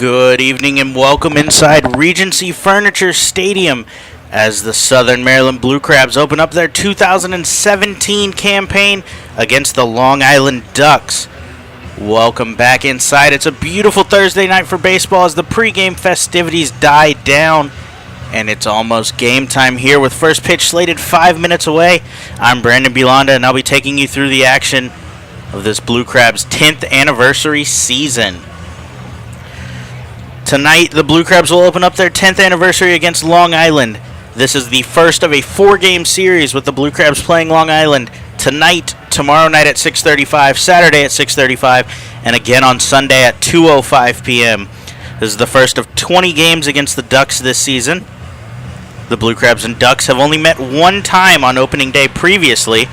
Good evening and welcome inside Regency Furniture Stadium as the Southern Maryland Blue Crabs open up their 2017 campaign against the Long Island Ducks. Welcome back inside. It's a beautiful Thursday night for baseball as the pregame festivities die down and it's almost game time here with first pitch slated 5 minutes away. I'm Brandon Belanda and I'll be taking you through the action of this Blue Crabs 10th anniversary season. Tonight, the Blue Crabs will open up their 10th anniversary against Long Island. This is the first of a 4-game series with the Blue Crabs playing Long Island tonight, tomorrow night at 6:35, Saturday at 6:35, and again on Sunday at 2:05 p.m. This is the first of 20 games against the Ducks this season. The Blue Crabs and Ducks have only met one time on opening day previously.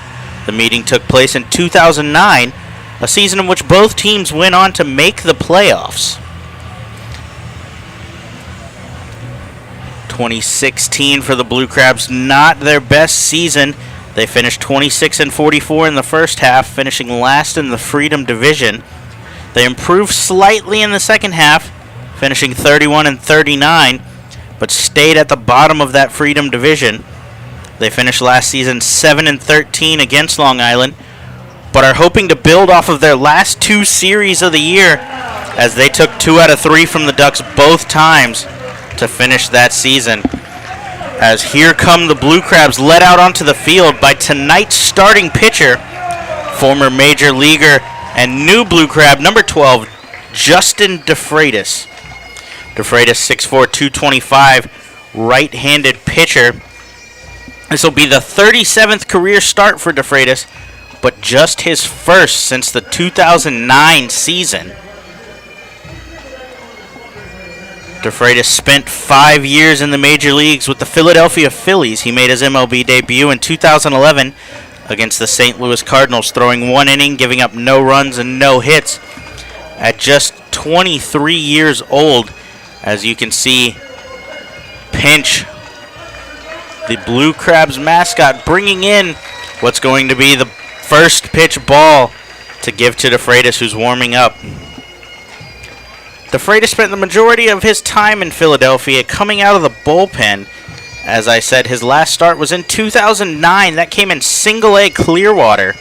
The meeting took place in 2009, a season in which both teams went on to make the playoffs. 2016 for the Blue Crabs, not their best season. They finished 26-44 in the first half, finishing last in the Freedom Division. They improved slightly in the second half, finishing 31-39, but stayed at the bottom of that Freedom Division. They finished last season 7-13 against Long Island, but are hoping to build off of their last two series of the year as they took 2 out of 3 from the Ducks both times to finish that season. As here come the Blue Crabs, led out onto the field by tonight's starting pitcher, former major leaguer and new Blue Crab number 12, Justin DeFreitas. DeFreitas, 6'4", 225, right-handed pitcher. This will be the 37th career start for DeFreitas, but just his first since the 2009 season. DeFreitas spent 5 years in the major leagues with the Philadelphia Phillies. He made his MLB debut in 2011 against the St. Louis Cardinals, throwing 1 inning, giving up no runs and no hits. At just 23 years old, as you can see, Pinch, the Blue Crabs mascot, bringing in what's going to be the first pitch ball to give to DeFreitas, who's warming up. DeFreitas spent the majority of his time in Philadelphia coming out of the bullpen. As I said, his last start was in 2009. That came in Single-A Clearwater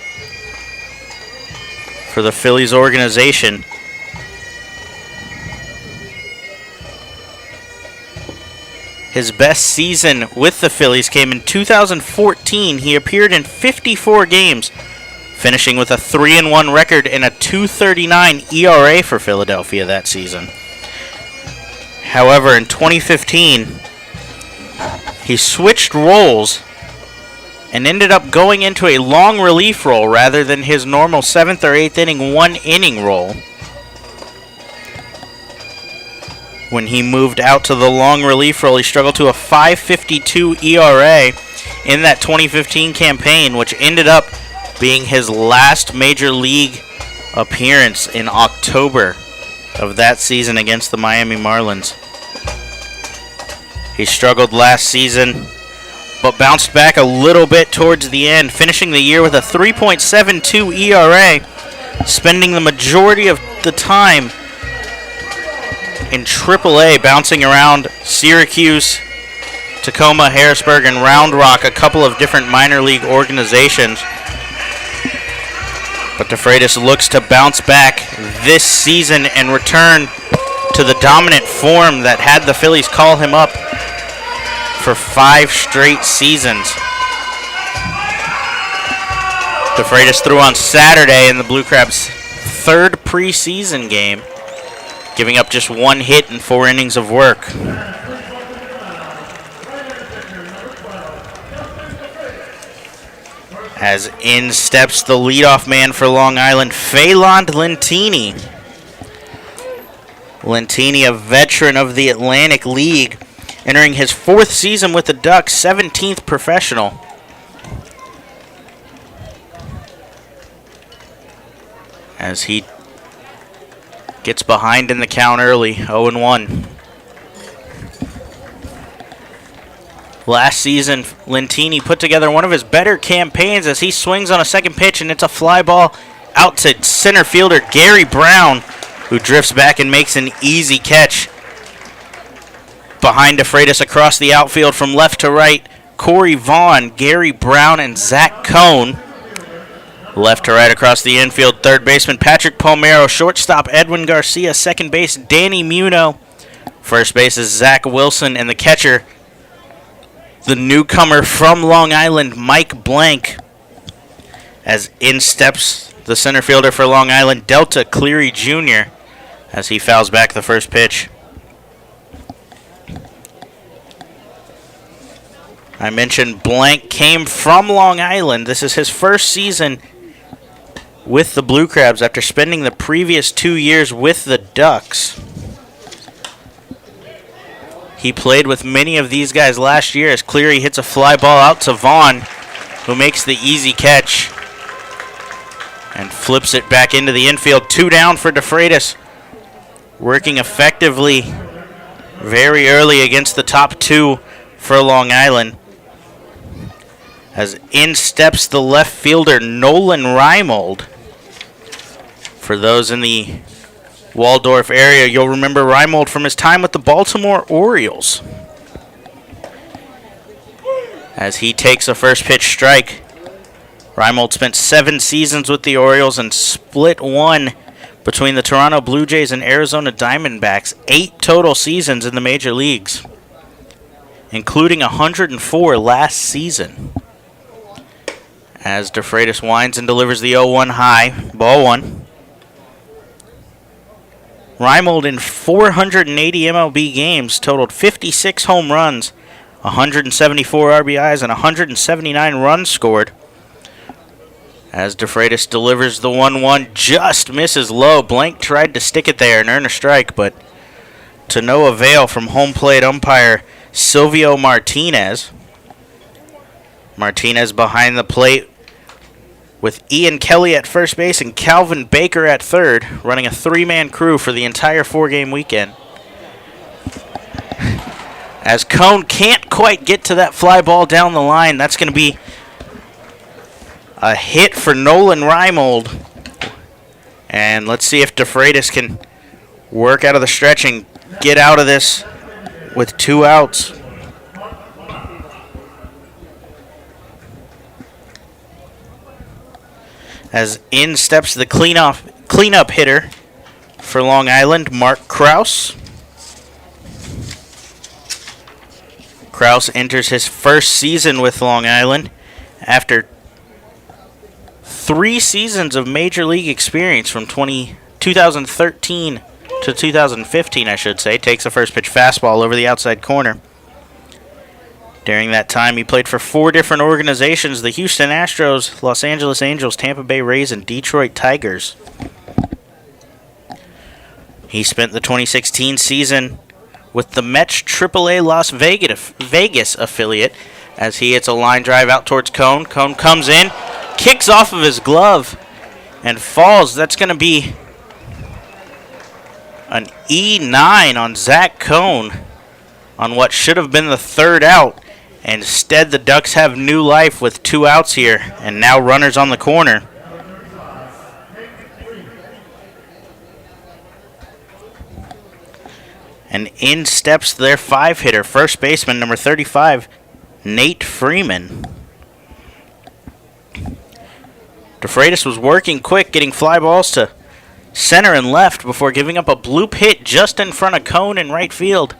for the Phillies organization. His best season with the Phillies came in 2014. He appeared in 54 games, finishing with a 3-1 record and a 2.39 ERA for Philadelphia that season. However, in 2015, he switched roles and ended up going into a long relief role rather than his normal 7th or 8th inning, 1-inning role. When he moved out to the long relief role, he struggled to a 5.52 ERA in that 2015 campaign, which ended up being his last major league appearance in October of that season against the Miami Marlins. He struggled last season, but bounced back a little bit towards the end, finishing the year with a 3.72 ERA, spending the majority of the time in AAA, bouncing around Syracuse, Tacoma, Harrisburg, and Round Rock, a couple of different minor league organizations. But DeFreitas looks to bounce back this season and return to the dominant form that had the Phillies call him up for 5 straight seasons. DeFreitas threw on Saturday in the Blue Crabs' 3rd preseason game, giving up just 1 hit in 4 innings of work. As in steps the leadoff man for Long Island, Phelan Lentini. Lentini, a veteran of the Atlantic League, entering his 4th season with the Ducks, 17th professional. As he gets behind in the count early, 0-1. Last season, Lentini put together one of his better campaigns as he swings on a second pitch and it's a fly ball out to center fielder Gary Brown, who drifts back and makes an easy catch. Behind DeFreitas across the outfield from left to right, Corey Vaughn, Gary Brown, and Zach Cohn. Left to right across the infield, third baseman Patrick Palmero, shortstop Edwin Garcia, second base Danny Muno. First base is Zach Wilson, and the catcher, the newcomer from Long Island, Mike Blank. As in steps the center fielder for Long Island, Delta Cleary Jr., as he fouls back the first pitch. I mentioned Blank came from Long Island. This is his first season with the Blue Crabs after spending the previous 2 years with the Ducks. He played with many of these guys last year as Cleary hits a fly ball out to Vaughn, who makes the easy catch and flips it back into the infield. 2 down for DeFreitas, working effectively very early against the top 2 for Long Island. As in steps the left fielder Nolan Reimold. For those in the Waldorf area, you'll remember Reimold from his time with the Baltimore Orioles. As he takes a first pitch strike, Reimold spent 7 seasons with the Orioles and split 1 between the Toronto Blue Jays and Arizona Diamondbacks. 8 total seasons in the major leagues, including 104 last season. As DeFreitas winds and delivers the 0-1 high, ball 1. Reimold in 480 MLB games totaled 56 home runs, 174 RBIs, and 179 runs scored. As DeFreitas delivers the 1-1, just misses low. Blank tried to stick it there and earn a strike, but to no avail from home plate umpire Silvio Martinez. Martinez behind the plate with Ian Kelly at first base and Calvin Baker at third, running a 3-man crew for the entire 4-game weekend. As Cohn can't quite get to that fly ball down the line, that's going to be a hit for Nolan Reimold. And let's see if DeFreitas can work out of the stretch and get out of this with 2 outs. As in steps the cleanup hitter for Long Island, Mark Kraus. Kraus enters his first season with Long Island after 3 seasons of major league experience from 2013 to 2015, I should say. Takes a first pitch fastball over the outside corner. During that time, he played for 4 different organizations: the Houston Astros, Los Angeles Angels, Tampa Bay Rays, and Detroit Tigers. He spent the 2016 season with the Mets AAA Las Vegas affiliate as he hits a line drive out towards Cohn. Cohn comes in, kicks off of his glove, and falls. That's going to be an E9 on Zach Cohn on what should have been the 3rd out. Instead, the Ducks have new life with 2 outs here, and now runners on the corner. And in steps their 5-hitter, first baseman, number 35, Nate Freeman. DeFreitas was working quick, getting fly balls to center and left before giving up a bloop hit just in front of Cohn in right field.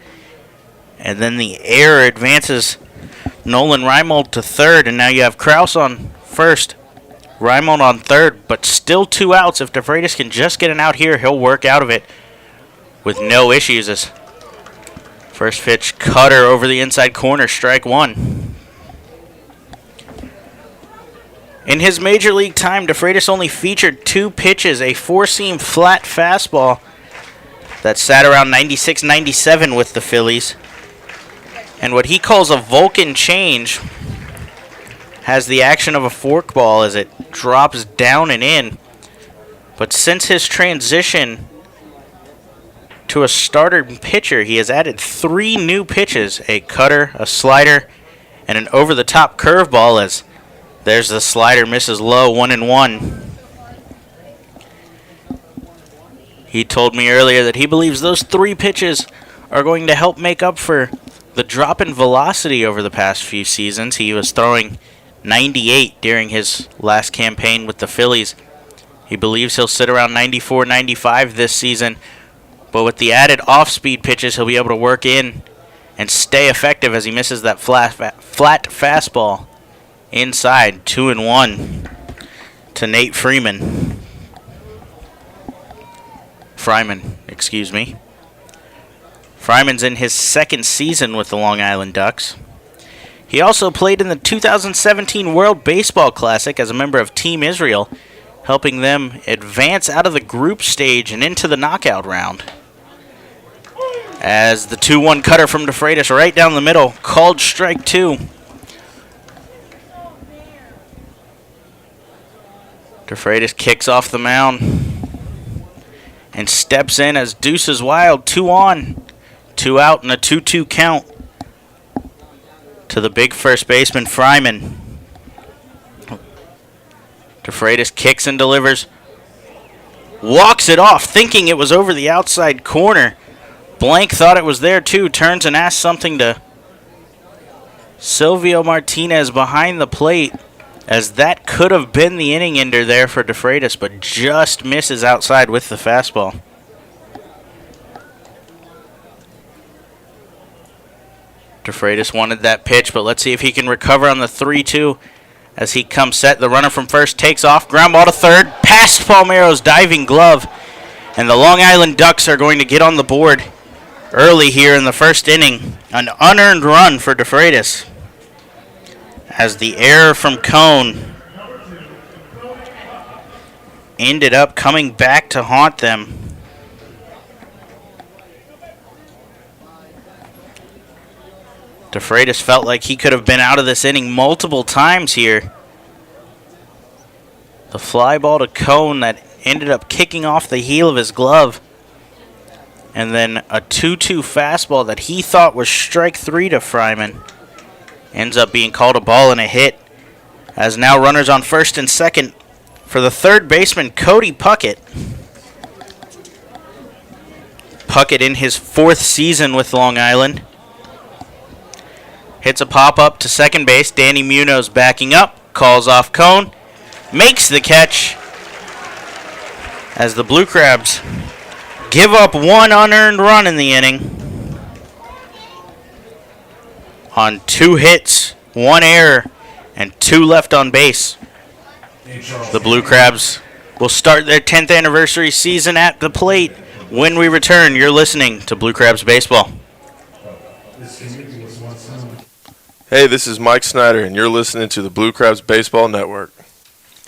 And then the error advances Nolan Reimold to third, and now you have Kraus on first, Reimold on third, but still 2 outs. If DeFreitas can just get an out here, he'll work out of it with no issues. As first pitch cutter over the inside corner, strike 1. In his major league time, DeFreitas only featured 2 pitches, a 4-seam flat fastball that sat around 96-97 with the Phillies, and what he calls a Vulcan change has the action of a forkball as it drops down and in. But since his transition to a starter pitcher, he has added 3 new pitches: a cutter, a slider, and an over-the-top curveball. As there's the slider, misses low, 1-1. He told me earlier that he believes those 3 pitches are going to help make up for the drop in velocity over the past few seasons. He was throwing 98 during his last campaign with the Phillies. He believes he'll sit around 94, 95 this season, but with the added off-speed pitches, he'll be able to work in and stay effective as he misses that flat fastball inside. 2-1 to Nate Fryman, excuse me. Fryman's in his 2nd season with the Long Island Ducks. He also played in the 2017 World Baseball Classic as a member of Team Israel, helping them advance out of the group stage and into the knockout round. As the 2-1 cutter from DeFreitas right down the middle, called strike 2. DeFreitas kicks off the mound and steps in as Deuces Wild, 2 on, 2 out, and a 2-2 count to the big first baseman, Fryman. DeFreitas kicks and delivers, walks it off, thinking it was over the outside corner. Blank thought it was there too, turns and asks something to Silvio Martinez behind the plate, as that could have been the inning ender there for DeFreitas, but just misses outside with the fastball. DeFreitas wanted that pitch, but let's see if he can recover on the 3-2 as he comes set. The runner from first takes off, ground ball to third, past Palmeiro's diving glove, and the Long Island Ducks are going to get on the board early here in the first inning. An unearned run for DeFreitas as the error from Cone ended up coming back to haunt them. DeFreitas felt like he could have been out of this inning multiple times here. The fly ball to Cone that ended up kicking off the heel of his glove. And then a 2-2 fastball that he thought was strike 3 to Fryman ends up being called a ball and a hit. As now runners on first and second for the third baseman, Cody Puckett. Puckett in his 4th season with Long Island. Hits a pop-up to second base. Danny Munoz backing up. Calls off Cone. Makes the catch as the Blue Crabs give up 1 unearned run in the inning on 2 hits, 1 error, and 2 left on base. The Blue Crabs will start their 10th anniversary season at the plate. When we return, you're listening to Blue Crabs Baseball. Hey, this is Mike Snyder, and you're listening to the Blue Crabs Baseball Network.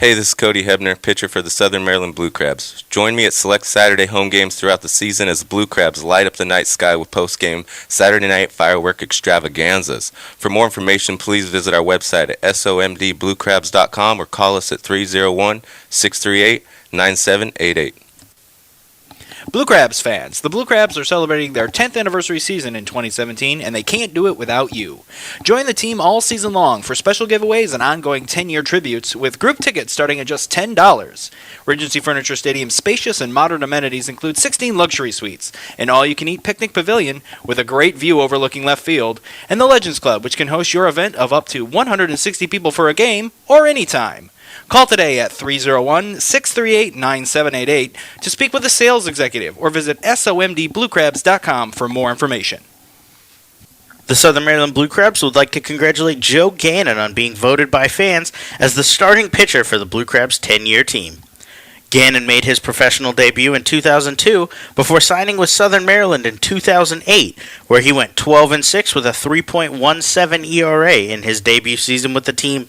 Hey, this is Cody Hebner, pitcher for the Southern Maryland Blue Crabs. Join me at select Saturday home games throughout the season as the Blue Crabs light up the night sky with post-game Saturday night firework extravaganzas. For more information, please visit our website at somdbluecrabs.com or call us at 301-638-9788. Blue Crabs fans, the Blue Crabs are celebrating their 10th anniversary season in 2017, and they can't do it without you. Join the team all season long for special giveaways and ongoing 10-year tributes with group tickets starting at just $10. Regency Furniture Stadium's spacious and modern amenities include 16 luxury suites, an all-you-can-eat picnic pavilion with a great view overlooking left field, and the Legends Club, which can host your event of up to 160 people for a game or anytime. Call today at 301-638-9788 to speak with a sales executive or visit somdbluecrabs.com for more information. The Southern Maryland Blue Crabs would like to congratulate Joe Gannon on being voted by fans as the starting pitcher for the Blue Crabs' 10-year team. Gannon made his professional debut in 2002 before signing with Southern Maryland in 2008, where he went 12-6 with a 3.17 ERA in his debut season with the team.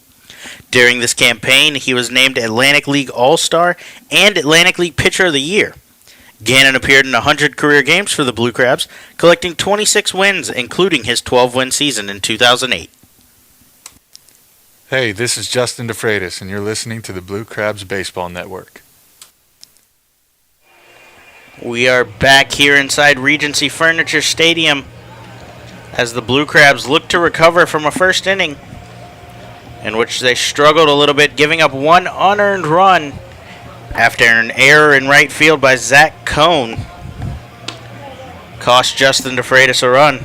During this campaign, he was named Atlantic League All-Star and Atlantic League Pitcher of the Year. Gannon appeared in 100 career games for the Blue Crabs, collecting 26 wins, including his 12-win season in 2008. Hey, this is Justin DeFreitas, and you're listening to the Blue Crabs Baseball Network. We are back here inside Regency Furniture Stadium as the Blue Crabs look to recover from a first inning in which they struggled a little bit, giving up 1 unearned run after an error in right field by Zach Cohn. Cost Justin DeFreitas a run.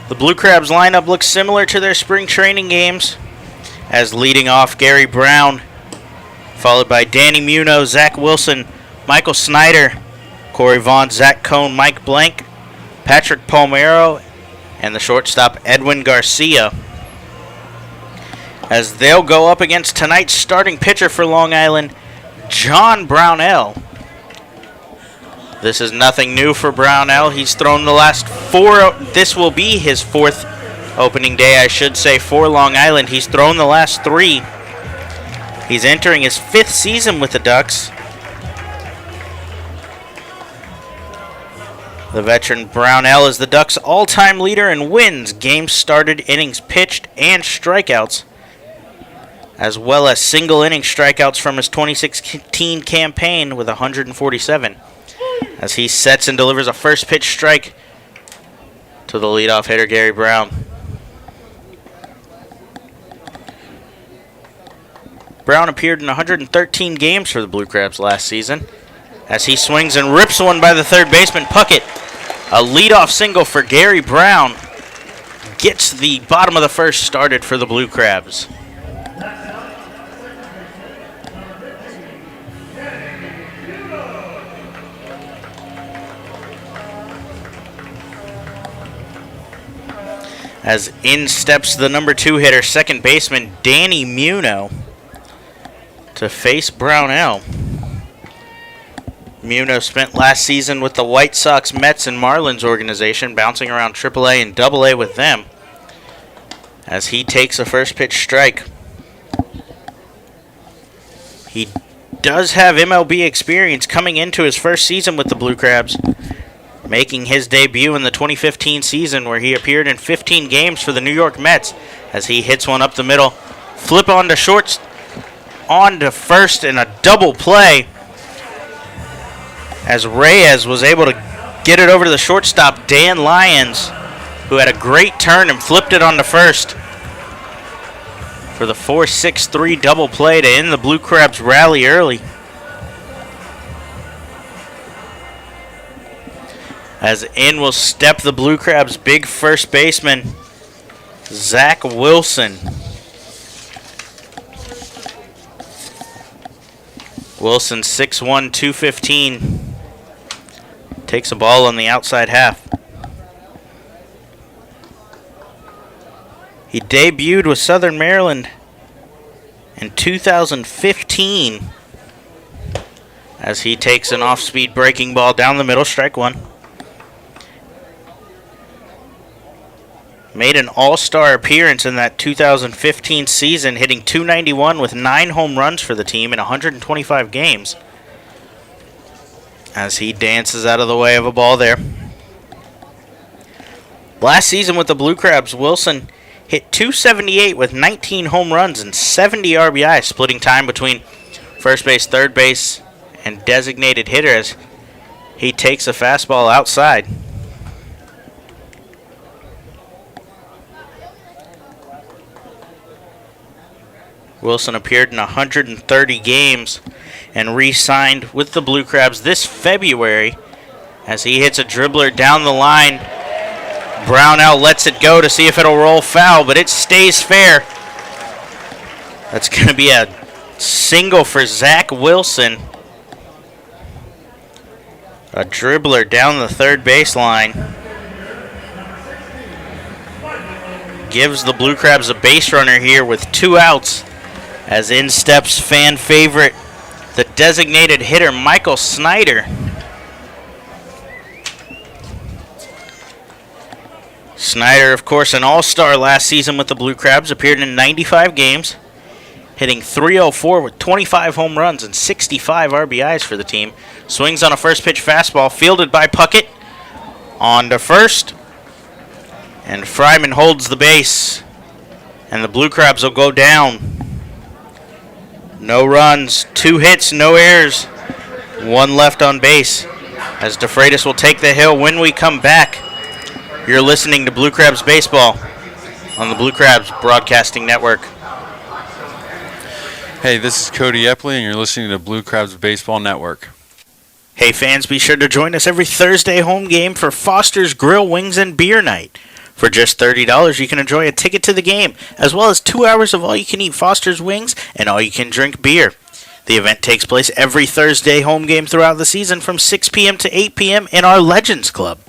The Blue Crabs lineup looks similar to their spring training games, as leading off Gary Brown, followed by Danny Muno, Zach Wilson, Michael Snyder, Corey Vaughn, Zach Cohn, Mike Blank, Patrick Palmero, and the shortstop Edwin Garcia, as they'll go up against tonight's starting pitcher for Long Island, John Brownell. This is nothing new for Brownell. He's thrown the last 4. This will be his 4th opening day, I should say, for Long Island. He's thrown the last 3. He's entering his 5th season with the Ducks. The veteran Brownell is the Ducks' all-time leader in wins, games started, innings pitched, and strikeouts, as well as single-inning strikeouts from his 2016 campaign with 147. As he sets and delivers a first pitch strike to the leadoff hitter, Gary Brown. Brown appeared in 113 games for the Blue Crabs last season, as he swings and rips one by the third baseman, Puckett. A leadoff single for Gary Brown gets the bottom of the first started for the Blue Crabs. As in steps the number 2 hitter, second baseman Danny Muno, to face Brownell. Muno spent last season with the White Sox, Mets, and Marlins organization, bouncing around AAA and AA with them, as he takes a first pitch strike. He does have MLB experience coming into his first season with the Blue Crabs, making his debut in the 2015 season, where he appeared in 15 games for the New York Mets, as he hits one up the middle, flip onto shorts, onto first in a double play, as Reyes was able to get it over to the shortstop, Dan Lyons, who had a great turn and flipped it onto first for the 4-6-3 double play to end the Blue Crabs' rally early. As in will step the Blue Crabs' big first baseman, Zach Wilson. Wilson, 6'1", 215, takes a ball on the outside half. He debuted with Southern Maryland in 2015, as he takes an off-speed breaking ball down the middle, strike one. Made an all-star appearance in that 2015 season, hitting .291 with 9 home runs for the team in 125 games. As he dances out of the way of a ball there. Last season with the Blue Crabs, Wilson hit .278 with 19 home runs and 70 RBI, splitting time between first base, third base, and designated hitter as he takes a fastball outside. Wilson appeared in 130 games and re-signed with the Blue Crabs this February, as he hits a dribbler down the line. Brownell lets it go to see if it'll roll foul, but it stays fair. That's going to be a single for Zach Wilson. A dribbler down the third baseline gives the Blue Crabs a base runner here with 2 outs. As in steps fan favorite, the designated hitter, Michael Snyder. Snyder, of course, an all-star last season with the Blue Crabs, appeared in 95 games, hitting .304 with 25 home runs and 65 RBIs for the team. Swings on a first-pitch fastball, fielded by Puckett, on to first, and Fryman holds the base, and the Blue Crabs will go down. No runs, 2 hits, no errors, 1 left on base, as DeFreitas will take the hill when we come back. You're listening to Blue Crabs Baseball on the Blue Crabs Broadcasting Network. Hey, this is Cody Epley, and you're listening to Blue Crabs Baseball Network. Hey fans, be sure to join us every Thursday home game for Foster's Grill Wings and Beer Night. For just $30, you can enjoy a ticket to the game, as well as 2 hours of all-you-can-eat Foster's Wings and all-you-can-drink beer. The event takes place every Thursday home game throughout the season from 6 p.m. to 8 p.m. in our Legends Club.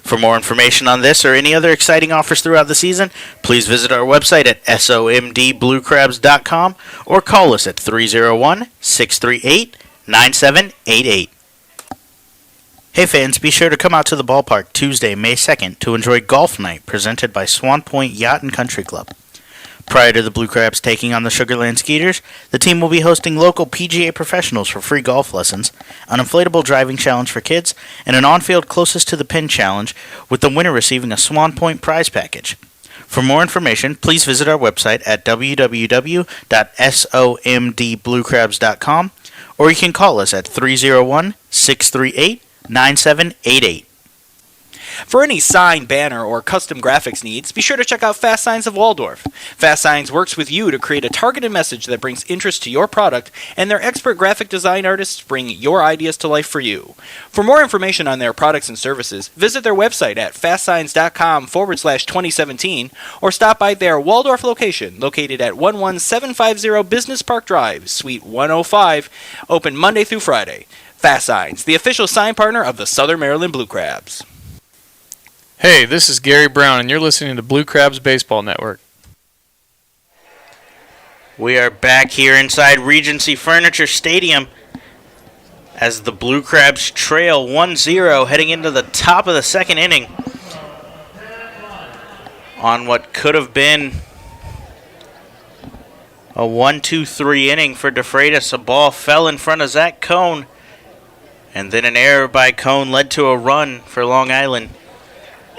For more information on this or any other exciting offers throughout the season, please visit our website at somdbluecrabs.com or call us at 301-638-9788. Hey fans, be sure to come out to the ballpark Tuesday, May 2nd to enjoy Golf Night presented by Swan Point Yacht and Country Club. Prior to the Blue Crabs taking on the Sugarland Skeeters, the team will be hosting local PGA professionals for free golf lessons, an inflatable driving challenge for kids, and an on-field closest to the pin challenge, with the winner receiving a Swan Point prize package. For more information, please visit our website at www.somdbluecrabs.com, or you can call us at 301-638-9788. For any sign, banner, or custom graphics needs, be sure to check out Fast Signs of Waldorf. Fast Signs works with you to create a targeted message that brings interest to your product, and their expert graphic design artists bring your ideas to life for you. For more information on their products and services, visit their website at fastsigns.com/2017 or stop by their Waldorf location located at 11750 Business Park Drive, Suite 105, open Monday through Friday. Fast Signs, the official sign partner of the Southern Maryland Blue Crabs. Hey, this is Gary Brown, and you're listening to Blue Crabs Baseball Network. We are back here inside Regency Furniture Stadium as the Blue Crabs trail 1-0 heading into the top of the second inning on what could have been a 1-2-3 inning for DeFreitas. A ball fell in front of Zach Cohn, and then an error by Cohn led to a run for Long Island,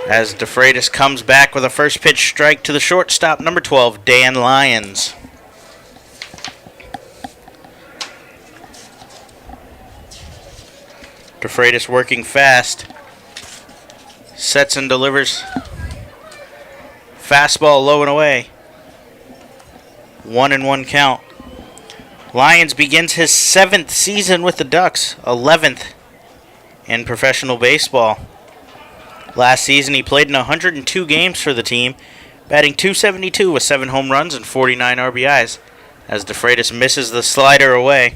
as DeFreitas comes back with a first pitch strike to the shortstop, number 12, Dan Lyons. DeFreitas working fast. Sets and delivers. Fastball low and away. 1-1 count. Lyons begins his 7th season with the Ducks, 11th in professional baseball. Last season, he played in 102 games for the team, batting .272 with 7 home runs and 49 RBIs, as DeFreitas misses the slider away.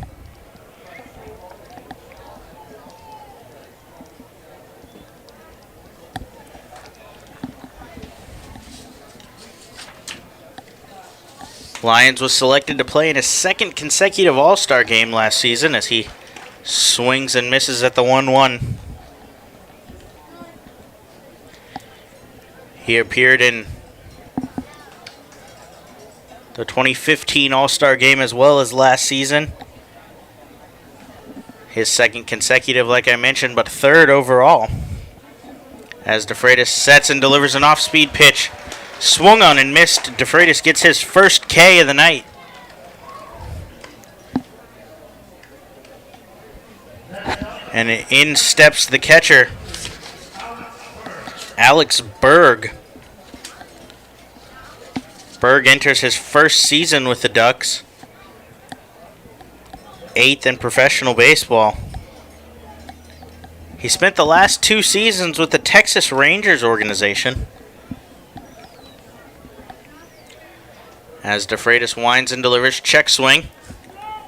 Lyons was selected to play in his 2nd consecutive All-Star game last season as he swings and misses at the 1-1. He appeared in the 2015 All-Star Game as well as last season. His 2nd consecutive, like I mentioned, but 3rd overall. As DeFreitas sets and delivers an off-speed pitch. Swung on and missed. DeFreitas gets his first K of the night. And in steps the catcher, Alex Berg. Berg enters his first season with the Ducks, 8th in professional baseball. He spent the last 2 seasons with the Texas Rangers organization. As DeFreitas winds and delivers, check swing.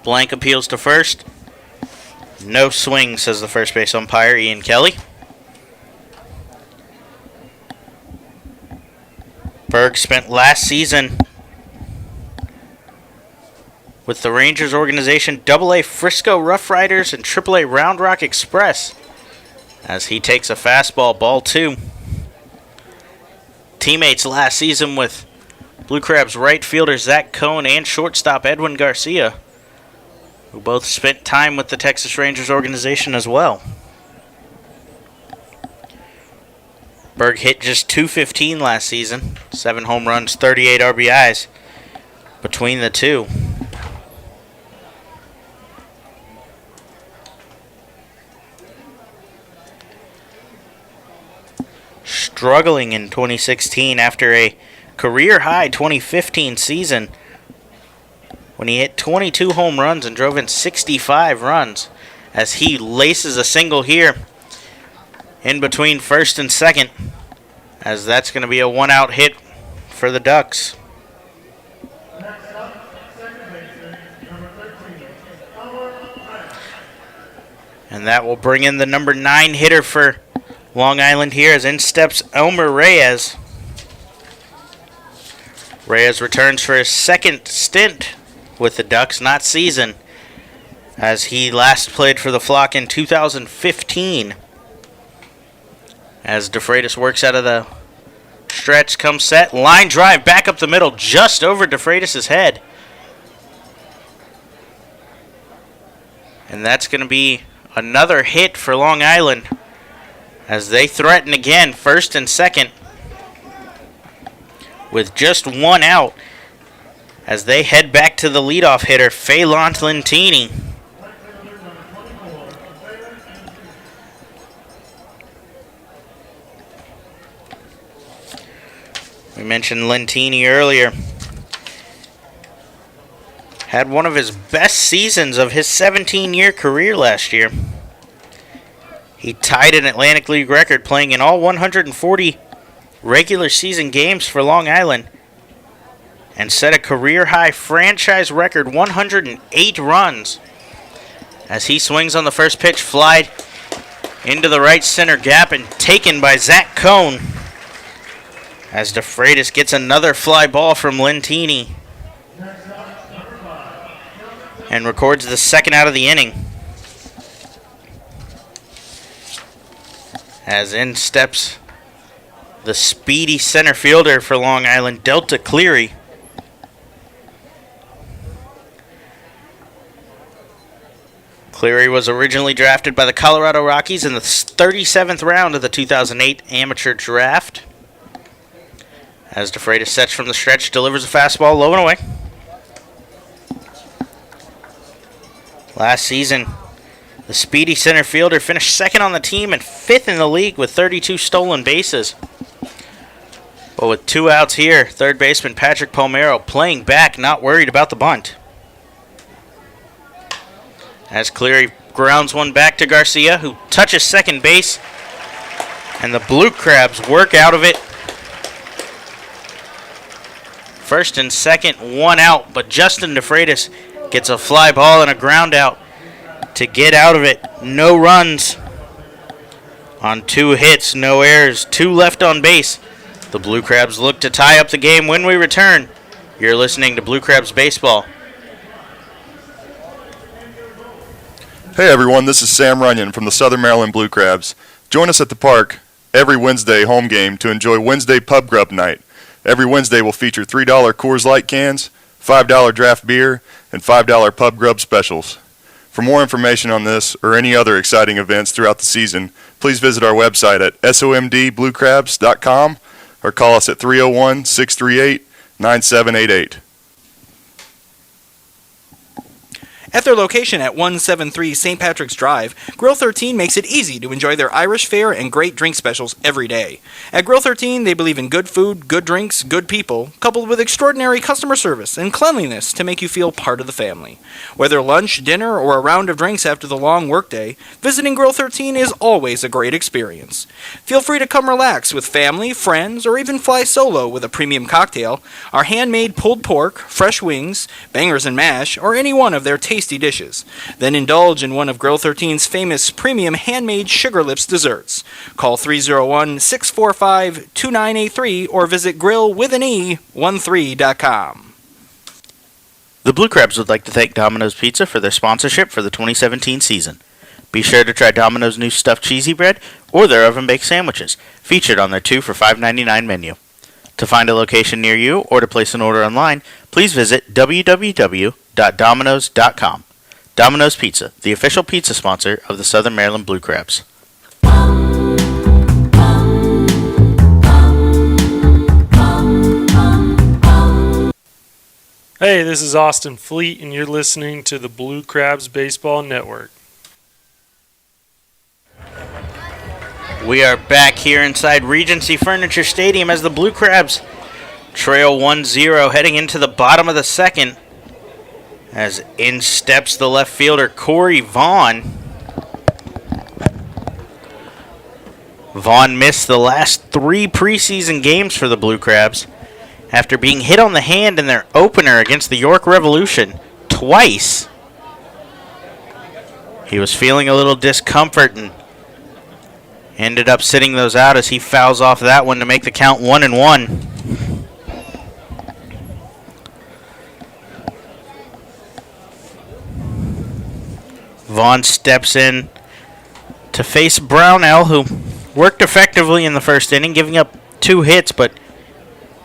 Blank appeals to first. No swing, says the first base umpire, Ian Kelly. Berg spent last season with the Rangers organization, AA Frisco Rough Riders and AAA Round Rock Express, as he takes a fastball, ball 2. Teammates last season with Blue Crabs right fielder Zach Cohn and shortstop Edwin Garcia, who both spent time with the Texas Rangers organization as well. Berg hit just .215 last season, 7 home runs, 38 RBIs between the two. Struggling in 2016 after a career-high 2015 season when he hit 22 home runs and drove in 65 runs as he laces a single here in between first and second, as that's going to be a one-out hit for the Ducks. And that will bring in the number 9 hitter for Long Island here, as in steps Elmer Reyes. Reyes returns for his second stint with the Ducks, not season, as he last played for the Flock in 2015. As DeFreitas works out of the stretch, comes set, line drive back up the middle, just over DeFreitas' head. And that's going to be another hit for Long Island as they threaten again, first and second, with just one out, as they head back to the leadoff hitter, Phelan Lentini. We mentioned Lentini earlier. Had one of his best seasons of his 17-year career last year. He tied an Atlantic League record, playing in all 140 regular season games for Long Island, and set a career-high franchise record 108 runs. As he swings on the first pitch, fly into the right center gap and taken by Zach Cohn. As DeFreitas gets another fly ball from Lentini and records the second out of the inning. As in steps the speedy center fielder for Long Island, Delta Cleary. Cleary was originally drafted by the Colorado Rockies in the 37th round of the 2008 amateur draft. As DeFreitas sets from the stretch, delivers a fastball low and away. Last season, the speedy center fielder finished second on the team and 5th in the league with 32 stolen bases. But with 2 outs here, third baseman Patrick Palmero playing back, not worried about the bunt. As Cleary grounds one back to Garcia, who touches second base, and the Blue Crabs work out of it. First and second, 1 out, but Justin DeFreitas gets a fly ball and a ground out to get out of it. No runs on 2 hits, no errors, 2 left on base. The Blue Crabs look to tie up the game when we return. You're listening to Blue Crabs Baseball. Hey everyone, this is Sam Runyon from the Southern Maryland Blue Crabs. Join us at the park every Wednesday home game to enjoy Wednesday Pub Grub Night. Every Wednesday will feature $3 Coors Light cans, $5 draft beer, and $5 Pub Grub specials. For more information on this or any other exciting events throughout the season, please visit our website at somdbluecrabs.com or call us at 301-638-9788. At their location at 173 St. Patrick's Drive, Grill 13 makes it easy to enjoy their Irish fare and great drink specials every day. At Grill 13, they believe in good food, good drinks, good people, coupled with extraordinary customer service and cleanliness to make you feel part of the family. Whether lunch, dinner, or a round of drinks after the long workday, visiting Grill 13 is always a great experience. Feel free to come relax with family, friends, or even fly solo with a premium cocktail, our handmade pulled pork, fresh wings, bangers and mash, or any one of their tasty dishes. Then indulge in one of Grill 13's famous premium handmade Sugar Lips desserts. Call 301-645-2983 or visit grillwithane13.com. The Blue Crabs would like to thank Domino's Pizza for their sponsorship for the 2017 season. Be sure to try Domino's new stuffed cheesy bread or their oven-baked sandwiches, featured on their 2 for $5.99 menu. To find a location near you or to place an order online, please visit www.domino's.com. Domino's Pizza, the official pizza sponsor of the Southern Maryland Blue Crabs. Hey, this is Austin Fleet, and you're listening to the Blue Crabs Baseball Network. We are back here inside Regency Furniture Stadium as the Blue Crabs trail 1-0 heading into the bottom of the second. As in steps the left fielder, Corey Vaughn. Vaughn missed the last 3 preseason games for the Blue Crabs after being hit on the hand in their opener against the York Revolution twice. He was feeling a little discomfort and ended up sitting those out as he fouls off that one to make the count 1-1. Vaughn steps in to face Brownell, who worked effectively in the first inning, giving up 2 hits, but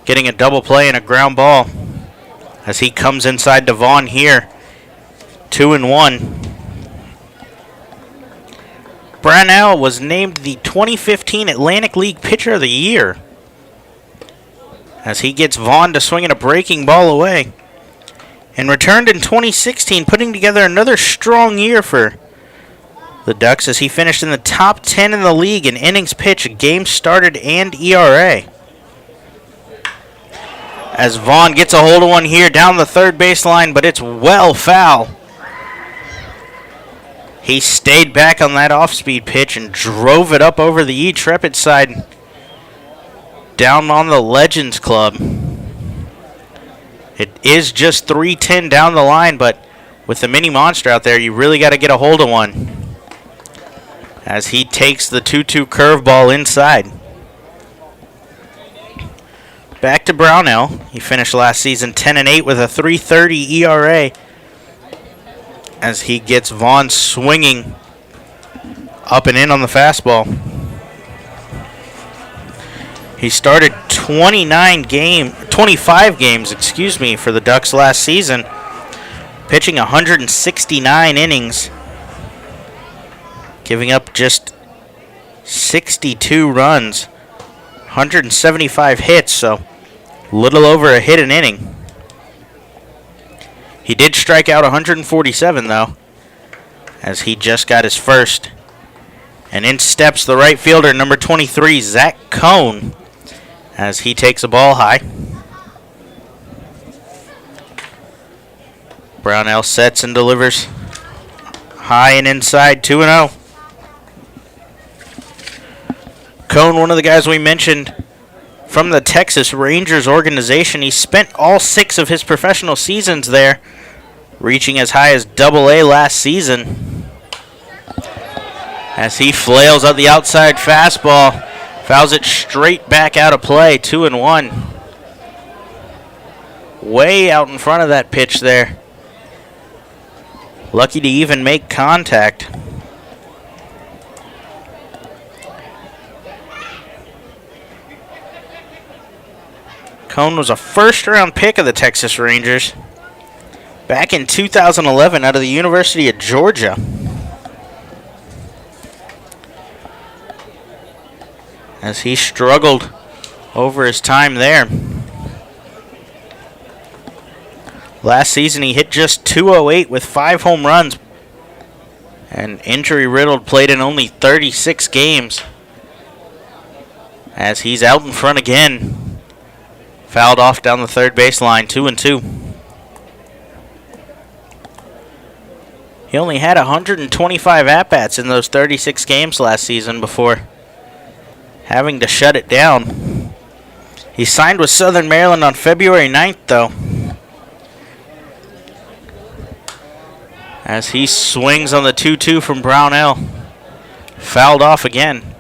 getting a double play and a ground ball as he comes inside to Vaughn here. 2-1. Brownell was named the 2015 Atlantic League Pitcher of the Year as he gets Vaughn to swing at a breaking ball away, and returned in 2016, putting together another strong year for the Ducks as he finished in the top 10 in the league in innings pitched, games started, and ERA. As Vaughn gets a hold of one here down the third baseline, but it's well foul. He stayed back on that off-speed pitch and drove it up over the E-Trepid side down on the Legends Club. It is just 3-10 down the line, but with the mini monster out there, you really got to get a hold of one. As he takes the 2-2 curveball inside. Back to Brownell. He finished last season 10-8 with a .330 ERA. As he gets Vaughn swinging up and in on the fastball. He started 25 games, for the Ducks last season, pitching 169 innings, giving up just 62 runs, 175 hits, so a little over a hit an inning. He did strike out 147, though, as he just got his first. And in steps the right fielder, number 23, Zach Cohn, as he takes a ball high. Brownell sets and delivers high and inside, 2-0. Cohn, one of the guys we mentioned from the Texas Rangers organization. He spent all 6 of his professional seasons there, reaching as high as AA last season. As he flails out the outside fastball, fouls it straight back out of play, 2-1. Way out in front of that pitch there. Lucky to even make contact. Cohn was a first-round pick of the Texas Rangers back in 2011 out of the University of Georgia. As he struggled over his time there. Last season he hit just .208 with 5 home runs, and injury-riddled, played in only 36 games. As he's out in front again. Fouled off down the third baseline, 2-2. He only had 125 at-bats in those 36 games last season before having to shut it down. He signed with Southern Maryland on February 9th, though. As he swings on the 2-2 from Brownell. Fouled off again.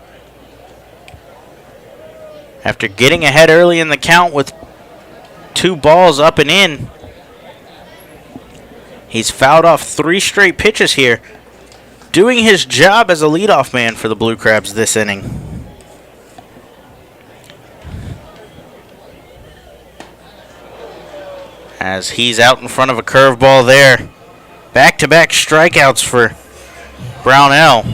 After getting ahead early in the count with 2 balls up and in, he's fouled off 3 straight pitches here, doing his job as a leadoff man for the Blue Crabs this inning. As he's out in front of a curveball there. Back-to-back strikeouts for Brownell.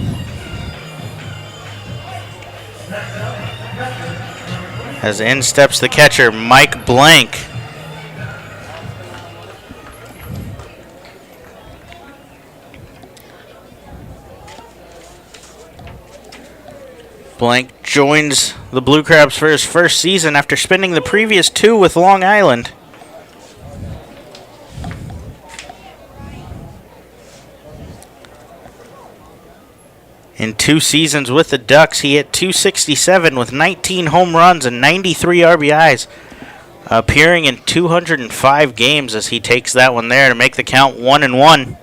As in steps the catcher, Mike Blank. Blank joins the Blue Crabs for his first season after spending the previous 2 with Long Island. In 2 seasons with the Ducks, he hit .267 with 19 home runs and 93 RBIs, appearing in 205 games as he takes that one there to make the count 1-1.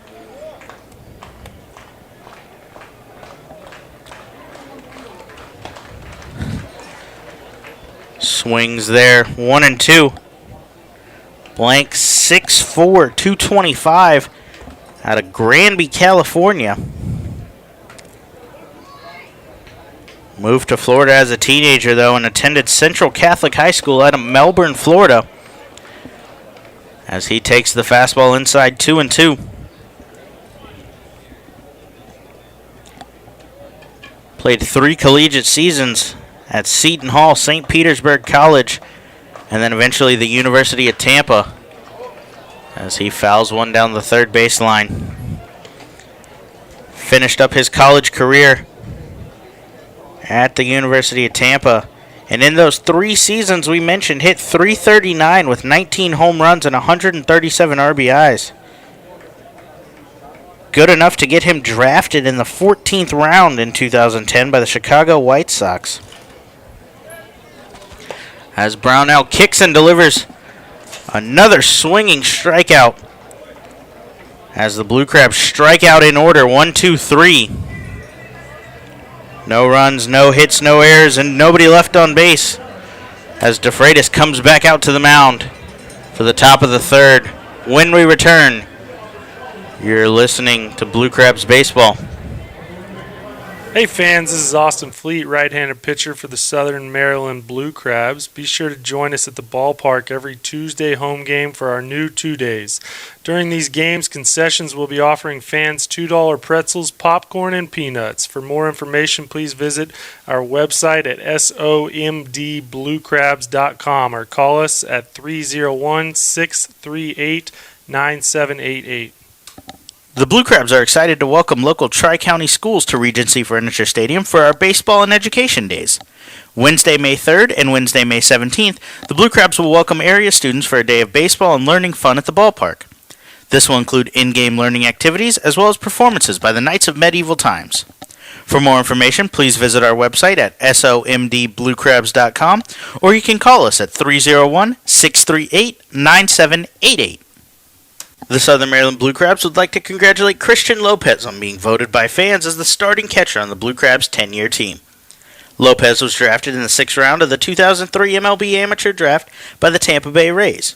Swings there, 1-2. Blank 6'4", 225 out of Granby, California. Moved to Florida as a teenager, though, and attended Central Catholic High School out of Melbourne, Florida, as he takes the fastball inside 2-2. Played 3 collegiate seasons at Seton Hall, St. Petersburg College, and then eventually the University of Tampa, as he fouls one down the third baseline. Finished up his college career at the University of Tampa, and in those 3 seasons we mentioned, hit .339 with 19 home runs and 137 RBIs. Good enough to get him drafted in the 14th round in 2010 by the Chicago White Sox. As Brownell kicks and delivers another swinging strikeout, as the Blue Crabs strike out in order, 1-2-3. No runs, no hits, no errors, and nobody left on base, as DeFreitas comes back out to the mound for the top of the third. When we return, you're listening to Blue Crabs Baseball. Hey fans, this is Austin Fleet, right-handed pitcher for the Southern Maryland Blue Crabs. Be sure to join us at the ballpark every Tuesday home game for our new 2 days. During these games, concessions will be offering fans $2 pretzels, popcorn, and peanuts. For more information, please visit our website at somdbluecrabs.com or call us at 301-638-9788. The Blue Crabs are excited to welcome local Tri-County schools to Regency Furniture Stadium for our baseball and education days. Wednesday, May 3rd and Wednesday, May 17th, the Blue Crabs will welcome area students for a day of baseball and learning fun at the ballpark. This will include in-game learning activities as well as performances by the Knights of Medieval Times. For more information, please visit our website at somdbluecrabs.com or you can call us at 301-638-9788. The Southern Maryland Blue Crabs would like to congratulate Christian Lopez on being voted by fans as the starting catcher on the Blue Crabs' 10-year team. Lopez was drafted in the 6th round of the 2003 MLB Amateur Draft by the Tampa Bay Rays.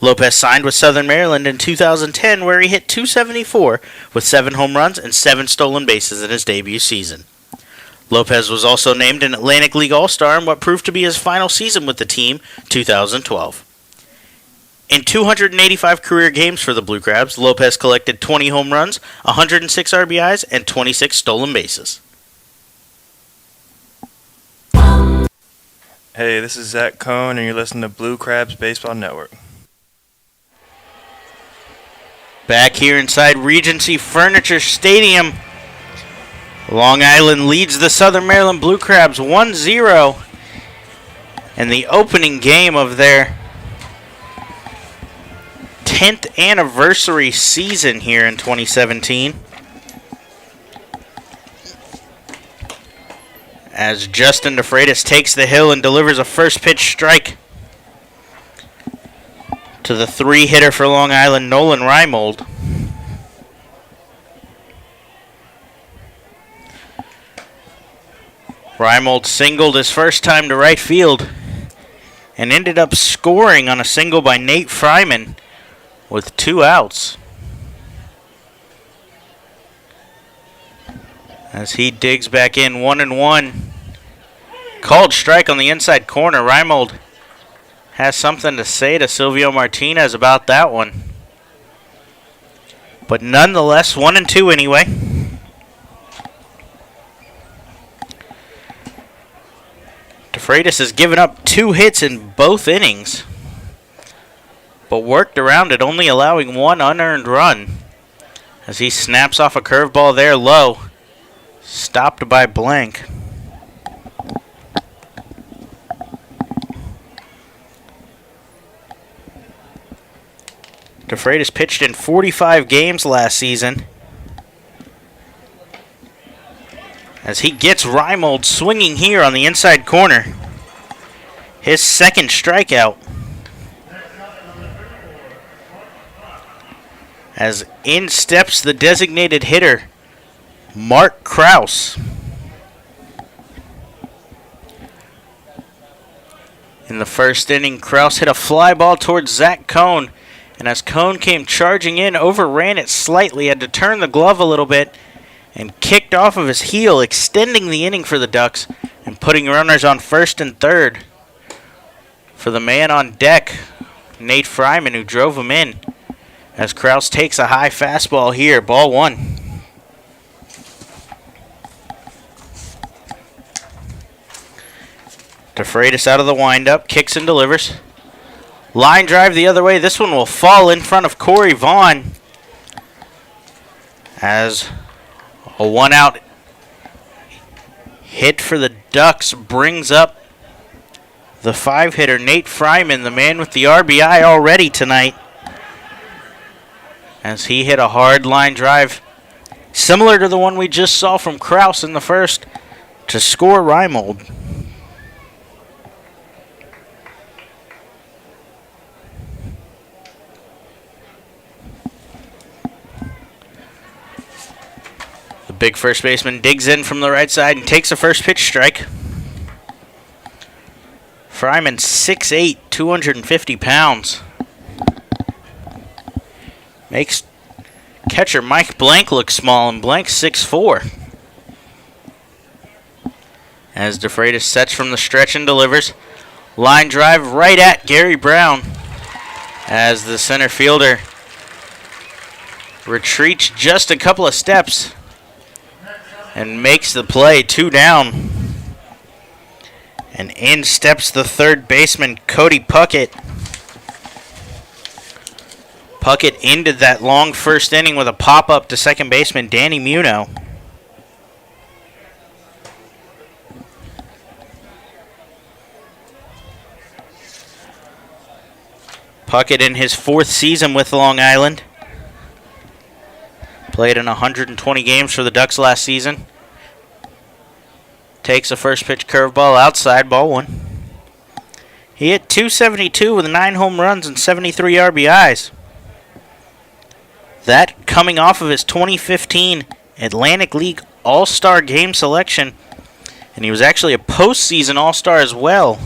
Lopez signed with Southern Maryland in 2010, where he hit .274 with 7 home runs and 7 stolen bases in his debut season. Lopez was also named an Atlantic League All-Star in what proved to be his final season with the team, 2012. In 285 career games for the Blue Crabs, Lopez collected 20 home runs, 106 RBIs, and 26 stolen bases. Hey, this is Zach Cohn, and you're listening to Blue Crabs Baseball Network. Back here inside Regency Furniture Stadium, Long Island leads the Southern Maryland Blue Crabs 1-0 in the opening game of their 10th anniversary season here in 2017. As Justin DeFreitas takes the hill and delivers a first pitch strike to the 3-hitter for Long Island, Nolan Reimold. Reimold singled his first time to right field and ended up scoring on a single by Nate Fryman with 2 outs. As he digs back in, 1-1. Called strike on the inside corner. Reimold has something to say to Silvio Martinez about that one. But nonetheless, 1-2 anyway. DeFreitas has given up 2 hits in both innings, but worked around it, only allowing 1 unearned run. As he snaps off a curveball there low, stopped by Blank. DeFreitas pitched in 45 games last season as he gets Reimold swinging here on the inside corner. His second strikeout. As in steps the designated hitter, Mark Kraus. In the first inning, Kraus hit a fly ball towards Zach Cohn, and as Cohn came charging in, overran it slightly, had to turn the glove a little bit, and kicked off of his heel, extending the inning for the Ducks and putting runners on first and third. For the man on deck, Nate Fryman, who drove him in, as Kraus takes a high fastball here, ball one. DeFreitas out of the windup, kicks and delivers. Line drive the other way. This one will fall in front of Corey Vaughn. As a one-out hit for the Ducks brings up the five-hitter, Nate Fryman, the man with the RBI already tonight. As he hit a hard line drive, similar to the one we just saw from Kraus in the first, to score Reimold. The big first baseman digs in from the right side and takes a first pitch strike. Fryman 6'8", 250 pounds. Makes catcher Mike Blank look small, and Blank's 6'4". As DeFreitas sets from the stretch and delivers. Line drive right at Gary Brown. As the center fielder retreats just a couple of steps and makes the play, 2 down. And in steps the third baseman, Cody Puckett. Puckett ended that long first inning with a pop-up to second baseman Danny Muno. Puckett in his 4th season with Long Island. Played in 120 games for the Ducks last season. Takes a first pitch curveball outside, ball one. He hit .272 with 9 home runs and 73 RBIs. That coming off of his 2015 Atlantic League All-Star Game selection. And he was actually a postseason All-Star as well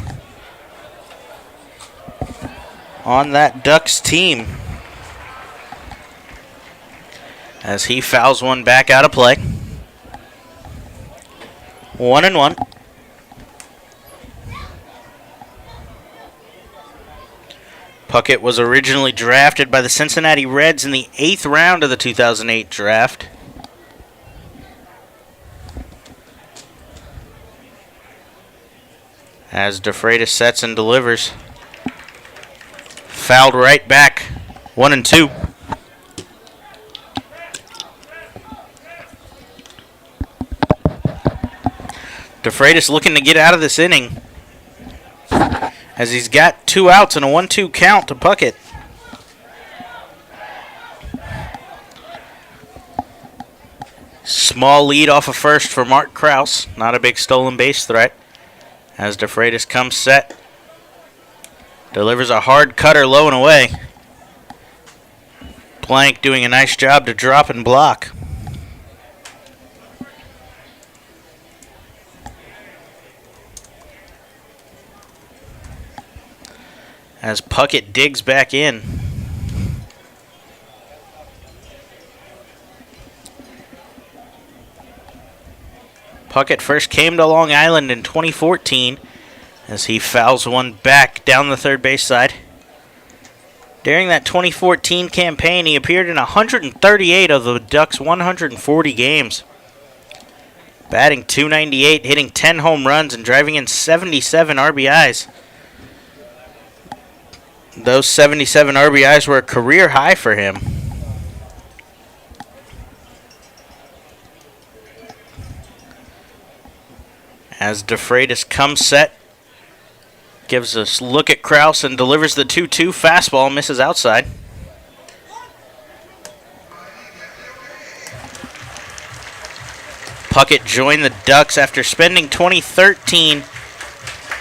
on that Ducks team. As he fouls one back out of play. 1-1. Puckett was originally drafted by the Cincinnati Reds in the 8th round of the 2008 draft. As DeFreitas sets and delivers. Fouled right back. 1-2. DeFreitas looking to get out of this inning, as he's got 2 outs and a 1-2 count to Puckett. Small lead off of first for Mark Kraus. Not a big stolen base threat. As DeFreitas comes set, delivers a hard cutter low and away. Blank doing a nice job to drop and block. As Puckett digs back in. Puckett first came to Long Island in 2014 as he fouls one back down the third base side. During that 2014 campaign, he appeared in 138 of the Ducks' 140 games. Batting .298, hitting 10 home runs, and driving in 77 RBIs. Those 77 RBIs were a career high for him. As DeFreitas comes set, gives a look at Kraus and delivers the 2-2 fastball, misses outside. Puckett joined the Ducks after spending 2013,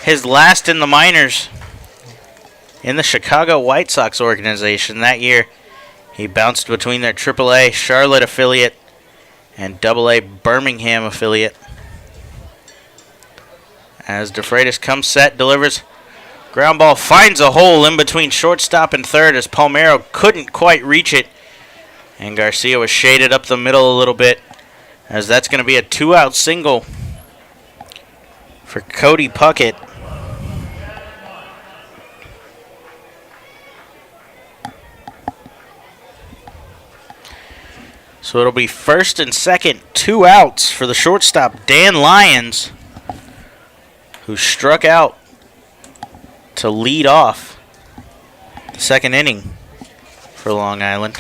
his last in the minors, in the Chicago White Sox organization. That year, he bounced between their AAA Charlotte affiliate and AA Birmingham affiliate. As DeFreitas comes set, delivers. Ground ball finds a hole in between shortstop and third as Palmeiro couldn't quite reach it. And Garcia was shaded up the middle a little bit, as that's going to be a 2-out single for Cody Puckett. So it'll be first and second, 2 outs for the shortstop, Dan Lyons, who struck out to lead off the second inning for Long Island.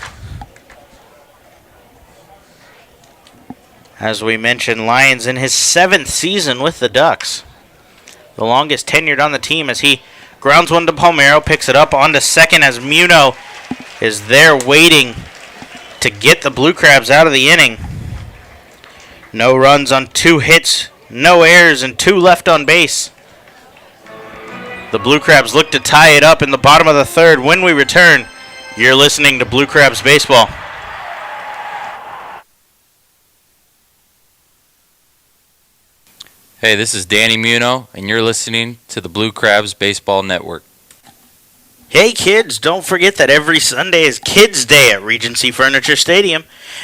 As we mentioned, Lyons in his 7th season with the Ducks, the longest tenured on the team, as he grounds one to Palmeiro, picks it up onto second as Muno is there waiting to get the Blue Crabs out of the inning. No runs on 2 hits, no errors, and 2 left on base. The Blue Crabs look to tie it up in the bottom of the third. When we return, you're listening to Blue Crabs Baseball. Hey, this is Danny Muno, and you're listening to the Blue Crabs Baseball Network. Hey kids, don't forget that every Sunday is Kids Day at Regency Furniture Stadium.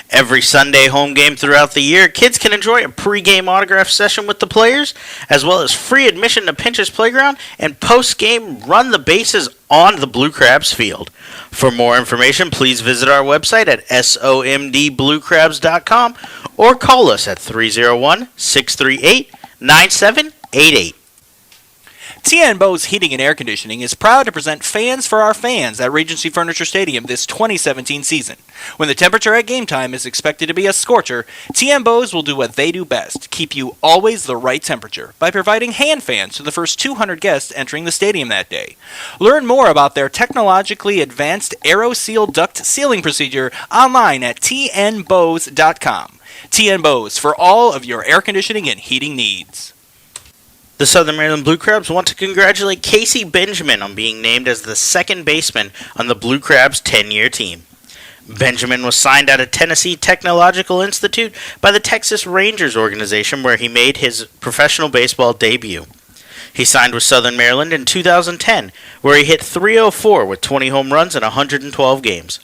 Every Sunday home game throughout the year, kids can enjoy a pregame autograph session with the players, as well as free admission to Pinch's Playground, and post-game run the bases on the Blue Crabs field. For more information, please visit our website at somdbluecrabs.com or call us at 301-638-9788. TN Bose Heating and Air Conditioning is proud to present Fans for Our Fans at Regency Furniture Stadium this 2017 season. When the temperature at game time is expected to be a scorcher, TN Bose will do what they do best, keep you always the right temperature, by providing hand fans to the first 200 guests entering the stadium that day. Learn more about their technologically advanced AeroSeal duct sealing procedure online at tnbose.com. TN Bose for all of your air conditioning and heating needs. The Southern Maryland Blue Crabs want to congratulate Casey Benjamin on being named as the second baseman on the Blue Crabs 10-year team. Benjamin was signed out of Tennessee Technological Institute by the Texas Rangers organization, where he made his professional baseball debut. He signed with Southern Maryland in 2010, where he hit .304 with 20 home runs in 112 games.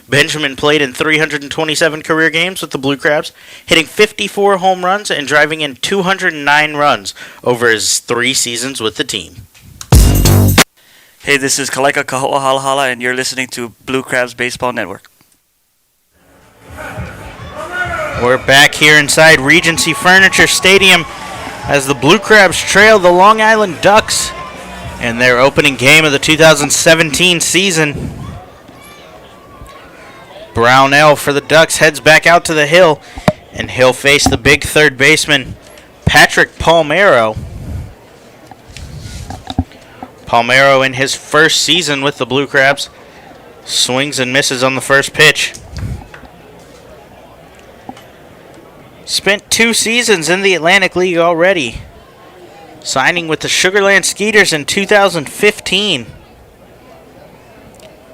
Benjamin played in 327 career games with the Blue Crabs, hitting 54 home runs and driving in 209 runs over his 3 seasons with the team. Hey, this is Kaleka Kahoa Halahala, and you're listening to Blue Crabs Baseball Network. We're back here inside Regency Furniture Stadium as the Blue Crabs trail the Long Island Ducks in their opening game of the 2017 season. Brownell for the Ducks heads back out to the hill, and he'll face the big third baseman, Patrick Palmeiro. Palmeiro, in his first season with the Blue Crabs, swings and misses on the first pitch. Spent 2 seasons in the Atlantic League already, signing with the Sugarland Skeeters in 2015.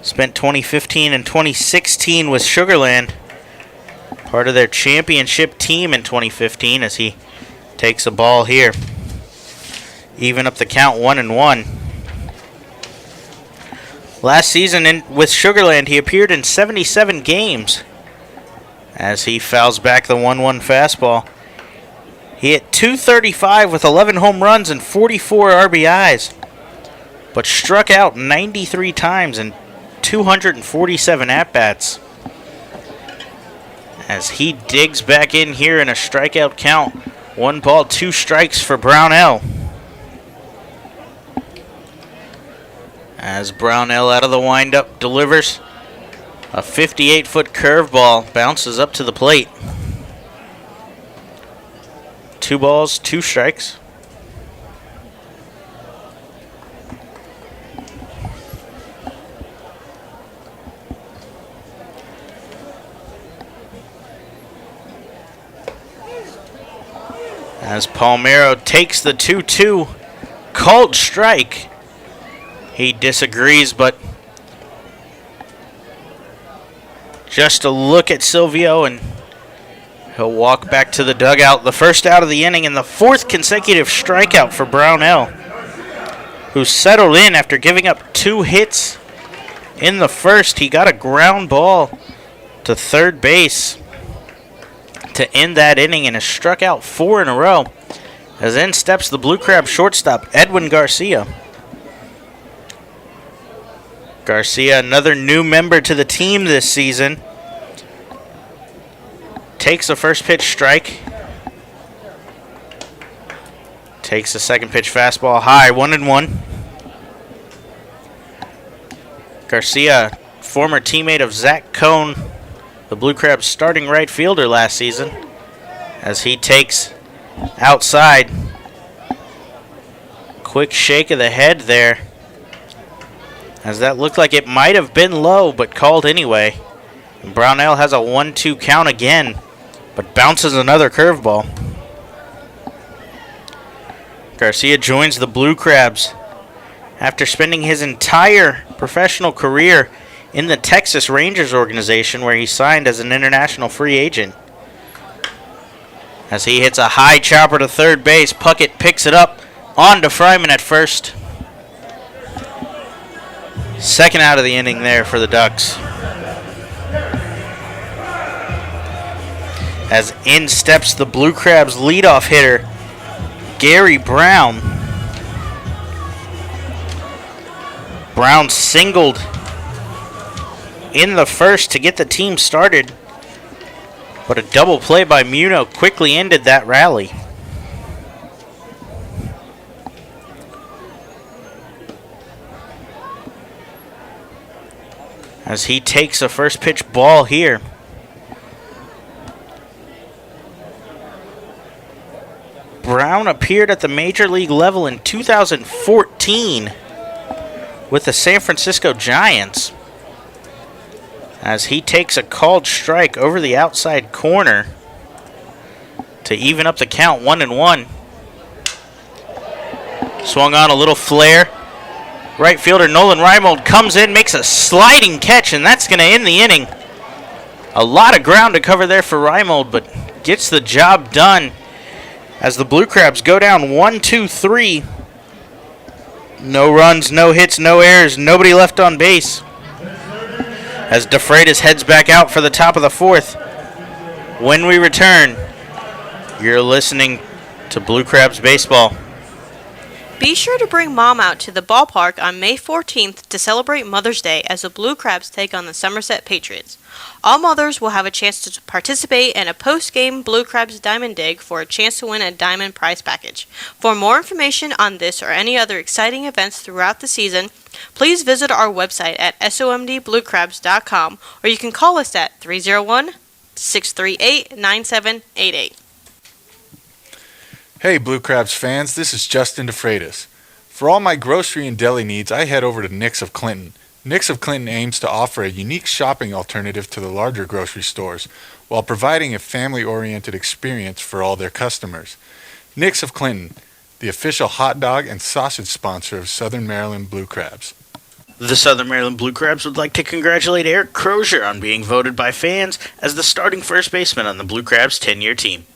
Spent 2015 and 2016 with Sugarland, part of their championship team in 2015, as he takes a ball here. Even up the count 1-1. Last season with Sugarland, he appeared in 77 games as he fouls back the 1-1 fastball. He hit .235 with 11 home runs and 44 RBIs, but struck out 93 times in 247 at-bats as he digs back in here in a strikeout count. 1 ball, 2 strikes for Brownell. As Brownell out of the windup delivers a 58-foot curveball, bounces up to the plate. 2 balls, 2 strikes. As Palmero takes the 2-2 called strike. He disagrees, but just a look at Silvio and he'll walk back to the dugout. The first out of the inning and the fourth consecutive strikeout for Brownell, who settled in after giving up 2 hits in the first. He got a ground ball to third base to end that inning and has struck out 4 in a row. As in steps the Blue Crab shortstop, Edwin Garcia. Garcia, another new member to the team this season, takes the first pitch strike. Takes the second pitch fastball high, 1-1. Garcia, former teammate of Zach Cohn, the Blue Crabs starting right fielder last season, as he takes outside. Quick shake of the head there, as that looked like it might have been low, but called anyway. And Brownell has a 1-2 count again, but bounces another curveball. Garcia joins the Blue Crabs after spending his entire professional career in the Texas Rangers organization, where he signed as an international free agent. As he hits a high chopper to third base, Puckett picks it up on to Fryman at first. Second out of the inning there for the Ducks. As in steps the Blue Crabs leadoff hitter, Gary Brown. Brown singled in the first to get the team started, but a double play by Muno quickly ended that rally. As he takes a first pitch ball here. Brown appeared at the major league level in 2014 with the San Francisco Giants, as he takes a called strike over the outside corner to even up the count, 1-1. Swung on a little flare. Right fielder Nolan Reimold comes in, makes a sliding catch, and that's going to end the inning. A lot of ground to cover there for Reimold, but gets the job done as the Blue Crabs go down 1-2-3. No runs, no hits, no errors, nobody left on base. As DeFreitas heads back out for the top of the fourth. When we return, you're listening to Blue Crabs Baseball. Be sure to bring Mom out to the ballpark on May 14th to celebrate Mother's Day as the Blue Crabs take on the Somerset Patriots. All mothers will have a chance to participate in a post-game Blue Crabs Diamond Dig for a chance to win a Diamond prize package. For more information on this or any other exciting events throughout the season, please visit our website at somdbluecrabs.com, or you can call us at 301-638-9788. Hey Blue Crabs fans, this is Justin DeFreitas. For all my grocery and deli needs, I head over to Nick's of Clinton. Nick's of Clinton aims to offer a unique shopping alternative to the larger grocery stores, while providing a family-oriented experience for all their customers. Nick's of Clinton, the official hot dog and sausage sponsor of Southern Maryland Blue Crabs. The Southern Maryland Blue Crabs would like to congratulate Eric Crozier on being voted by fans as the starting first baseman on the Blue Crabs 10-year team.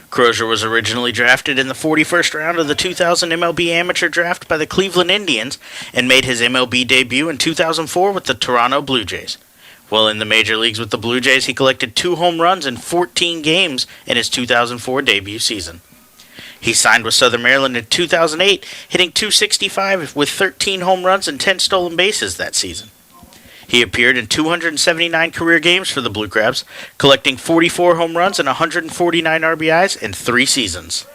Crozier was originally drafted in the 41st round of the 2000 MLB Amateur Draft by the Cleveland Indians and made his MLB debut in 2004 with the Toronto Blue Jays. While in the major leagues with the Blue Jays, he collected 2 home runs in 14 games in his 2004 debut season. He signed with Southern Maryland in 2008, hitting .265 with 13 home runs and 10 stolen bases that season. He appeared in 279 career games for the Blue Crabs, collecting 44 home runs and 149 RBIs in 3 seasons.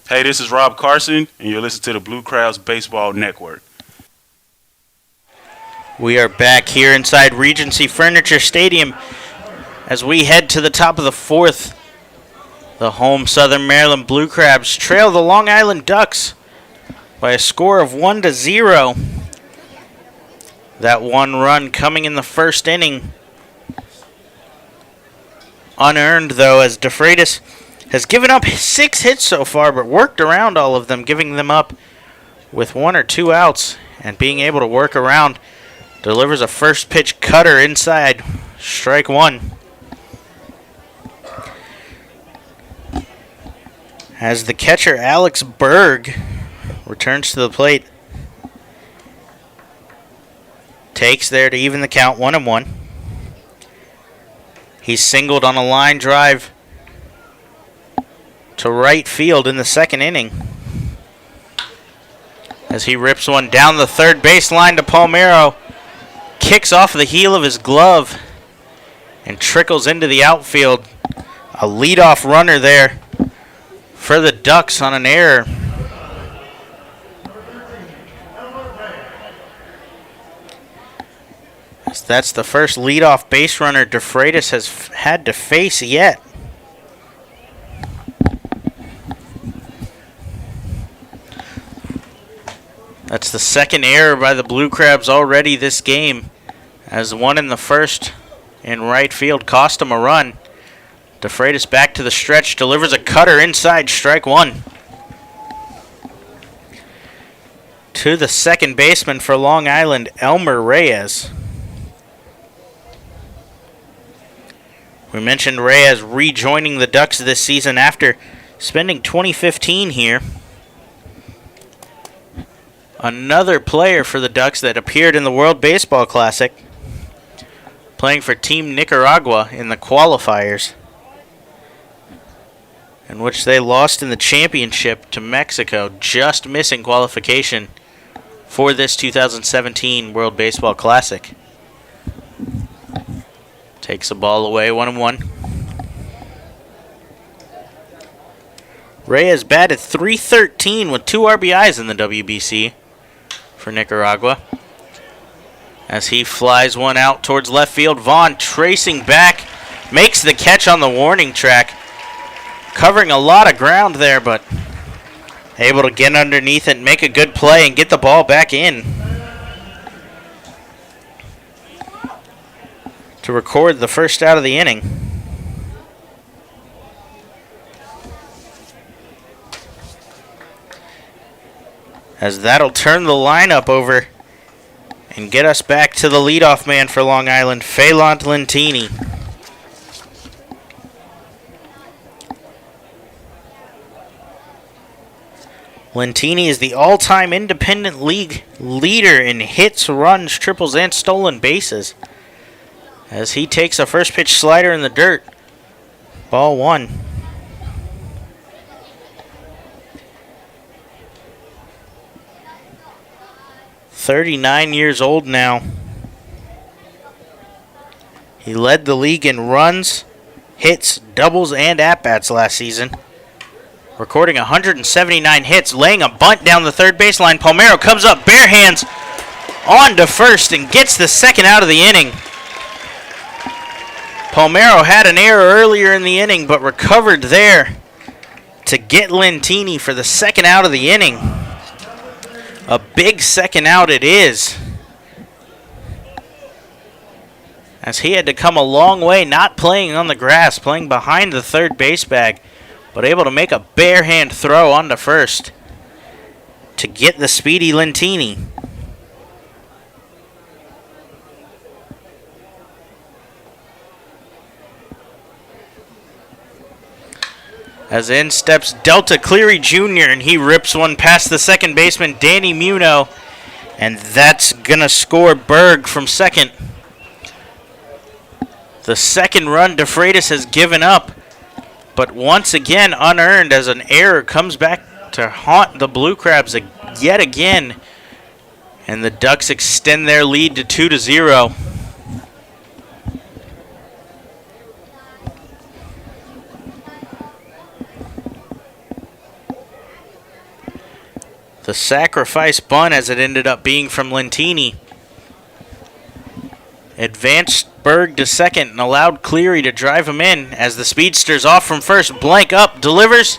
Hey, this is Rob Carson, and you're listening to the Blue Crabs Baseball Network. We are back here inside Regency Furniture Stadium as we head to the top of the fourth. The home Southern Maryland Blue Crabs trail the Long Island Ducks by a score of 1-0. That one run coming in the first inning. Unearned, though, as DeFreitas has given up 6 hits so far, but worked around all of them, giving them up with 1 or 2 outs and being able to work around. Delivers a first pitch cutter inside. Strike 1. As the catcher, Alex Berg, returns to the plate. Takes there to even the count, 1-1. He's singled on a line drive to right field in the second inning. As he rips one down the third baseline to Palmeiro. Kicks off the heel of his glove and trickles into the outfield. A leadoff runner there for the Ducks on an error. That's the first leadoff base runner DeFreitas has had to face yet. That's the second error by the Blue Crabs already this game, as one in the first in right field cost him a run. DeFreitas back to the stretch, delivers a cutter inside, strike 1. To the second baseman for Long Island, Elmer Reyes. We mentioned Reyes rejoining the Ducks this season after spending 2015 here. Another player for the Ducks that appeared in the World Baseball Classic, playing for Team Nicaragua in the qualifiers, in which they lost in the championship to Mexico, just missing qualification for this 2017 World Baseball Classic. Takes the ball away, 1-1. Reyes batted .313 with 2 RBIs in the WBC for Nicaragua. As he flies one out towards left field, Vaughn tracing back, makes the catch on the warning track. Covering a lot of ground there, but able to get underneath it, make a good play, and get the ball back in to record the first out of the inning. As that'll turn the lineup over and get us back to the leadoff man for Long Island, Phelan Lentini. Lentini is the all-time independent league leader in hits, runs, triples, and stolen bases, as he takes a first pitch slider in the dirt. Ball 1. "39 years old now. He led the league in runs, hits, doubles, and at-bats last season, recording 179 hits, laying a bunt down the third baseline. Palmeiro comes up bare hands on to first and gets the second out of the inning. Palmeiro had an error earlier in the inning, but recovered there to get Lentini for the second out of the inning. A big second out it is, as he had to come a long way, not playing on the grass, playing behind the third base bag, but able to make a bare hand throw onto first to get the speedy Lentini. As in steps Delta Cleary Jr., and he rips one past the second baseman, Danny Muno, and that's going to score Berg from second. The second run DeFreitas has given up, but once again unearned, as an error comes back to haunt the Blue Crabs yet again, and the Ducks extend their lead to 2-0. The sacrifice bunt, as it ended up being from Lentini, advanced Berg to second and allowed Cleary to drive him in, as the speedster's off from first. Blank up, delivers.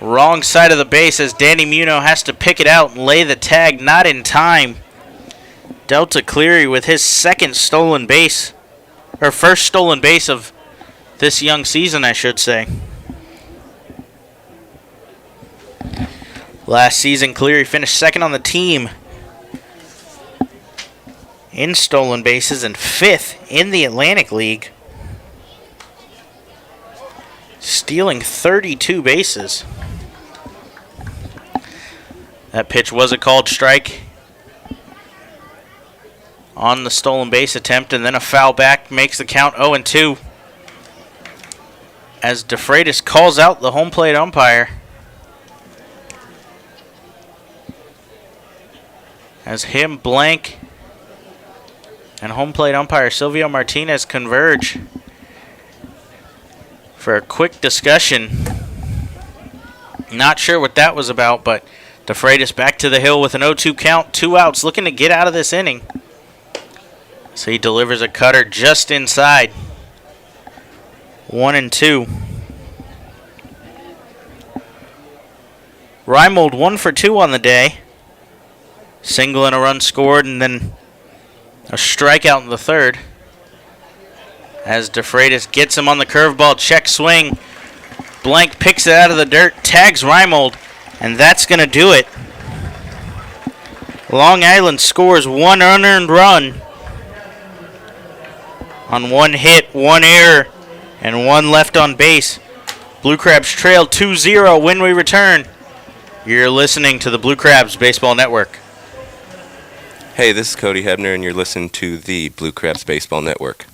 Wrong side of the base, as Danny Muno has to pick it out and lay the tag, not in time. Delta Cleary with his second stolen base, or first stolen base of this young season, I should say. Last season, Cleary finished second on the team in stolen bases and fifth in the Atlantic League, stealing 32 bases. That pitch was a called strike on the stolen base attempt, and then a foul back makes the count 0-2 as DeFreitas calls out the home plate umpire. As him, Blank, and home plate umpire Silvio Martinez converge for a quick discussion. Not sure what that was about, but DeFreitas back to the hill with an 0-2 count, 2 outs, looking to get out of this inning. So he delivers a cutter just inside. 1-2. Reimold 1 for 2 on the day. Single and a run scored, and then a strikeout in the third. As DeFreitas gets him on the curveball, check swing. Blank picks it out of the dirt, tags Reimold, and that's going to do it. Long Island scores 1 unearned run on 1 hit, 1 error, and 1 left on base. Blue Crabs trail 2-0 when we return. You're listening to the Blue Crabs Baseball Network. Hey, this is Cody Hebner, and you're listening to the Blue Crabs Baseball Network.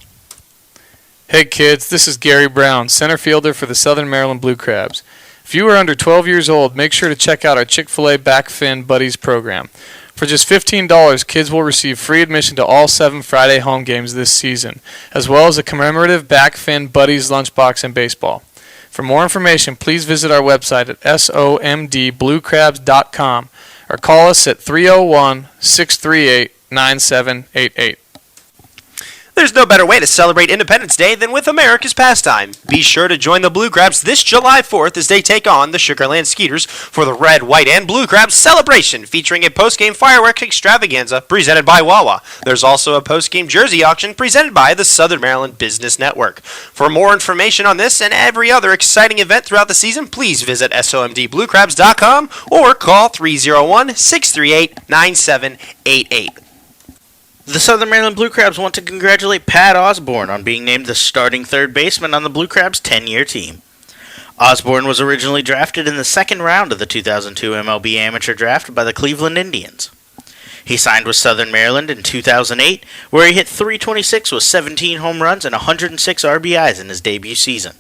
Hey kids, this is Gary Brown, center fielder for the Southern Maryland Blue Crabs. If you are under 12 years old, make sure to check out our Chick-fil-A Back Fin Buddies program. For just $15, kids will receive free admission to all 7 Friday home games this season, as well as a commemorative Back Fin Buddies lunchbox and baseball. For more information, please visit our website at somdbluecrabs.com or call us at 301-638-9788. There's no better way to celebrate Independence Day than with America's pastime. Be sure to join the Blue Crabs this July 4th as they take on the Sugarland Skeeters for the Red, White, and Blue Crabs celebration, featuring a post-game fireworks extravaganza presented by Wawa. There's also a post-game jersey auction presented by the Southern Maryland Business Network. For more information on this and every other exciting event throughout the season, please visit somdbluecrabs.com or call 301-638-9788. The Southern Maryland Blue Crabs want to congratulate Pat Osborne on being named the starting third baseman on the Blue Crabs' 10-year team. Osborne was originally drafted in the second round of the 2002 MLB Amateur Draft by the Cleveland Indians. He signed with Southern Maryland in 2008, where he hit .326 with 17 home runs and 106 RBIs in his debut season.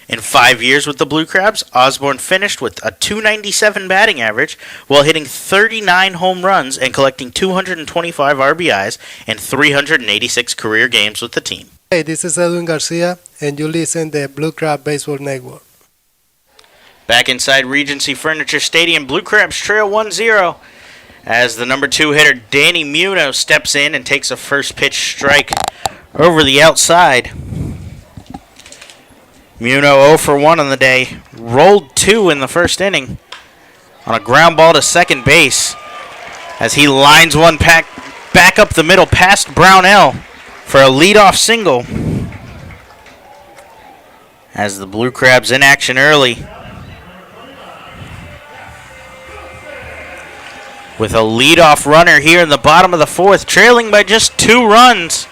In 5 years with the Blue Crabs, Osborne finished with a .297 batting average while hitting 39 home runs and collecting 225 RBIs in 386 career games with the team. Hey, this is Edwin Garcia, and you listen to the Blue Crab Baseball Network. Back inside Regency Furniture Stadium, Blue Crabs trail 1-0 as the number 2 hitter Danny Muno steps in and takes a first pitch strike over the outside. Muno 0 for 1 on the day, rolled 2 in the first inning on a ground ball to second base as he lines one back up the middle past Brownell for a leadoff single. As the Blue Crabs in action early with a leadoff runner here in the bottom of the 4th, trailing by just 2 runs.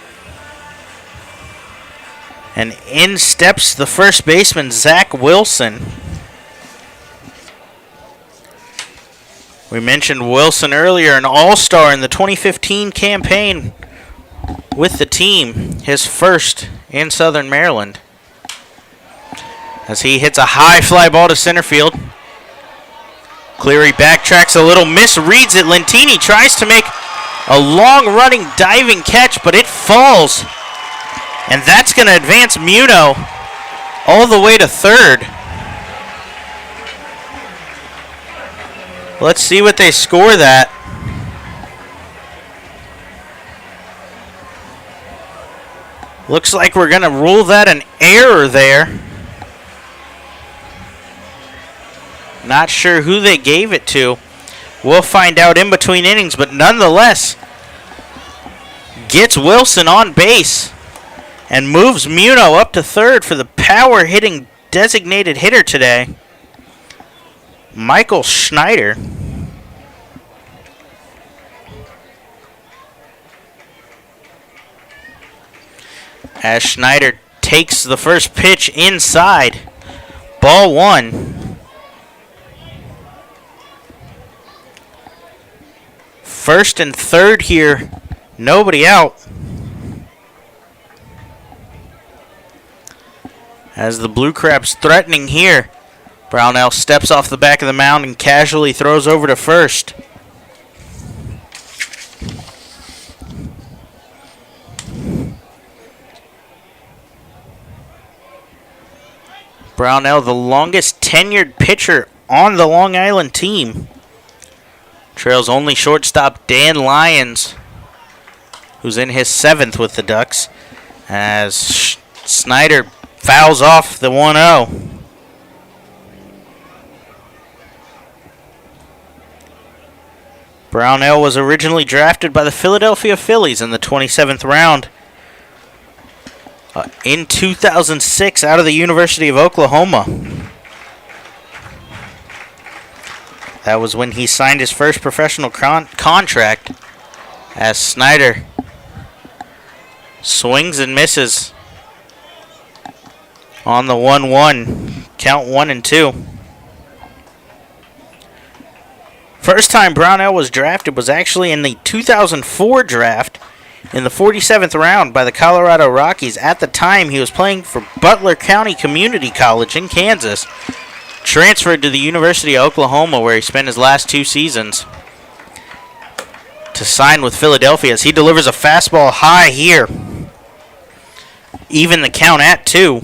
And in steps the first baseman, Zach Wilson. We mentioned Wilson earlier, an all-star in the 2015 campaign with the team, his first in Southern Maryland. As he hits a high fly ball to center field. Cleary backtracks a little, misreads it. Lentini tries to make a long-running diving catch, but it falls. And that's going to advance Muno all the way to third. Let's see what they score that. Looks like we're going to rule that an error there. Not sure who they gave it to. We'll find out in between innings, but nonetheless, gets Wilson on base and moves Muno up to third for the power hitting designated hitter today, Michael Schneider. As Schneider takes the first pitch inside, ball one. First and third here, nobody out. As the Blue Crabs threatening here, Brownell steps off the back of the mound and casually throws over to first. Brownell, the longest tenured pitcher on the Long Island team. Trails only shortstop Dan Lyons, who's in his 7th with the Ducks, as Snyder fouls off the 1-0. Brownell was originally drafted by the Philadelphia Phillies in the 27th round in 2006 out of the University of Oklahoma. That was when he signed his first professional contract, as Snyder swings and misses on the 1-1. Count 1-2. First time Brownell was drafted was actually in the 2004 draft in the 47th round by the Colorado Rockies. At the time, he was playing for Butler County Community College in Kansas. Transferred to the University of Oklahoma, where he spent his last 2 seasons, to sign with Philadelphia, as he delivers a fastball high here. Even the count at 2.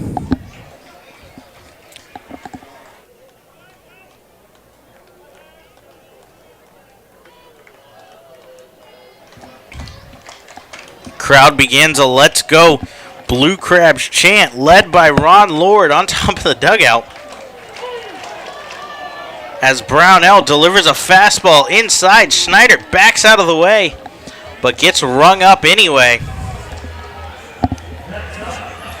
Crowd begins a "Let's Go Blue Crabs" chant, led by Ron Lord on top of the dugout, as Brownell delivers a fastball inside. Schneider backs out of the way, but gets rung up anyway,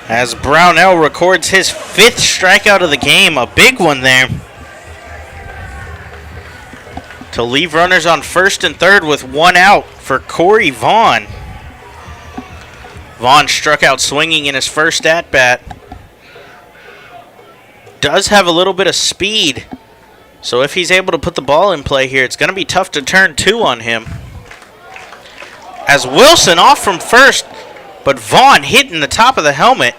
as Brownell records his 5th strikeout of the game, a big one there, to leave runners on first and third with 1 out for Corey Vaughn. Vaughn struck out swinging in his first at-bat. Does have a little bit of speed, so if he's able to put the ball in play here, it's going to be tough to turn 2 on him. As Wilson off from first, but Vaughn hitting the top of the helmet.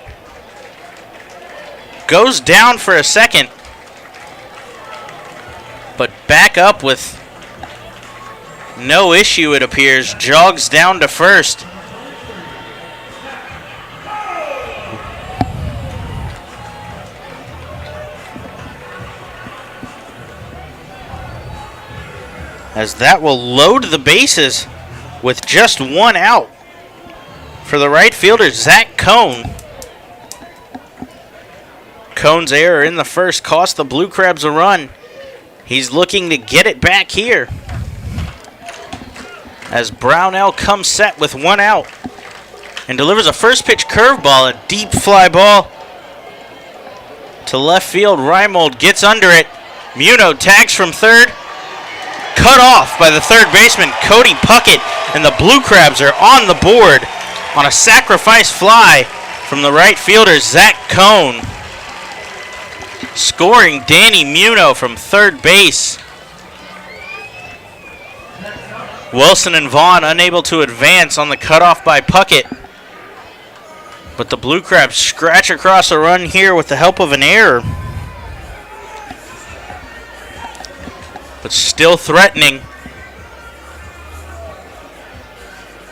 Goes down for a second, but back up with no issue, it appears. Jogs down to first. As that will load the bases with just 1 out for the right fielder, Zach Cohn. Cohn's error in the first cost the Blue Crabs a run. He's looking to get it back here, as Brownell comes set with 1 out and delivers a first pitch curveball, a deep fly ball to left field. Reimold gets under it. Muno tags from third. Cut off by the third baseman, Cody Puckett, and the Blue Crabs are on the board on a sacrifice fly from the right fielder, Zach Cohn. Scoring Danny Muno from third base. Wilson and Vaughn unable to advance on the cutoff by Puckett, but the Blue Crabs scratch across a run here with the help of an error. But still threatening.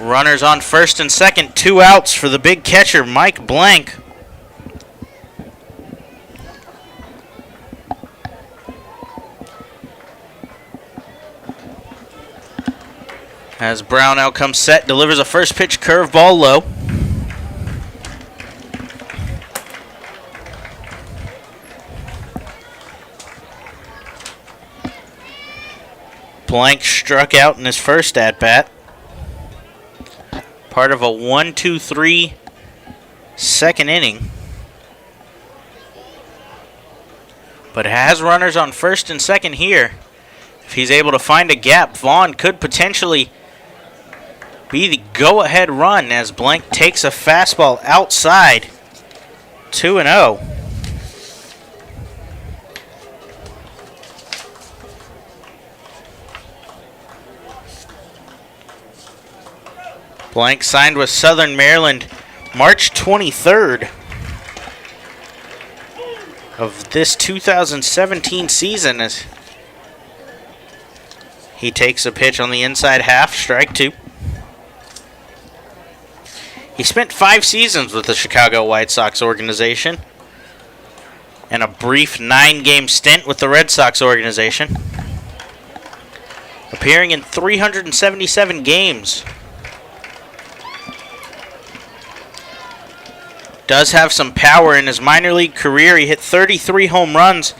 Runners on first and second, 2 outs for the big catcher, Mike Blank. As Brownell comes set, delivers a first pitch curveball low. Blank struck out in his first at-bat. Part of a 1-2-3 second inning. But has runners on first and second here. If he's able to find a gap, Vaughn could potentially be the go-ahead run as Blank takes a fastball outside. 2-0. Blank signed with Southern Maryland March 23rd of this 2017 season as he takes a pitch on the inside half, strike 2. He spent 5 seasons with the Chicago White Sox organization and a brief 9-game stint with the Red Sox organization, appearing in 377 games. Does have some power in his minor league career. He hit 33 home runs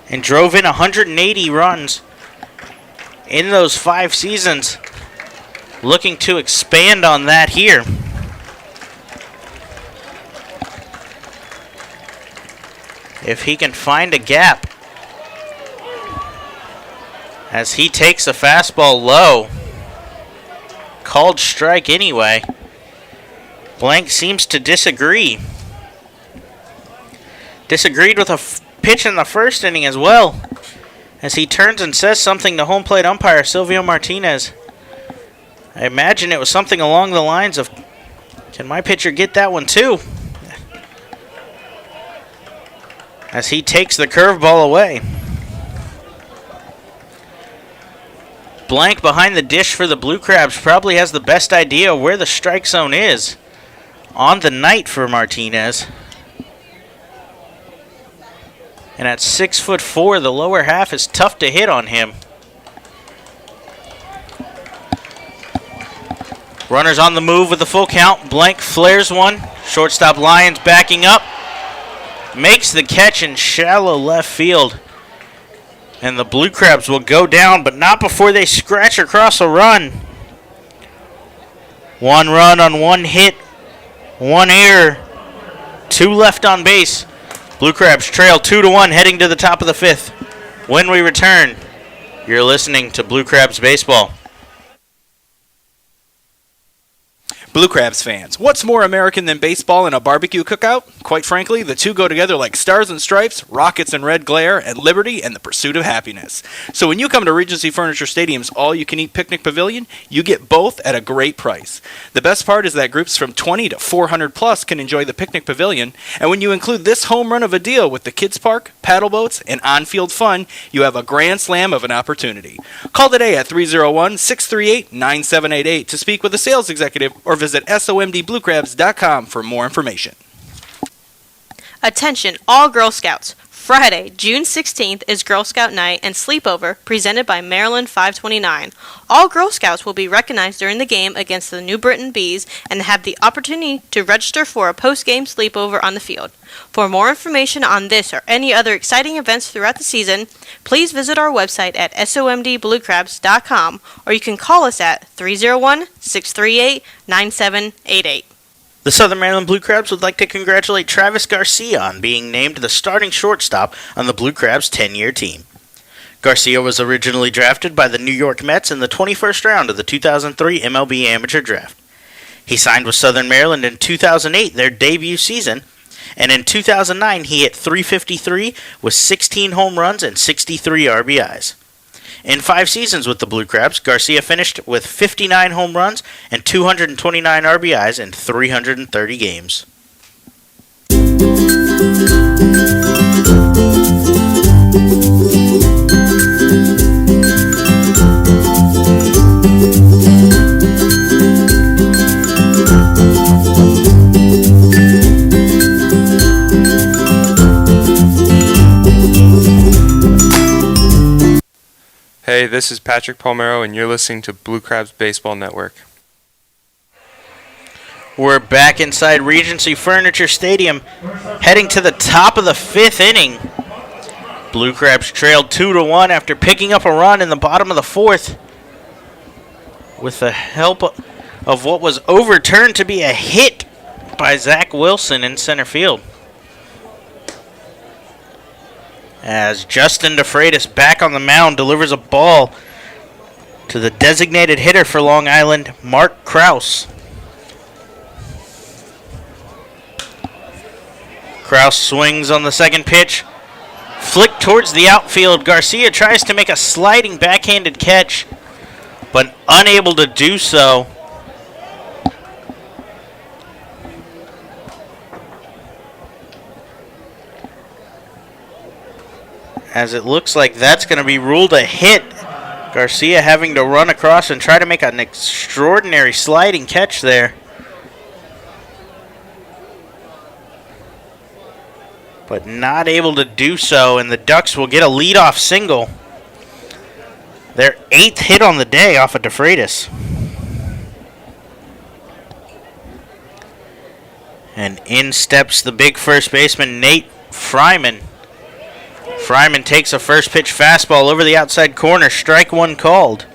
and drove in 180 runs in those 5 seasons. Looking to expand on that here. If he can find a gap as he takes a fastball low. Called strike anyway. Blank seems to disagree. Disagreed with a pitch in the first inning as well, as he turns and says something to home plate umpire Silvio Martinez. I imagine it was something along the lines of, can my pitcher get that one too? As he takes the curveball away. Blank behind the dish for the Blue Crabs probably has the best idea where the strike zone is on the night for Martinez. And at 6'4", the lower half is tough to hit on him. Runners on the move with a full count. Blank flares one. Shortstop Lyons backing up. Makes the catch in shallow left field. And the Blue Crabs will go down, but not before they scratch across a run. 1 run on 1 hit. 1 error, 2 left on base. Blue Crabs trail 2-1 heading to the top of the 5th. When we return, you're listening to Blue Crabs Baseball. Blue Crabs fans, what's more American than baseball and a barbecue cookout? Quite frankly, the two go together like stars and stripes, rockets and red glare, and liberty and the pursuit of happiness. So when you come to Regency Furniture Stadium's all-you-can-eat picnic pavilion, you get both at a great price. The best part is that groups from 20 to 400 plus can enjoy the picnic pavilion, and when you include this home run of a deal with the kids park, paddle boats, and on-field fun, you have a grand slam of an opportunity. Call today at 301-638-9788 to speak with a sales executive or visit somdbluecrabs.com for more information. Attention all Girl Scouts. Friday, June 16th is Girl Scout Night and Sleepover presented by Maryland 529. All Girl Scouts will be recognized during the game against the New Britain Bees and have the opportunity to register for a post-game sleepover on the field. For more information on this or any other exciting events throughout the season, please visit our website at somdbluecrabs.com or you can call us at 301-638-9788. The Southern Maryland Blue Crabs would like to congratulate Travis Garcia on being named the starting shortstop on the Blue Crabs' 10-year team. Garcia was originally drafted by the New York Mets in the 21st round of the 2003 MLB Amateur Draft. He signed with Southern Maryland in 2008, their debut season, and in 2009 he hit .353 with 16 home runs and 63 RBIs. In 5 seasons with the Blue Crabs, Garcia finished with 59 home runs and 229 RBIs in 330 games. Hey, this is Patrick Palmero, and you're listening to Blue Crabs Baseball Network. We're back inside Regency Furniture Stadium, heading to the top of the 5th inning. Blue Crabs trailed 2-1 after picking up a run in the bottom of the 4th. With the help of what was overturned to be a hit by Zach Wilson in center field. As Justin DeFreitas back on the mound delivers a ball to the designated hitter for Long Island, Mark Krause. Krause swings on the second pitch. Flick towards the outfield. Garcia tries to make a sliding backhanded catch, but unable to do so. As it looks like that's going to be ruled a hit. Garcia having to run across and try to make an extraordinary sliding catch there. But not able to do so, and the Ducks will get a leadoff single. Their 8th hit on the day off of DeFreitas. And in steps the big first baseman, Nate Fryman. Fryman takes a first pitch fastball over the outside corner. Strike one called.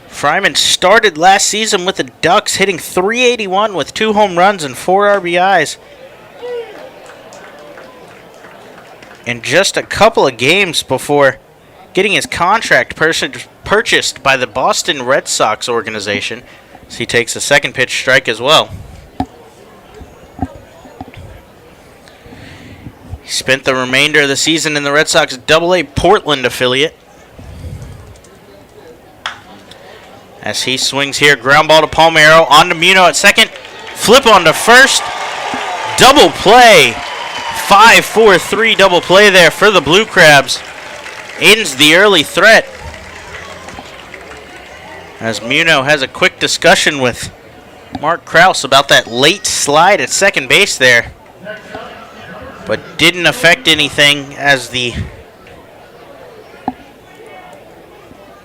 Fryman started last season with the Ducks, hitting .381 with 2 home runs and 4 RBIs. In just a couple of games before getting his contract purchased by the Boston Red Sox organization, as he takes a second pitch strike as well. He spent the remainder of the season in the Red Sox AA Portland affiliate. As he swings here, ground ball to Palmeiro, on to Muno at second, flip on to first, double play, 5-4-3 double play there for the Blue Crabs, ends the early threat. As Muno has a quick discussion with Mark Krause about that late slide at second base there, but didn't affect anything as the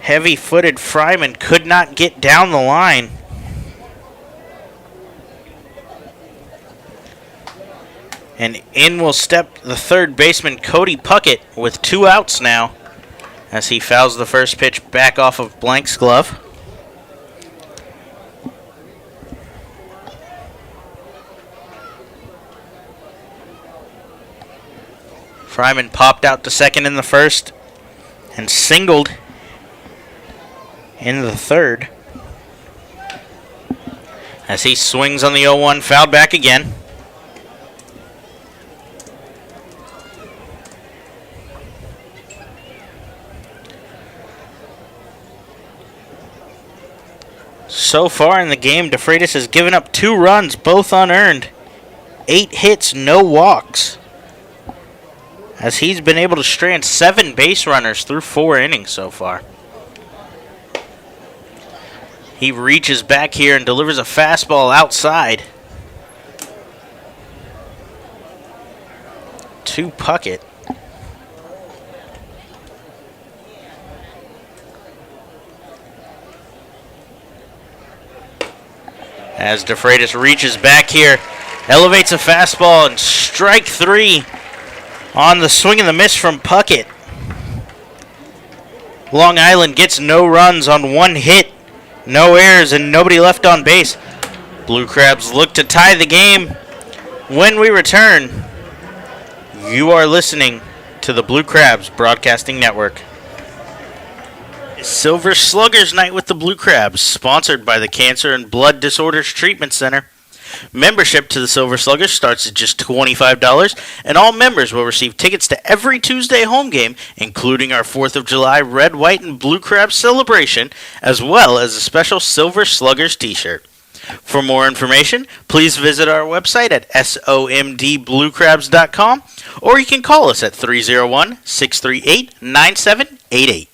heavy-footed Fryman could not get down the line. And in will step the third baseman, Cody Puckett, with 2 outs now, as he fouls the first pitch back off of Blank's glove. Fryman popped out to second in the first and singled in the third. As he swings on the 0-1, fouled back again. So far in the game, DeFreitas has given up 2 runs, both unearned. 8 hits, no walks. As he's been able to strand 7 base runners through 4 innings so far. He reaches back here and delivers a fastball outside to Puckett. As DeFreitas reaches back here, elevates a fastball, and strike 3 on the swing and the miss from Puckett. Long Island gets no runs on 1 hit. No errors and nobody left on base. Blue Crabs look to tie the game. When we return, you are listening to the Blue Crabs Broadcasting Network. Silver Sluggers Night with the Blue Crabs, sponsored by the Cancer and Blood Disorders Treatment Center. Membership to the Silver Sluggers starts at just $25, and all members will receive tickets to every Tuesday home game, including our 4th of July Red, White, and Blue Crabs celebration, as well as a special Silver Sluggers t-shirt. For more information, please visit our website at somdbluecrabs.com, or you can call us at 301-638-9788.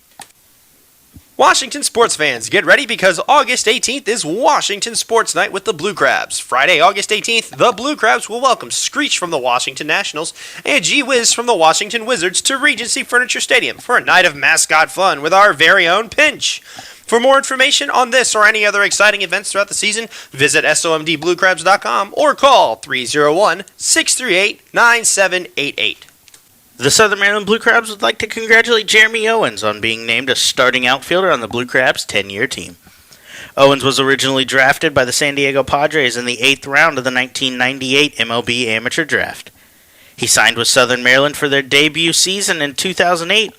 Washington sports fans, get ready because August 18th is Washington Sports Night with the Blue Crabs. Friday, August 18th, the Blue Crabs will welcome Screech from the Washington Nationals and Gee Whiz from the Washington Wizards to Regency Furniture Stadium for a night of mascot fun with our very own Pinch. For more information on this or any other exciting events throughout the season, visit somdbluecrabs.com or call 301-638-9788. The Southern Maryland Blue Crabs would like to congratulate Jeremy Owens on being named a starting outfielder on the Blue Crabs' 10-year team. Owens was originally drafted by the San Diego Padres in the 8th round of the 1998 MLB Amateur Draft. He signed with Southern Maryland for their debut season in 2008,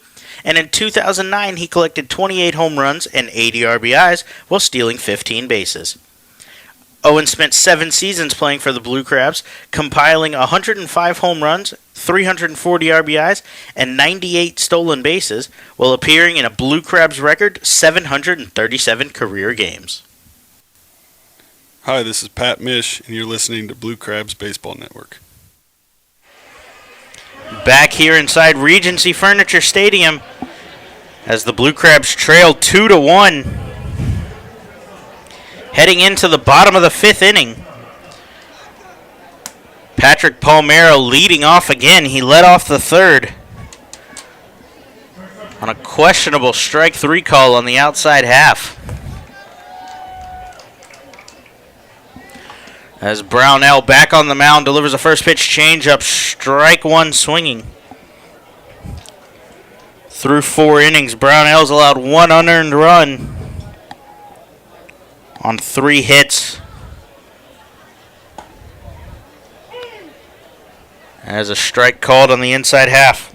and in 2009 he collected 28 home runs and 80 RBIs while stealing 15 bases. Owens spent 7 seasons playing for the Blue Crabs, compiling 105 home runs, 340 RBIs, and 98 stolen bases, while appearing in a Blue Crabs record 737 career games. Hi, this is Pat Mish, and you're listening to Blue Crabs Baseball Network. Back here inside Regency Furniture Stadium, as the Blue Crabs trail 2-1. Heading into the bottom of the 5th inning. Patrick Palmero leading off again. He led off the 3rd on a questionable strike 3 call on the outside half. As Brownell back on the mound delivers a first pitch changeup, strike 1 swinging. Through 4 innings, Brownell's allowed 1 unearned run on 3 hits. As a strike called on the inside half.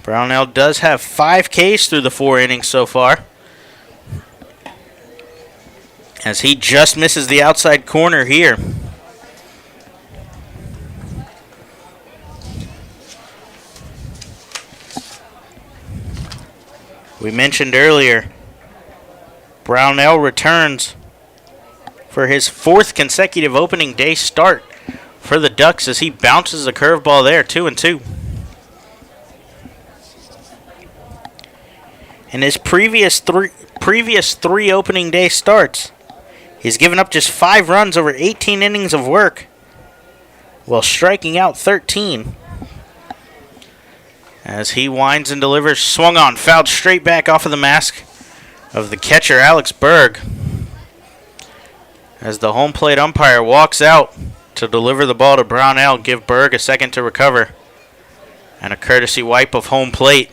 Brownell does have 5 Ks through the 4 innings so far, as he just misses the outside corner here. We mentioned earlier, Brownell returns for his 4th consecutive opening day start for the Ducks as he bounces a curveball there, 2-2. In his previous three opening day starts, he's given up just 5 runs over 18 innings of work, while striking out 13. As he winds and delivers, swung on, fouled straight back off of the mask of the catcher, Alex Berg. As the home plate umpire walks out to deliver the ball to Brownell, give Berg a second to recover, and a courtesy wipe of home plate.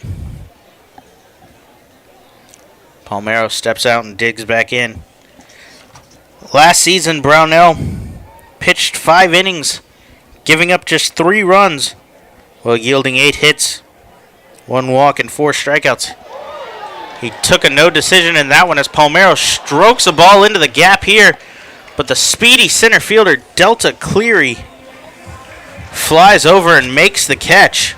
Palmero steps out and digs back in. Last season, Brownell pitched 5 innings, giving up just 3 runs, while yielding 8 hits, 1 walk, and 4 strikeouts. He took a no decision in that one as Palmero strokes a ball into the gap here, but the speedy center fielder, Delta Cleary, flies over and makes the catch.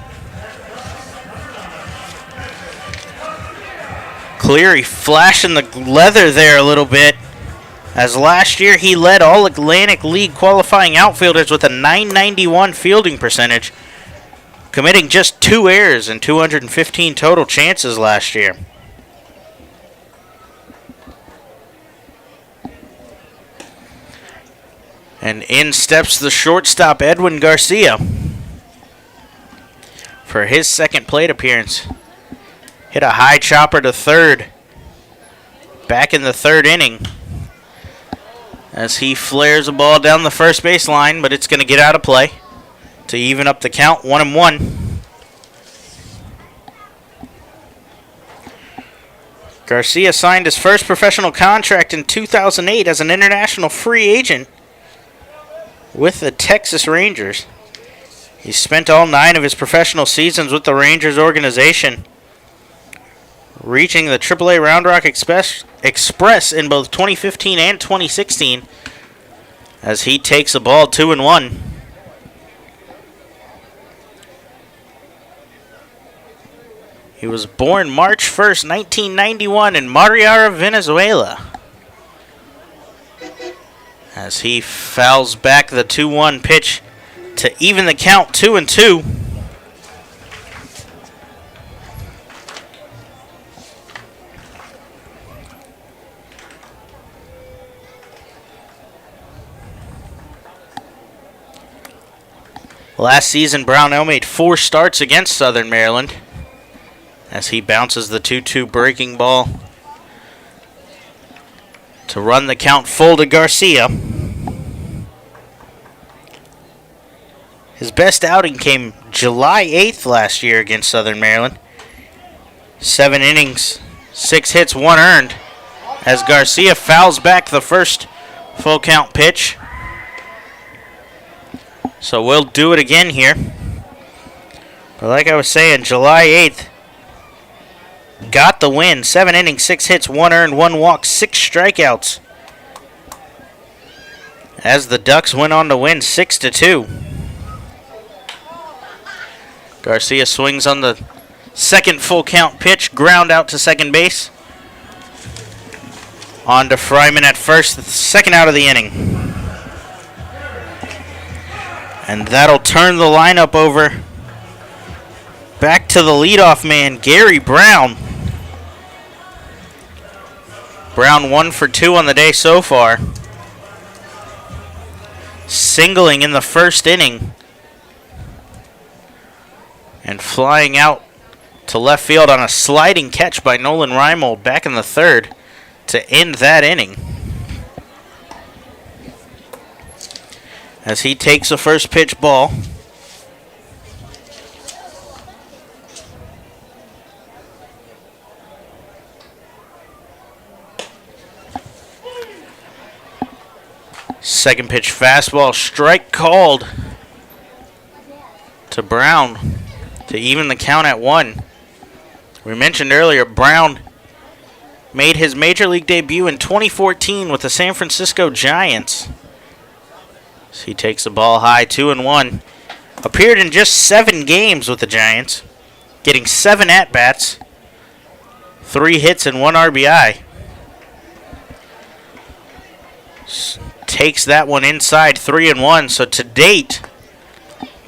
Cleary flashing the leather there a little bit, as last year he led all Atlantic League qualifying outfielders with a .991 fielding percentage, committing just 2 errors and 215 total chances last year. And in steps the shortstop, Edwin Garcia, for his 2nd plate appearance. Hit a high chopper to 3rd back in the 3rd inning, as he flares a ball down the first base line, but it's going to get out of play to even up the count, 1-1. Garcia signed his first professional contract in 2008 as an international free agent with the Texas Rangers. He spent all 9 of his professional seasons with the Rangers organization, reaching the AAA Round Rock Express in both 2015 and 2016, as he takes the ball 2-1. He was born March 1st, 1991 in Mariara, Venezuela, as he fouls back the 2-1 pitch to even the count, 2-2. Last season, Brownell made 4 starts against Southern Maryland as he bounces the 2-2 breaking ball to run the count full to Garcia. His best outing came July 8th last year against Southern Maryland. 7 innings, 6 hits, 1 earned, as Garcia fouls back the first full count pitch. So we'll do it again here. But like I was saying, July 8th got the win. 7 innings, 6 hits, 1 earned, 1 walk, 6 strikeouts, as the Ducks went on to win 6-2. Garcia swings on the second full count pitch, ground out to second base. On to Fryman at first, the second out of the inning. And that'll turn the lineup over back to the leadoff man, Gary Brown. Brown 1 for 2 on the day so far. Singling in the first inning. And flying out to left field on a sliding catch by Nolan Reimold back in the third to end that inning. As he takes the first pitch ball. Second pitch fastball, strike called to Brown to even the count at 1. We mentioned earlier, Brown made his major league debut in 2014 with the San Francisco Giants. So he takes the ball high, 2-1. Appeared in just 7 games with the Giants, getting 7 at-bats, 3 hits and 1 RBI. Takes that one inside, 3-1. So to date,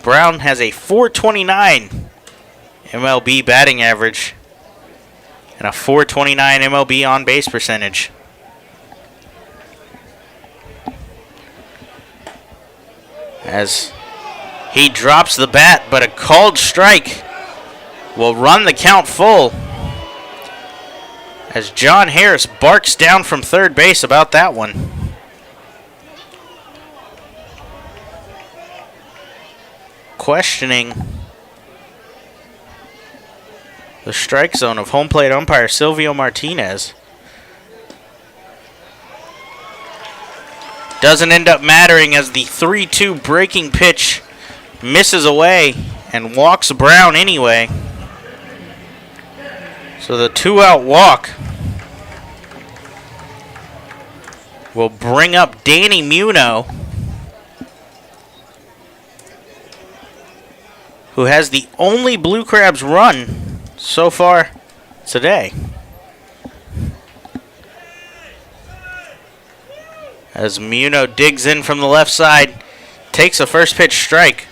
Brown has a .429 MLB batting average and a .429 MLB on-base percentage. As he drops the bat, but a called strike will run the count full. As John Harris barks down from third base about that one. Questioning the strike zone of home plate umpire Silvio Martinez. Doesn't end up mattering as the 3-2 breaking pitch misses away and walks Brown anyway. So the 2-out walk will bring up Danny Muno, who has the only Blue Crabs run so far today. As Muno digs in from the left side, takes a first pitch strike.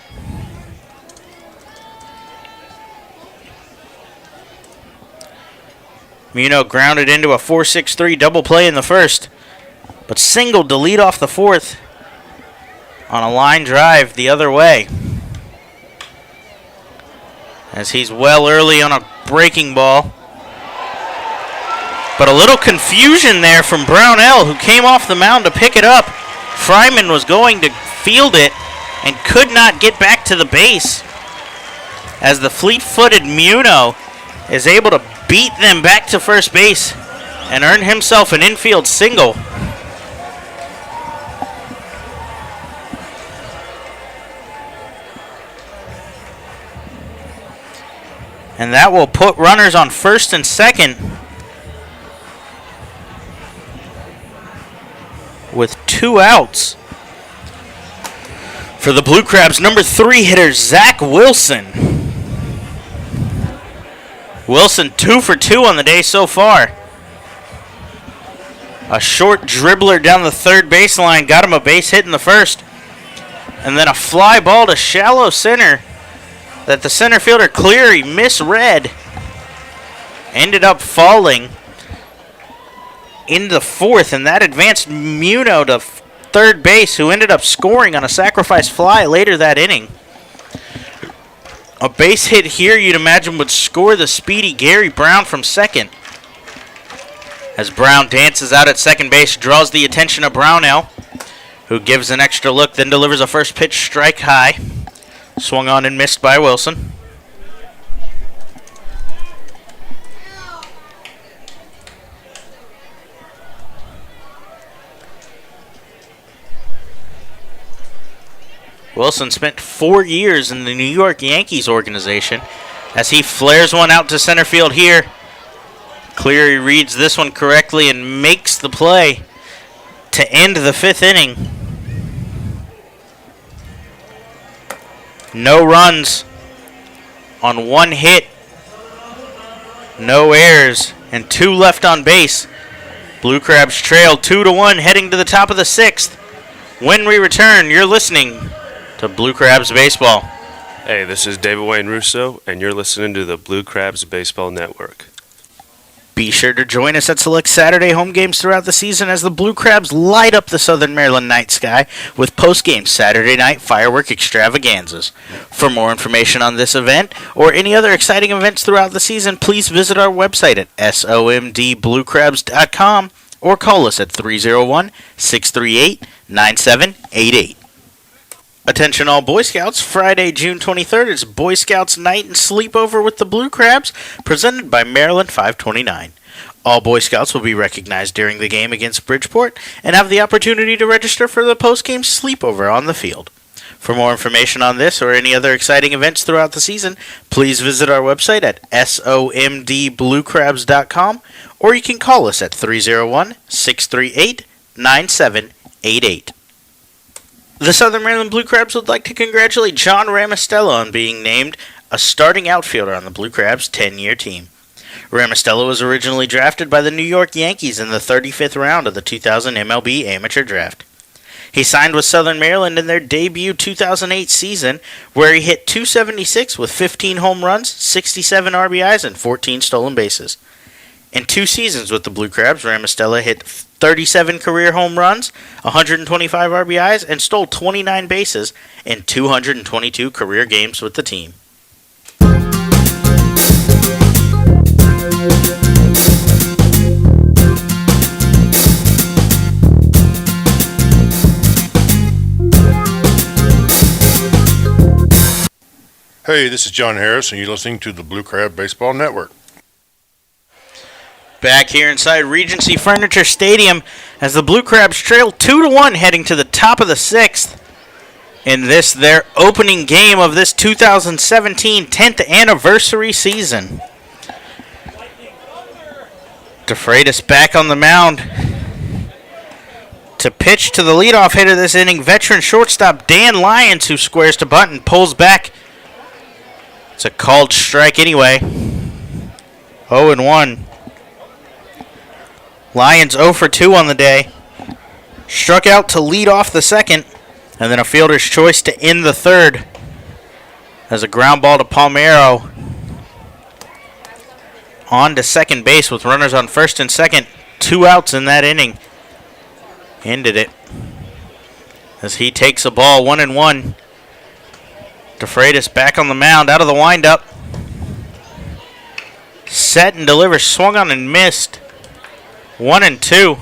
Muno grounded into a 4-6-3 double play in the first, but singled to lead off the fourth on a line drive the other way. As he's well early on a breaking ball. But a little confusion there from Brownell, who came off the mound to pick it up. Fryman was going to field it and could not get back to the base, as the fleet-footed Muno is able to beat them back to first base and earn himself an infield single. And that will put runners on first and second with 2 outs for the Blue Crabs. Number 3 hitter, Zach Wilson. Wilson 2 for 2 on the day so far. A short dribbler down the third baseline got him a base hit in the first. And then a fly ball to shallow center that the center fielder Cleary misread. Ended up falling in the fourth, and that advanced Muno to third base, who ended up scoring on a sacrifice fly later that inning. A base hit here you'd imagine would score the speedy Gary Brown from second. As Brown dances out at second base, draws the attention of Brownell, who gives an extra look, then delivers a first pitch strike high. Swung on and missed by Wilson. Wilson spent 4 years in the New York Yankees organization as he flares one out to center field here. Cleary reads this one correctly and makes the play to end the 5th inning. No runs on 1 hit, no errors, and 2 left on base. Blue Crabs trail 2-1 heading to the top of the 6th. When we return, you're listening to Blue Crabs Baseball. Hey, this is David Wayne Russo, and you're listening to the Blue Crabs Baseball Network. Be sure to join us at select Saturday home games throughout the season as the Blue Crabs light up the Southern Maryland night sky with post-game Saturday night firework extravaganzas. For more information on this event or any other exciting events throughout the season, please visit our website at somdbluecrabs.com or call us at 301-638-9788. Attention all Boy Scouts, Friday, June 23rd is Boy Scouts Night and Sleepover with the Blue Crabs, presented by Maryland 529. All Boy Scouts will be recognized during the game against Bridgeport and have the opportunity to register for the post-game sleepover on the field. For more information on this or any other exciting events throughout the season, please visit our website at somdbluecrabs.com or you can call us at 301-638-9788. The Southern Maryland Blue Crabs would like to congratulate John Ramostella on being named a starting outfielder on the Blue Crabs' 10-year team. Ramostella was originally drafted by the New York Yankees in the 35th round of the 2000 MLB Amateur Draft. He signed with Southern Maryland in their debut 2008 season, where he hit .276 with 15 home runs, 67 RBIs, and 14 stolen bases. In 2 seasons with the Blue Crabs, Ramostella hit 37 career home runs, 125 RBIs, and stole 29 bases in 222 career games with the team. Hey, this is John Harris, and you're listening to the Blue Crab Baseball Network. Back here inside Regency Furniture Stadium as the Blue Crabs trail 2-1 heading to the top of the 6th. In this, their opening game of this 2017 10th anniversary season. DeFreitas back on the mound to pitch to the leadoff hitter this inning, veteran shortstop Dan Lyons, who squares to bunt and pulls back. It's a called strike anyway. 0-1. Lions 0 for 2 on the day. Struck out to lead off the second, and then a fielder's choice to end the third as a ground ball to Palmero. On to second base with runners on first and second. 2 outs in that inning. Ended it as he takes a ball 1-1. DeFreitas back on the mound, out of the windup. Set and delivers, swung on and missed. 1-2.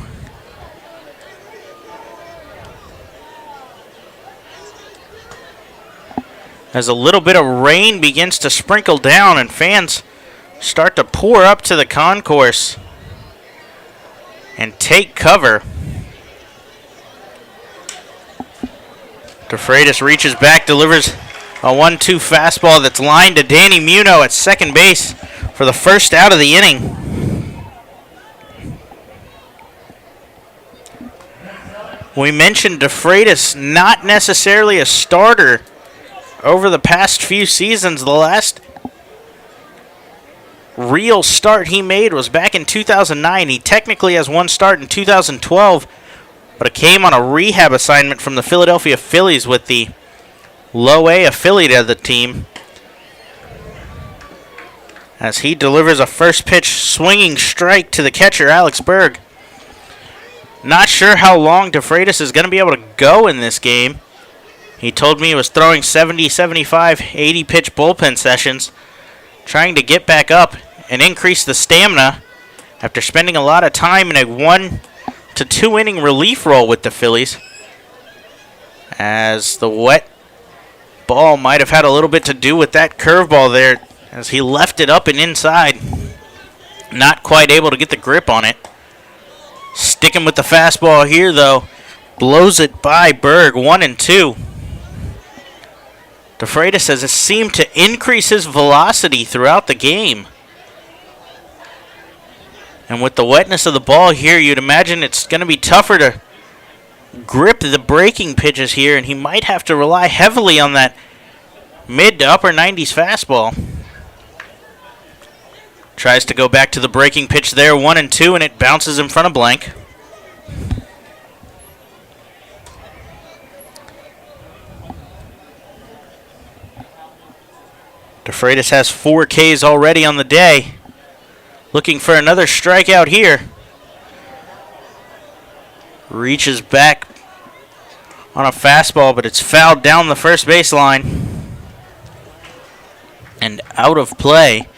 As a little bit of rain begins to sprinkle down and fans start to pour up to the concourse and take cover. DeFreitas reaches back, delivers a 1-2 fastball that's lined to Danny Muno at second base for the first out of the inning. We mentioned DeFreitas not necessarily a starter over the past few seasons. The last real start he made was back in 2009. He technically has one start in 2012, but it came on a rehab assignment from the Philadelphia Phillies with the low A affiliate of the team, as he delivers a first pitch swinging strike to the catcher, Alex Berg. Not sure how long DeFreitas is going to be able to go in this game. He told me he was throwing 70, 75, 80 pitch bullpen sessions, trying to get back up and increase the stamina after spending a lot of time in a 1 to 2 inning relief role with the Phillies. As the wet ball might have had a little bit to do with that curveball there, as he left it up and inside. Not quite able to get the grip on it. Sticking with the fastball here, though. Blows it by Berg, 1-2. DeFreitas has seemed to increase his velocity throughout the game. And with the wetness of the ball here, you'd imagine it's going to be tougher to grip the breaking pitches here, and he might have to rely heavily on that mid to upper 90s fastball. Tries to go back to the breaking pitch there, 1-2, and it bounces in front of blank. DeFreitas has 4 Ks already on the day. Looking for another strikeout here. Reaches back on a fastball, but it's fouled down the first baseline. And out of play.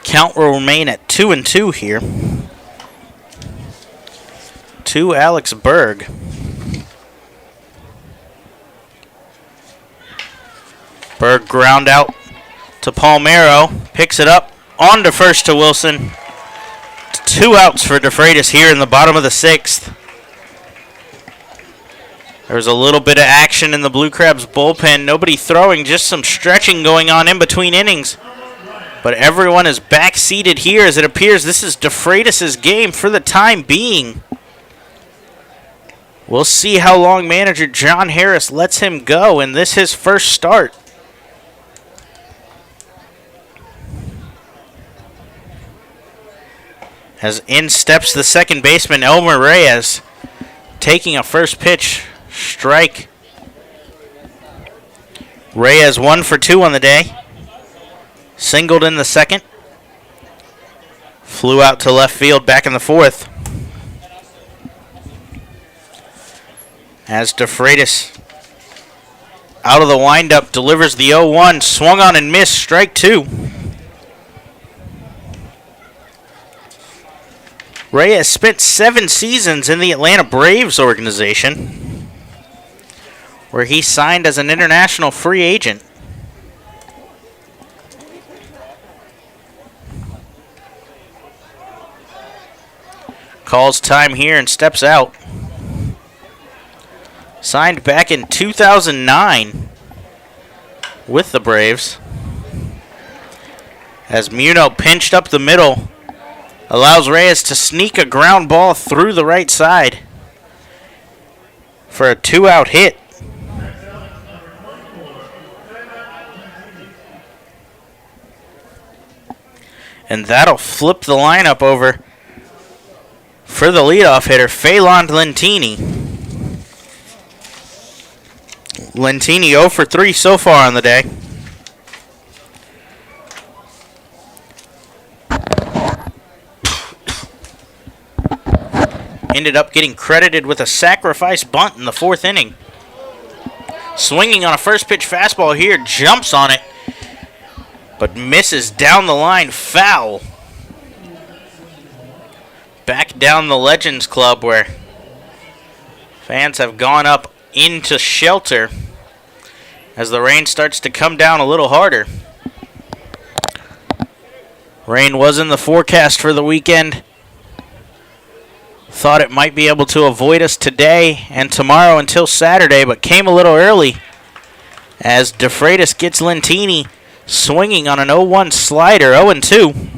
Count will remain at 2-2 here. To Alex Berg. Berg ground out to Palmeiro. Picks it up. On to first to Wilson. 2 outs for DeFreitas here in the bottom of the 6th. There's a little bit of action in the Blue Crabs bullpen. Nobody throwing, just some stretching going on in between innings. But everyone is back-seated here as it appears this is DeFreitas' game for the time being. We'll see how long manager John Harris lets him go in this his first start. As in steps the second baseman, Elmer Reyes, taking a first pitch strike. Reyes 1 for 2 on the day. Singled in the second. Flew out to left field back in the 4th. As DeFreitas out of the windup delivers the 0-1. Swung on and missed, strike 2. Reyes spent 7 seasons in the Atlanta Braves organization, where he signed as an international free agent. Calls time here and steps out. Signed back in 2009 with the Braves. As Muno pinched up the middle, allows Reyes to sneak a ground ball through the right side for a 2-out hit. And that'll flip the lineup over for the leadoff hitter, Phelan Lentini. Lentini 0 for 3 so far on the day. Ended up getting credited with a sacrifice bunt in the 4th inning. Swinging on a first pitch fastball here, jumps on it, but misses down the line, foul. Back down the Legends Club where fans have gone up into shelter as the rain starts to come down a little harder. Rain was in the forecast for the weekend. Thought it might be able to avoid us today and tomorrow until Saturday, but came a little early as DeFreitas gets Lentini swinging on an 0-1 slider, 0-2.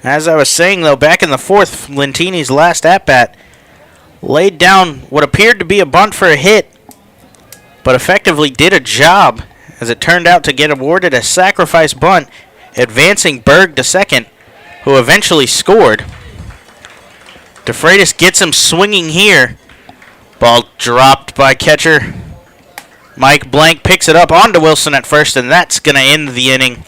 As I was saying, though, back in the 4th, Lentini's last at-bat laid down what appeared to be a bunt for a hit, but effectively did a job as it turned out to get awarded a sacrifice bunt, advancing Berg to second, who eventually scored. DeFreitas gets him swinging here. Ball dropped by catcher Mike Blank, picks it up onto Wilson at first, and that's going to end the inning.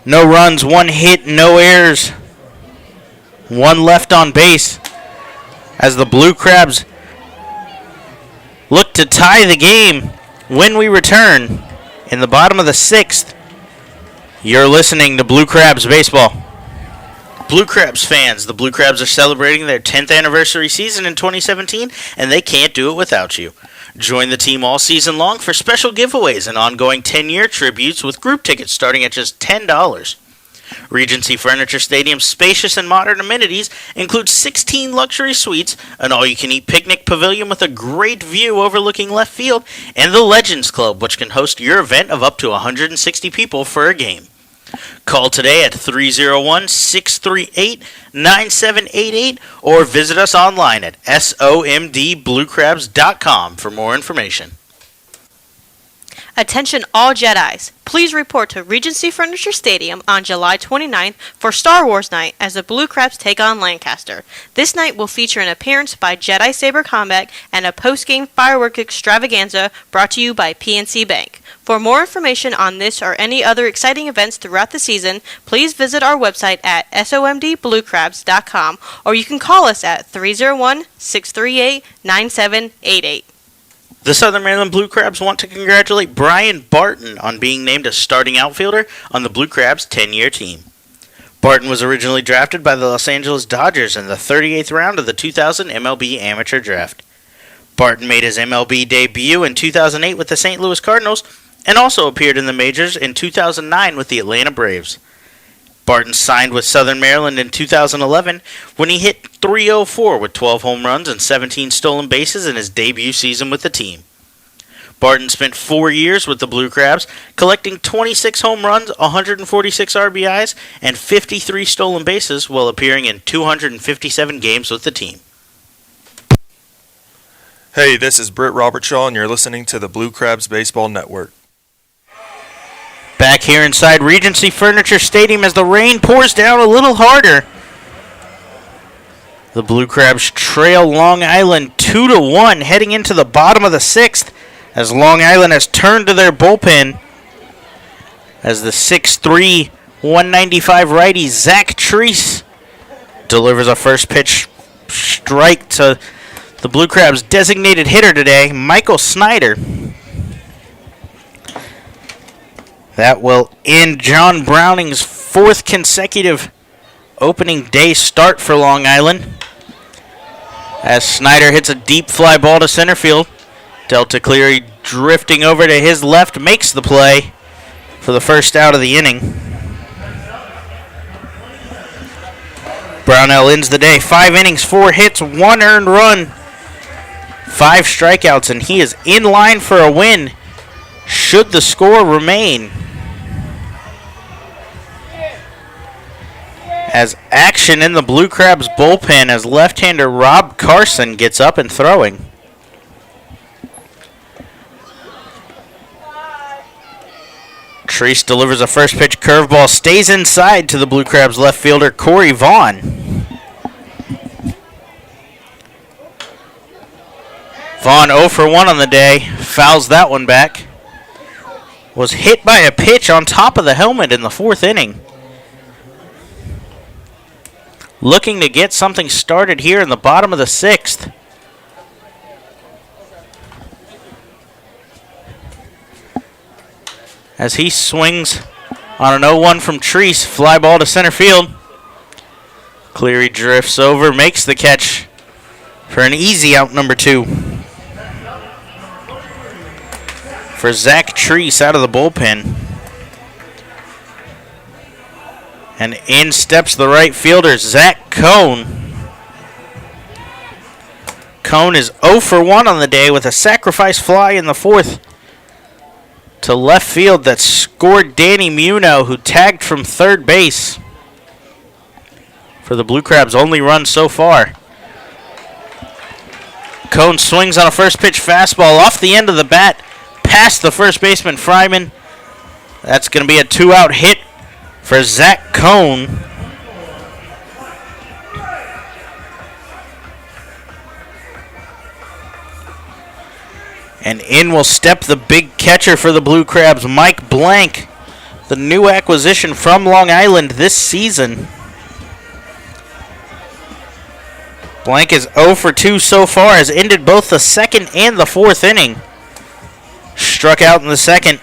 No runs, 1 hit, no errors. 1 left on base. as the Blue Crabs look to tie the game when we return in the bottom of the 6th. You're listening to Blue Crabs Baseball. Blue Crabs fans, the Blue Crabs are celebrating their 10th anniversary season in 2017, and they can't do it without you. Join the team all season long for special giveaways and ongoing 10-year tributes with group tickets starting at just $10. Regency Furniture Stadium's spacious and modern amenities include 16 luxury suites, an all-you-can-eat picnic pavilion with a great view overlooking left field, and the Legends Club, which can host your event of up to 160 people for a game. Call today at 301-638-9788 or visit us online at somdbluecrabs.com for more information. Attention all Jedis. Please report to Regency Furniture Stadium on July 29th for Star Wars Night as the Blue Crabs take on Lancaster. This night will feature an appearance by Jedi Saber Combat and a post-game firework extravaganza brought to you by PNC Bank. For more information on this or any other exciting events throughout the season, please visit our website at somdbluecrabs.com or you can call us at 301-638-9788. The Southern Maryland Blue Crabs want to congratulate Brian Barton on being named a starting outfielder on the Blue Crabs' 10-year team. Barton was originally drafted by the Los Angeles Dodgers in the 38th round of the 2000 MLB Amateur Draft. Barton made his MLB debut in 2008 with the St. Louis Cardinals and also appeared in the majors in 2009 with the Atlanta Braves. Barton signed with Southern Maryland in 2011 when he hit .304 with 12 home runs and 17 stolen bases in his debut season with the team. Barton spent 4 years with the Blue Crabs, collecting 26 home runs, 146 RBIs, and 53 stolen bases while appearing in 257 games with the team. Hey, this is Britt Robertshaw, and you're listening to the Blue Crabs Baseball Network. Back here inside Regency Furniture Stadium as the rain pours down a little harder. The Blue Crabs trail Long Island 2-1 heading into the bottom of the 6th as Long Island has turned to their bullpen as the 6'3", 195 righty Zach Treese delivers a first pitch strike to the Blue Crabs' designated hitter today, Michael Snyder. That will end John Browning's 4th consecutive opening day start for Long Island. As Snyder hits a deep fly ball to center field, Delta Cleary drifting over to his left makes the play for the first out of the inning. Brownell ends the day. 5 innings, 4 hits, 1 earned run, 5 strikeouts, and he is in line for a win should the score remain. As action in the Blue Crabs bullpen as left-hander Rob Carson gets up and throwing. Treese delivers a first pitch curveball, stays inside to the Blue Crabs left fielder Corey Vaughn. Vaughn 0 for 1 on the day, fouls that one back. Was hit by a pitch on top of the helmet in the 4th inning. Looking to get something started here in the bottom of the 6th. As he swings on an 0-1 from Treese, fly ball to center field. Cleary drifts over, makes the catch for an easy out number 2. For Zach Treese out of the bullpen. And in steps the right fielder, Zach Cohn. Cohn is 0 for 1 on the day with a sacrifice fly in the 4th to left field that scored Danny Muno, who tagged from third base for the Blue Crabs' only run so far. Cohn swings on a first pitch fastball off the end of the bat, past the first baseman Fryman. That's going to be a 2-out hit for Zach Cohn. And in will step the big catcher for the Blue Crabs, Mike Blank, the new acquisition from Long Island this season. Blank is 0 for 2 so far, has ended both the second and the fourth inning. Struck out in the second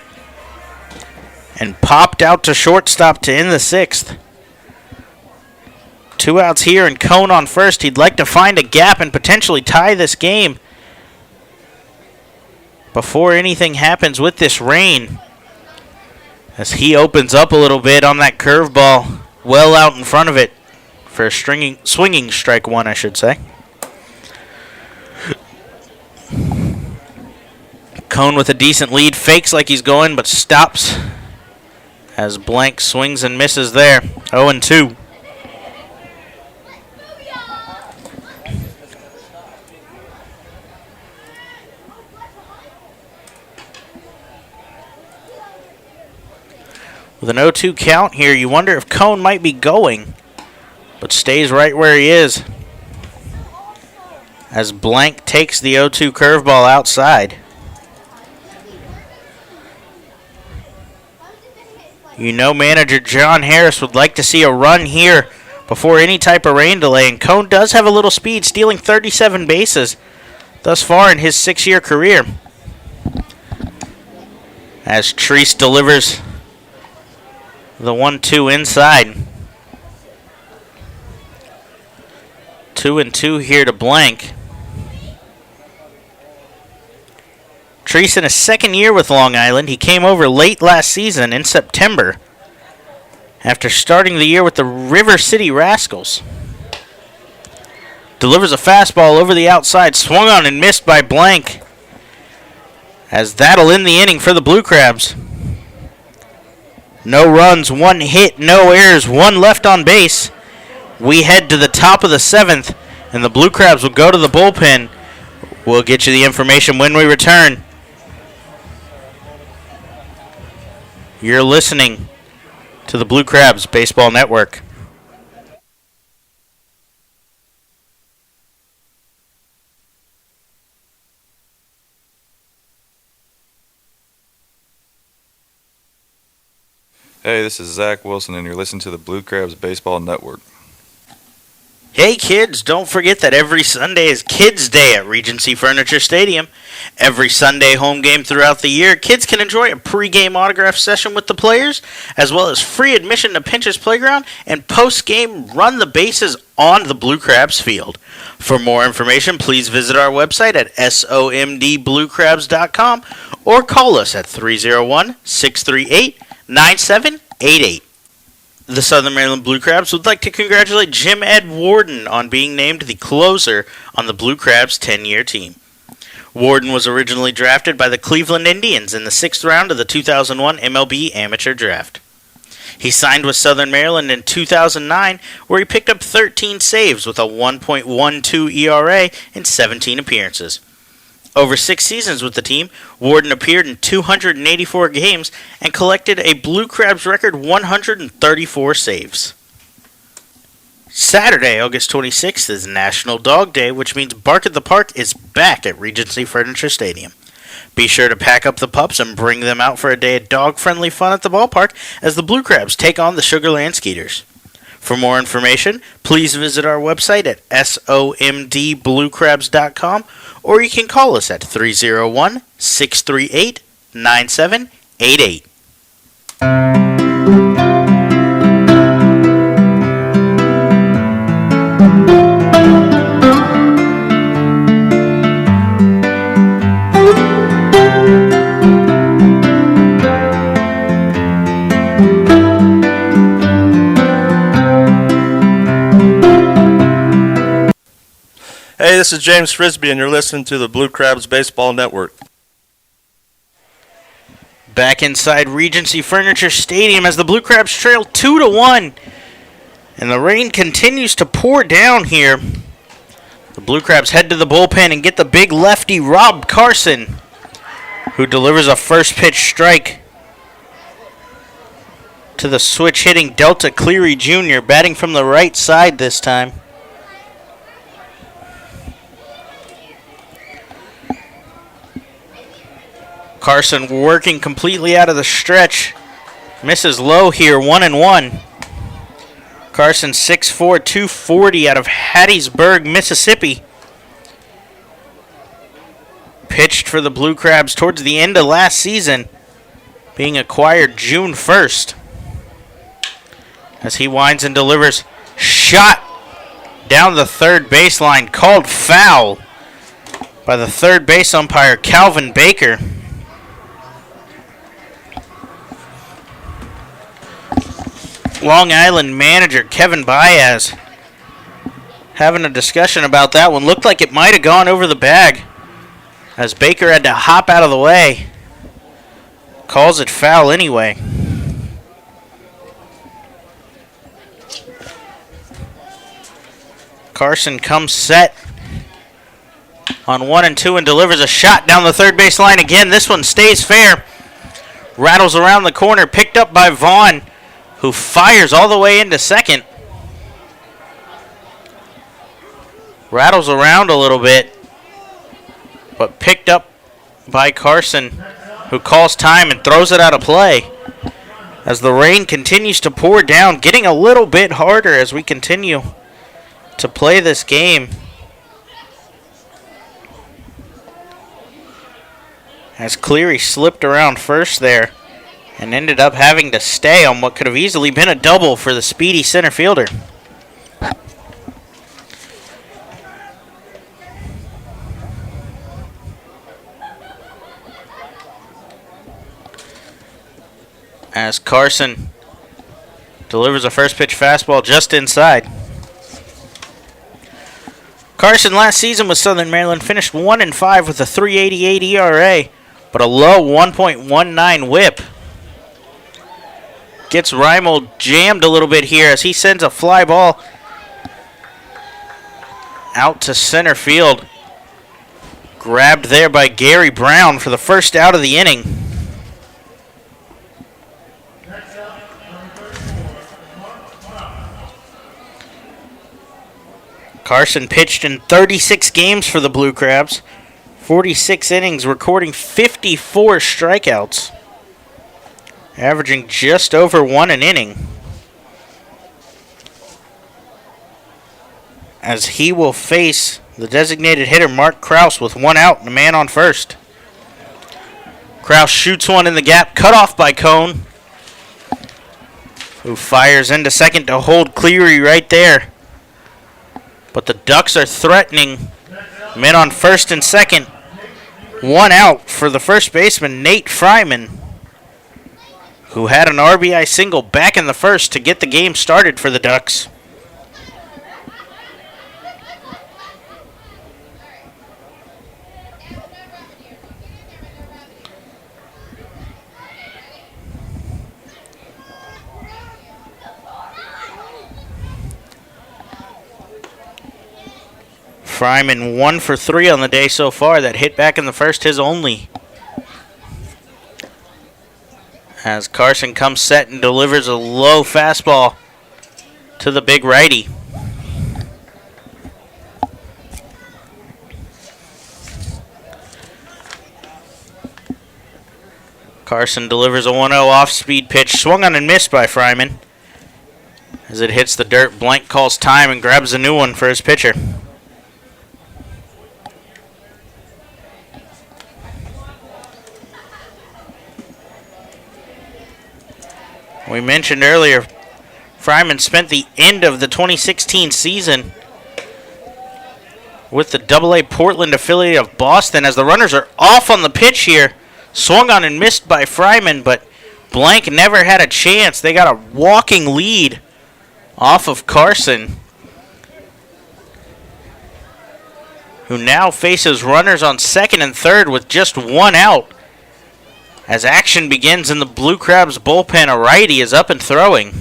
and popped out to shortstop to end the sixth. 2 outs here and Cone on first. He'd like to find a gap and potentially tie this game before anything happens with this rain, as he opens up a little bit on that curveball, well out in front of it for a swinging strike one, I should say. Cone with a decent lead, fakes like he's going, but stops as Blank swings and misses there. 0-2. With an 0-2 count here, you wonder if Cone might be going, but stays right where he is as Blank takes the 0-2 curveball outside. You know manager John Harris would like to see a run here before any type of rain delay, and Cone does have a little speed, stealing 37 bases thus far in his 6-year career. As Treese delivers the 1-2 inside. 2-2 here to Blank. Treese in his second year with Long Island. He came over late last season in September after starting the year with the River City Rascals. Delivers a fastball over the outside, swung on and missed by Blank, as that'll end the inning for the Blue Crabs. No runs, 1 hit, no errors, 1 left on base. We head to the top of the 7th, and the Blue Crabs will go to the bullpen. We'll get you the information when we return. You're listening to the Blue Crabs Baseball Network. Hey, this is Zach Wilson, and you're listening to the Blue Crabs Baseball Network. Hey kids, don't forget that every Sunday is Kids Day at Regency Furniture Stadium. Every Sunday home game throughout the year, kids can enjoy a pregame autograph session with the players, as well as free admission to Pinch's Playground, and post-game run the bases on the Blue Crabs field. For more information, please visit our website at somdbluecrabs.com or call us at 301-638-9788. The Southern Maryland Blue Crabs would like to congratulate Jim Ed Warden on being named the closer on the Blue Crabs 10-year team. Warden was originally drafted by the Cleveland Indians in the 6th round of the 2001 MLB Amateur Draft. He signed with Southern Maryland in 2009, where he picked up 13 saves with a 1.12 ERA in 17 appearances. Over 6 seasons with the team, Warden appeared in 284 games and collected a Blue Crabs record 134 saves. Saturday, August 26th is National Dog Day, which means Bark at the Park is back at Regency Furniture Stadium. Be sure to pack up the pups and bring them out for a day of dog-friendly fun at the ballpark as the Blue Crabs take on the Sugarland Skeeters. For more information, please visit our website at somdbluecrabs.com, or you can call us at 301-638-9788. Hey, this is James Frisbee, and you're listening to the Blue Crabs Baseball Network. Back inside Regency Furniture Stadium as the Blue Crabs trail 2-1, and the rain continues to pour down here. The Blue Crabs head to the bullpen and get the big lefty Rob Carson, who delivers a first pitch strike to the switch-hitting Delta Cleary Jr., batting from the right side this time. Carson working completely out of the stretch. Misses low here, 1-1. Carson 6'4", 240 out of Hattiesburg, Mississippi. Pitched for the Blue Crabs towards the end of last season, being acquired June 1st. As he winds and delivers, shot down the third baseline, called foul by the third base umpire, Calvin Baker. Long Island manager Kevin Baez having a discussion about that one. Looked like it might have gone over the bag as Baker had to hop out of the way. Calls it foul anyway. Carson comes set on 1 and 2 and delivers a shot down the third base line again. This one stays fair. Rattles around the corner, picked up by Vaughn, who fires all the way into second. Rattles around a little bit, but picked up by Carson, who calls time and throws it out of play. As the rain continues to pour down, getting a little bit harder as we continue to play this game. As Cleary slipped around first there and ended up having to stay on what could have easily been a double for the speedy center fielder. As Carson delivers a first pitch fastball just inside. Carson last season with Southern Maryland finished 1 and 5 with a 3.88 ERA, but a low 1.19 WHIP. Gets Reimold jammed a little bit here as he sends a fly ball out to center field. Grabbed there by Gary Brown for the first out of the inning. Carson pitched in 36 games for the Blue Crabs, 46 innings, recording 54 strikeouts, averaging just over 1 an inning. As he will face the designated hitter Mark Kraus with 1 out and a man on first. Kraus shoots one in the gap, cut off by Cone, who fires into second to hold Cleary right there. But the Ducks are threatening. Men on first and second. 1 out for the first baseman, Nate Fryman, who had an RBI single back in the first to get the game started for the Ducks. Fryman 1 for 3 on the day so far. That hit back in the first, his only. As Carson comes set and delivers a low fastball to the big righty. Carson delivers a 1-0 off-speed pitch, swung on and missed by Fryman. As it hits the dirt, Blank calls time and grabs a new one for his pitcher. We mentioned earlier, Fryman spent the end of the 2016 season with the AA Portland affiliate of Boston. As the runners are off on the pitch here, swung on and missed by Fryman, but Blank never had a chance. They got a walking lead off of Carson, who now faces runners on second and third with just 1 out. As action begins in the Blue Crabs bullpen, a righty is up and throwing.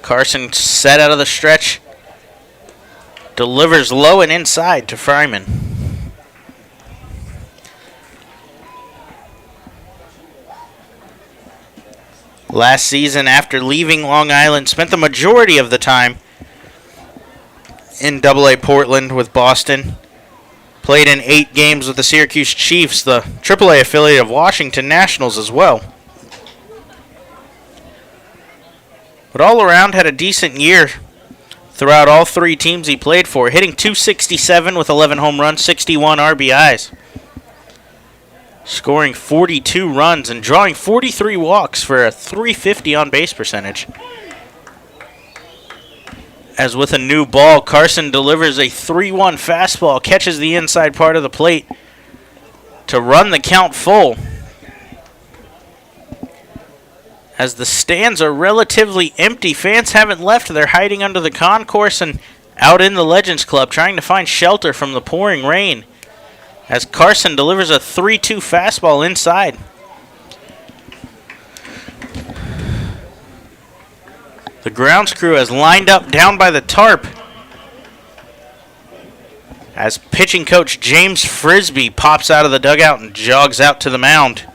Carson set out of the stretch, delivers low and inside to Fryman. Last season, after leaving Long Island, spent the majority of the time in AA Portland with Boston. Played in 8 games with the Syracuse Chiefs, the AAA affiliate of Washington Nationals as well. But all around had a decent year throughout all 3 teams he played for, hitting .267 with 11 home runs, 61 RBIs. Scoring 42 runs and drawing 43 walks for a .350 on-base percentage. As with a new ball, Carson delivers a 3-1 fastball, catches the inside part of the plate to run the count full. As the stands are relatively empty, fans haven't left. They're hiding under the concourse and out in the Legends Club trying to find shelter from the pouring rain. As Carson delivers a 3-2 fastball inside. The grounds crew has lined up down by the tarp as pitching coach James Frisbee pops out of the dugout and jogs out to the mound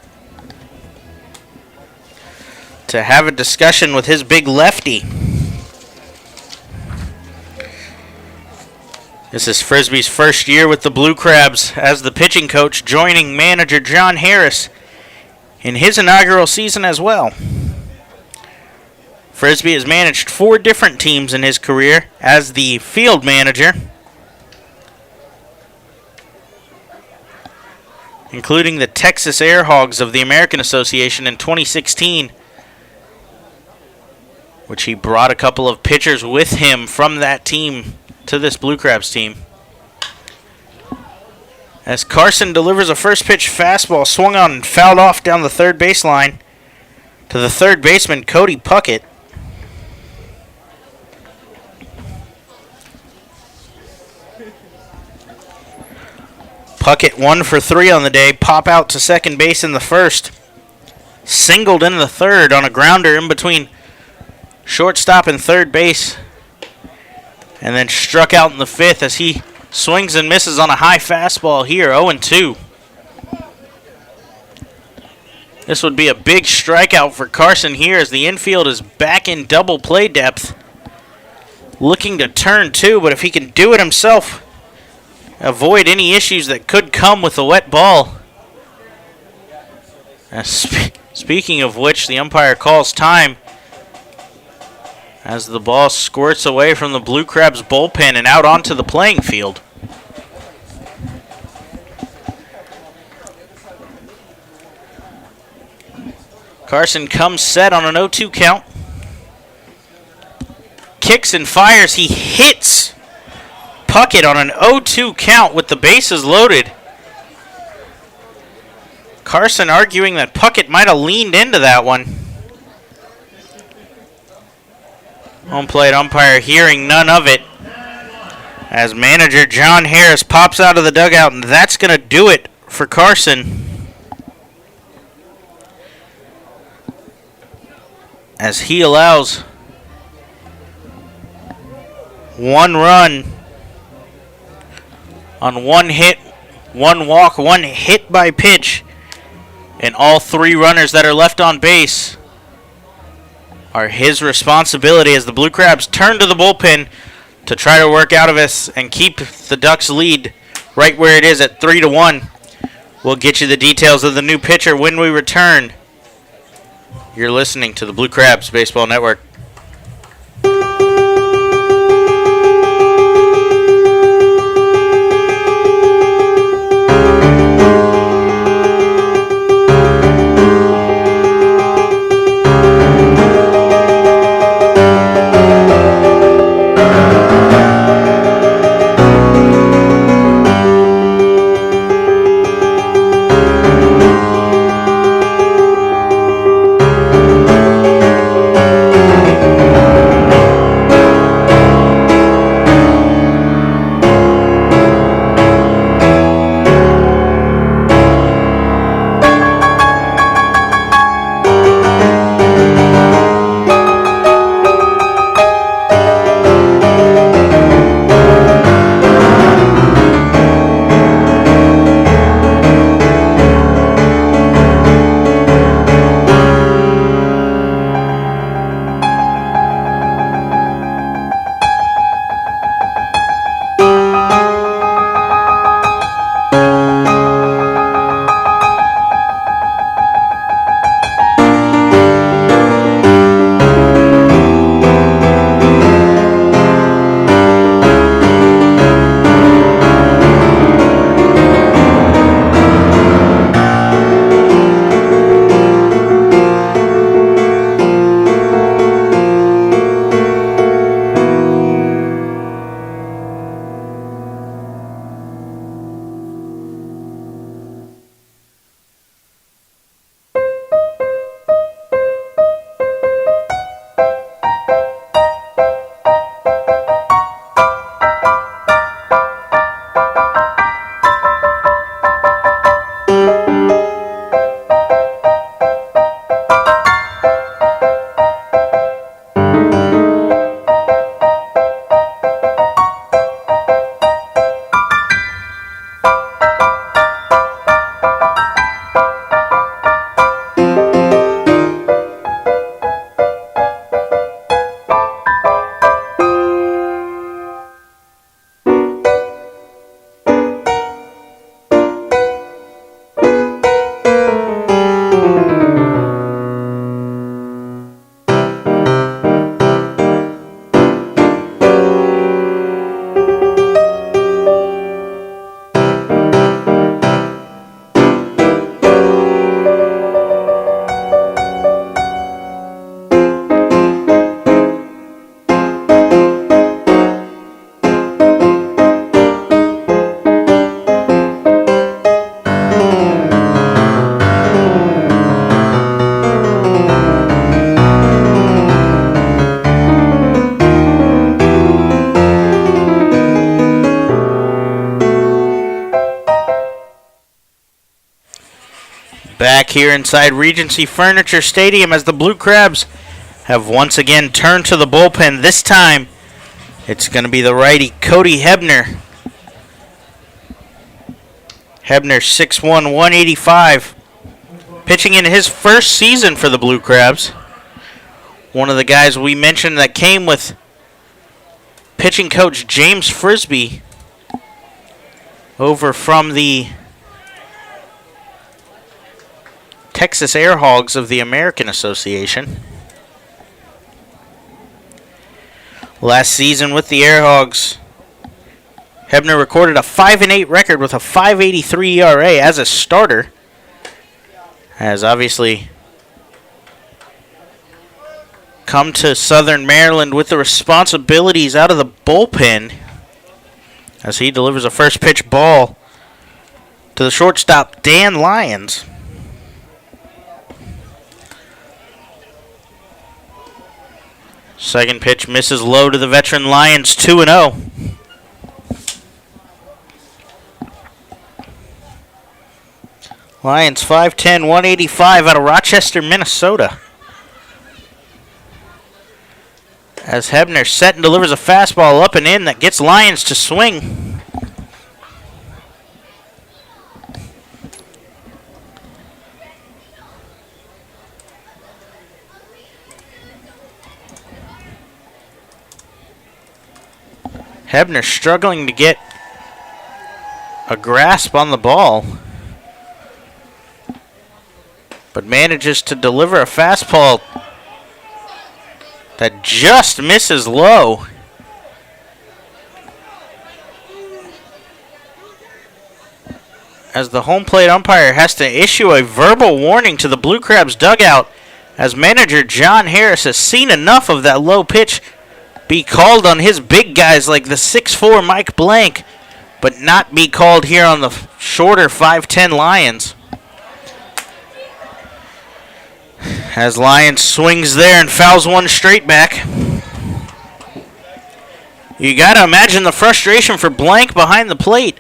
to have a discussion with his big lefty. This is Frisbee's first year with the Blue Crabs as the pitching coach, joining manager John Harris in his inaugural season as well. Frisbee has managed 4 different teams in his career as the field manager, including the Texas Air Hogs of the American Association in 2016, which he brought a couple of pitchers with him from that team to this Blue Crabs team. As Carson delivers a first pitch fastball, swung on and fouled off down the third baseline to the third baseman, Cody Puckett. Puckett 1 for 3 on the day, pop out to second base in the first. Singled in the third on a grounder in between shortstop and third base. And then struck out in the fifth as he swings and misses on a high fastball here, 0-2. This would be a big strikeout for Carson here as the infield is back in double play depth. Looking to turn 2, but if he can do it himself, avoid any issues that could come with a wet ball. Speaking of which, the umpire calls time as the ball squirts away from the Blue Crabs bullpen and out onto the playing field. Carson comes set on an 0-2 count. Kicks and fires. He hits Puckett on an 0-2 count with the bases loaded. Carson arguing that Puckett might have leaned into that one. Home plate umpire hearing none of it as manager John Harris pops out of the dugout, and that's going to do it for Carson. As he allows 1 run on 1 hit, 1 walk, 1 hit by pitch, and all 3 runners that are left on base are his responsibility as the Blue Crabs turn to the bullpen to try to work out of this and keep the Ducks lead right where it is at 3-1. We'll get you the details of the new pitcher when we return. You're listening to the Blue Crabs Baseball Network. Back here inside Regency Furniture Stadium as the Blue Crabs have once again turned to the bullpen. This time, it's going to be the righty Cody Hebner. Hebner 6'1", 185. Pitching in his first season for the Blue Crabs. One of the guys we mentioned that came with pitching coach James Frisbee over from the Texas Air Hogs of the American Association. Last season with the Air Hogs, Hebner recorded a 5-8 record with a 5.83 ERA as a starter. Has obviously come to Southern Maryland with the responsibilities out of the bullpen as he delivers a first pitch ball to the shortstop Dan Lyons. Second pitch misses low to the veteran Lyons, 2-0. Lions 5'10", 185 out of Rochester, Minnesota. As Hebner set and delivers a fastball up and in that gets Lyons to swing. Hebner struggling to get a grasp on the ball, but manages to deliver a fastball that just misses low. As the home plate umpire has to issue a verbal warning to the Blue Crabs dugout, as manager John Harris has seen enough of that low pitch be called on his big guys like the 6'4" Mike Blank, but not be called here on the shorter 5'10" Lions. As Lyons swings there and fouls one straight back. You got to imagine the frustration for Blank behind the plate,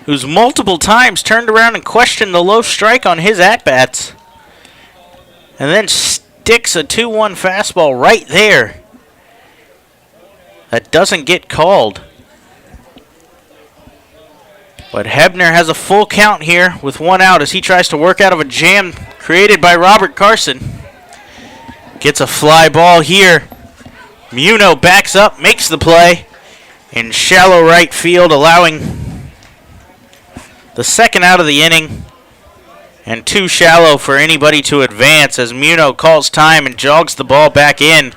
who's multiple times turned around and questioned the low strike on his at-bats, and then sticks a 2-1 fastball right there that doesn't get called. But Hebner has a full count here with one out as he tries to work out of a jam created by Robert Carson. Gets a fly ball here. Muno backs up, makes the play in shallow right field, allowing the second out of the inning, and too shallow for anybody to advance as Muno calls time and jogs the ball back in.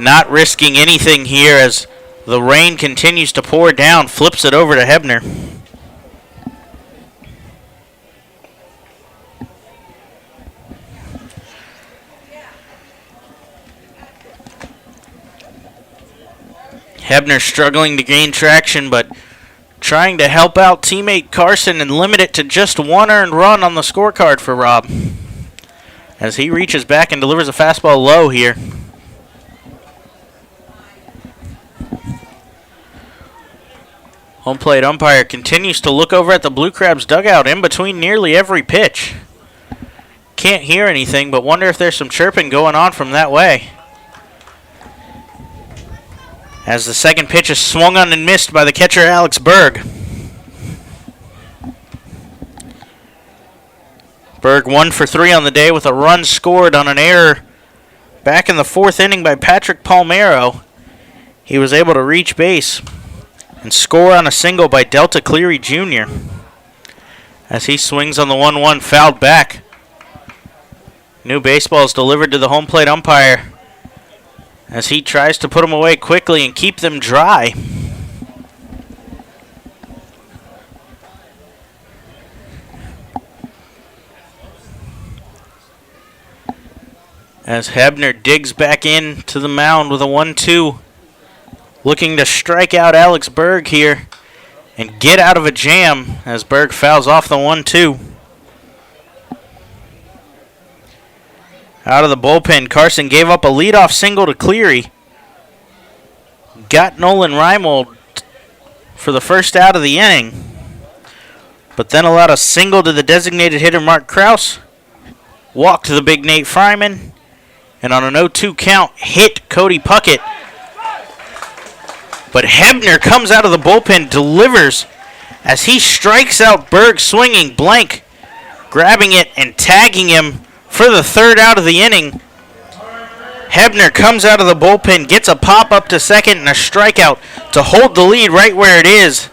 Not risking anything here as the rain continues to pour down, flips it over to Hebner. Hebner struggling to gain traction, but trying to help out teammate Carson and limit it to just one earned run on the scorecard for Rob, as he reaches back and delivers a fastball low here. Home plate umpire continues to look over at the Blue Crabs dugout in between nearly every pitch. Can't hear anything, but wonder if there's some chirping going on from that way. As the second pitch is swung on and missed by the catcher Alex Berg. Berg 1 for 3 on the day with a run scored on an error back in the fourth inning by Patrick Palmero. He was able to reach base and score on a single by Delta Cleary Jr. as he swings on the 1-1 fouled back. New baseball is delivered to the home plate umpire as he tries to put them away quickly and keep them dry. As Hebner digs back in to the mound with a 1-2. Looking to strike out Alex Berg here and get out of a jam as Berg fouls off the 1-2. Out of the bullpen, Carson gave up a leadoff single to Cleary. Got Nolan Reimold for the first out of the inning. but then allowed a single to the designated hitter Mark Krause, walked to the big Nate Fryman, and on an 0-2 count hit Cody Puckett. But Hebner comes out of the bullpen, delivers as he strikes out Berg swinging blank, grabbing it and tagging him for the third out of the inning. Hebner comes out of the bullpen, gets a pop up to second and a strikeout to hold the lead right where it is.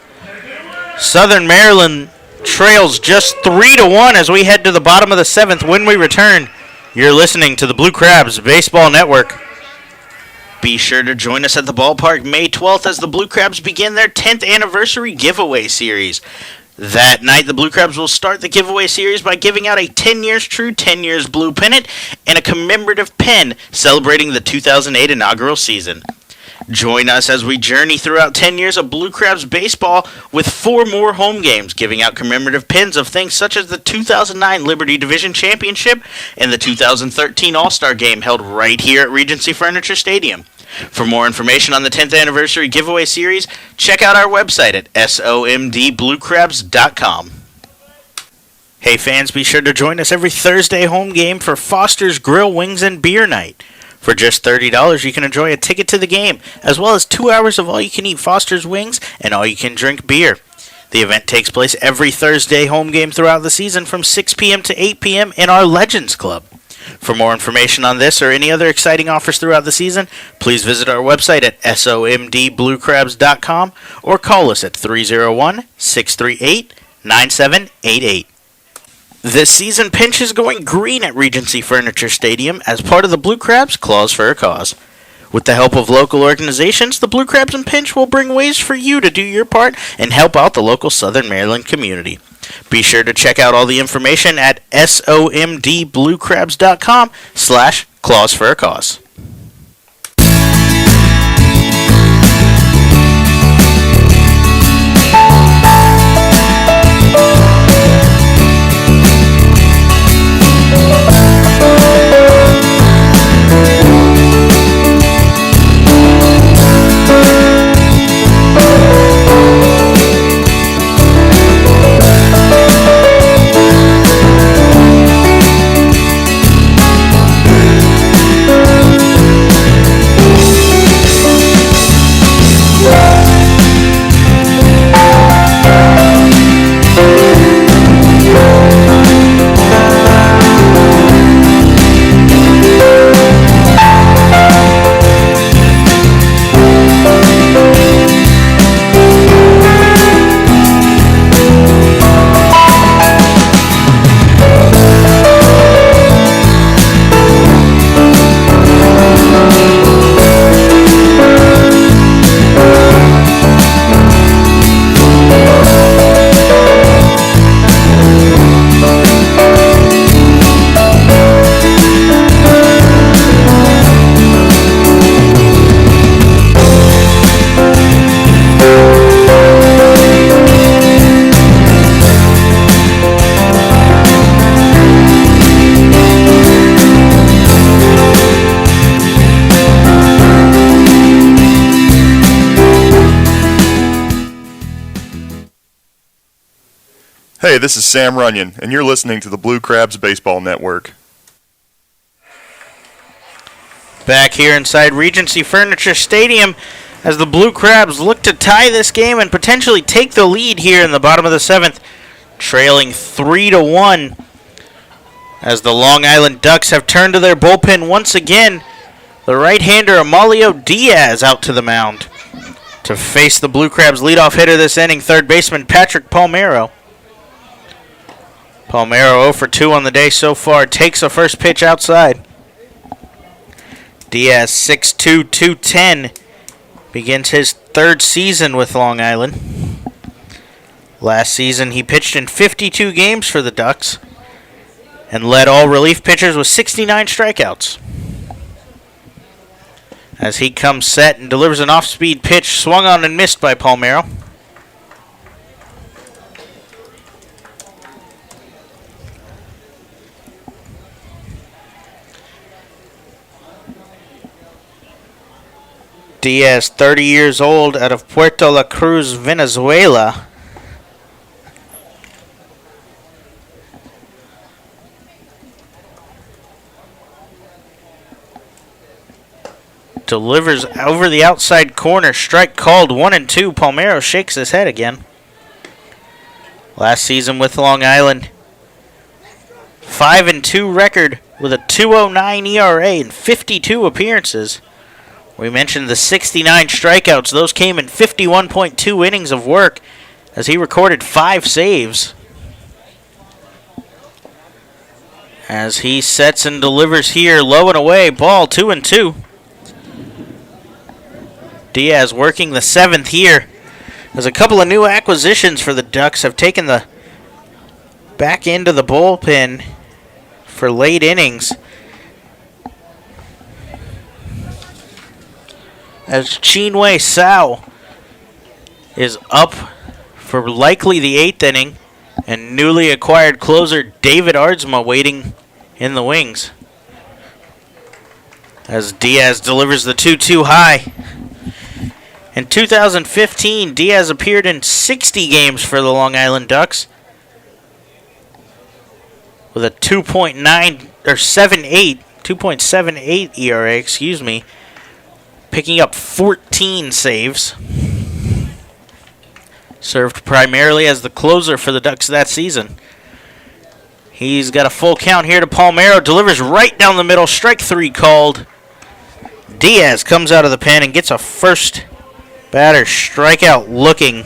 Southern Maryland trails just 3-1 as we head to the bottom of the seventh. When we return, you're listening to the Blue Crabs Baseball Network. Be sure to join us at the ballpark May 12th as the Blue Crabs begin their 10th anniversary giveaway series. That night, the Blue Crabs will start the giveaway series by giving out a 10 Years True, 10 Years Blue pennant and a commemorative pen celebrating the 2008 inaugural season. Join us as we journey throughout 10 years of Blue Crabs baseball with 4 more home games, giving out commemorative pins of things such as the 2009 Liberty Division Championship and the 2013 All-Star Game held right here at Regency Furniture Stadium. For more information on the 10th anniversary giveaway series, check out our website at somdbluecrabs.com. Hey fans, be sure to join us every Thursday home game for Foster's Grill Wings and Beer Night. For just $30, you can enjoy a ticket to the game, as well as 2 hours of all-you-can-eat Foster's Wings and all-you-can-drink beer. The event takes place every Thursday home game throughout the season from 6 p.m. to 8 p.m. in our Legends Club. For more information on this or any other exciting offers throughout the season, please visit our website at somdbluecrabs.com or call us at 301-638-9788. This season, Pinch is going green at Regency Furniture Stadium as part of the Blue Crabs Claws for a Cause. With the help of local organizations, the Blue Crabs and Pinch will bring ways for you to do your part and help out the local Southern Maryland community. Be sure to check out all the information at somdbluecrabs.com/claws for a cause. Hey, this is Sam Runyon, and you're listening to the Blue Crabs Baseball Network. Back here inside Regency Furniture Stadium as the Blue Crabs look to tie this game and potentially take the lead here in the bottom of the seventh, trailing 3-1 as the Long Island Ducks have turned to their bullpen once again. The right-hander Amalio Diaz out to the mound to face the Blue Crabs leadoff hitter this inning, third baseman Patrick Palmero. Palmero 0 for 2 on the day so far, takes a first pitch outside. Diaz 6'2", 210, begins his third season with Long Island. Last season he pitched in 52 games for the Ducks and led all relief pitchers with 69 strikeouts. As he comes set and delivers an off-speed pitch, swung on and missed by Palmero. Diaz, 30 years old, out of Puerto La Cruz, Venezuela. delivers over the outside corner. Strike called. 1-2. Palmero shakes his head again. Last season with Long Island, 5-2 record with a 2.09 ERA in 52 appearances. We mentioned the 69 strikeouts. Those came in 51.2 innings of work as he recorded 5 saves. As he sets and delivers here, low and away, ball 2-2. Diaz working the 7th here. As a couple of new acquisitions for the Ducks have taken the back end of the bullpen for late innings. As Chinwe Sao is up for likely the 8th inning, and newly acquired closer David Ardsma waiting in the wings. As Diaz delivers the 2-2 high. In 2015, Diaz appeared in 60 games for the Long Island Ducks with a 2.78 ERA, picking up 14 saves. Served primarily as the closer for the Ducks that season. He's got a full count here to Palmero, delivers right down the middle, strike 3 called. Diaz comes out of the pen and gets a first batter strikeout looking,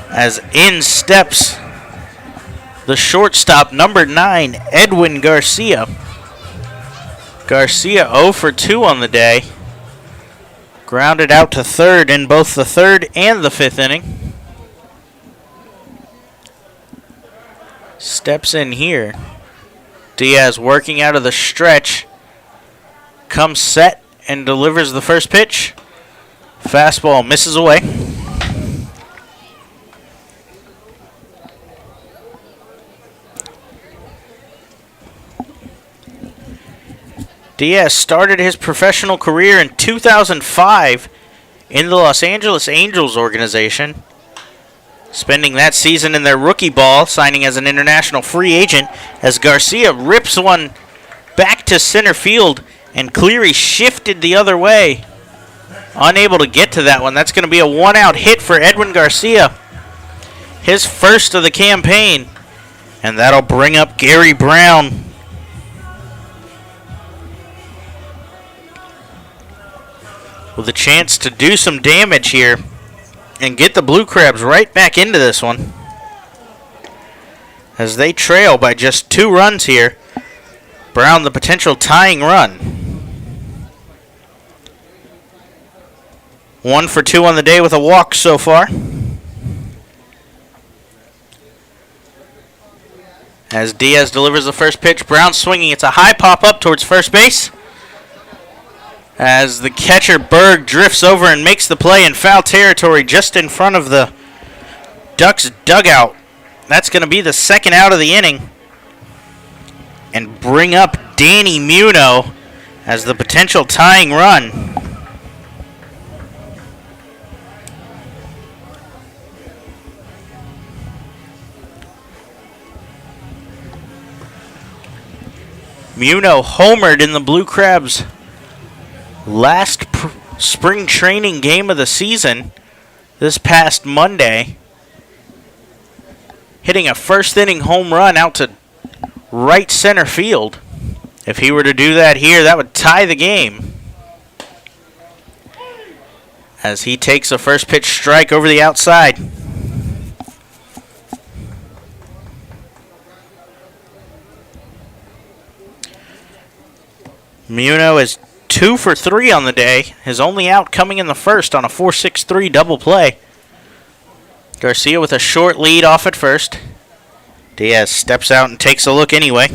as in steps the shortstop, number 9, Edwin Garcia. Garcia 0 for 2 on the day. Grounded out to third in both the 3rd and the 5th inning. Steps in here. Diaz working out of the stretch. Comes set and delivers the first pitch. Fastball misses away. Diaz started his professional career in 2005 in the Los Angeles Angels organization, spending that season in their rookie ball, signing as an international free agent, as Garcia rips one back to center field, and Cleary shifted the other way. Unable to get to that one. That's going to be a one-out hit for Edwin Garcia, his first of the campaign, and that'll bring up Gary Brown. With a chance to do some damage here and get the Blue Crabs right back into this one, as they trail by just 2 runs here. Brown, the potential tying run. 1 for 2 on the day with a walk so far. As Diaz delivers the first pitch, Brown swinging. It's a high pop up towards first base, as the catcher Berg drifts over and makes the play in foul territory just in front of the Ducks dugout. That's going to be the 2nd out of the inning, and bring up Danny Muno as the potential tying run. Muno homered in the Blue Crabs' last spring training game of the season this past Monday, hitting a first inning home run out to right center field. If he were to do that here, that would tie the game, as he takes a first pitch strike over the outside. Muno is 2 for 3 on the day. His only out coming in the first on a 4-6-3 double play. Garcia with a short lead off at first. Diaz steps out and takes a look anyway.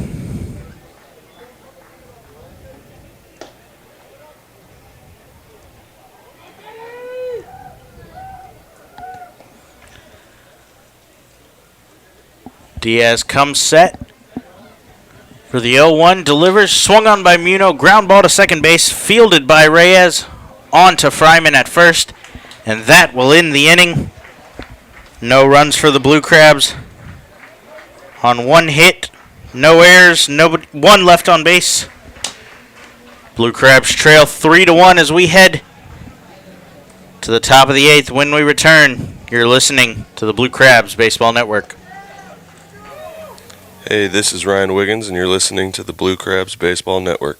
Diaz comes set for the 0-1, delivers, swung on by Muno, ground ball to second base, fielded by Reyes, on to Fryman at first, and that will end the inning. No runs for the Blue Crabs on 1 hit, no errors, 1 left on base. Blue Crabs trail 3-1 as we head to the top of the 8th. When we return, you're listening to the Blue Crabs Baseball Network. Hey, this is Ryan Wiggins, and you're listening to the Blue Crabs Baseball Network.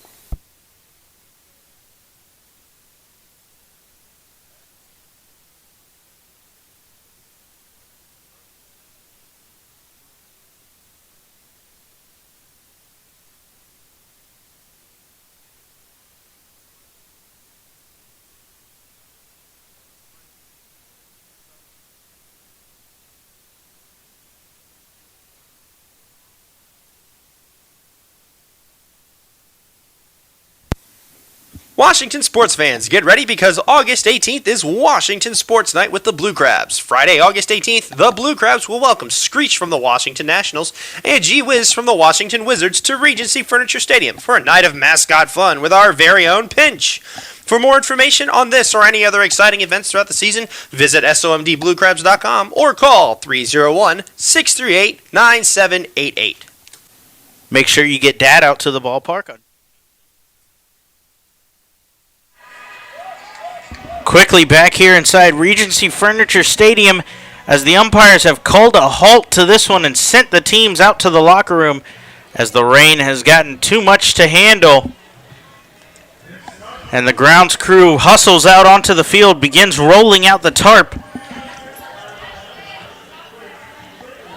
Washington sports fans, get ready because August 18th is Washington Sports Night with the Blue Crabs. Friday, August 18th, the Blue Crabs will welcome Screech from the Washington Nationals and Gee Whiz from the Washington Wizards to Regency Furniture Stadium for a night of mascot fun with our very own Pinch. For more information on this or any other exciting events throughout the season, visit somdbluecrabs.com or call 301-638-9788. Make sure you get Dad out to the ballpark. Quickly back here inside Regency Furniture Stadium as the umpires have called a halt to this one and sent the teams out to the locker room as the rain has gotten too much to handle. And the grounds crew hustles out onto the field, begins rolling out the tarp.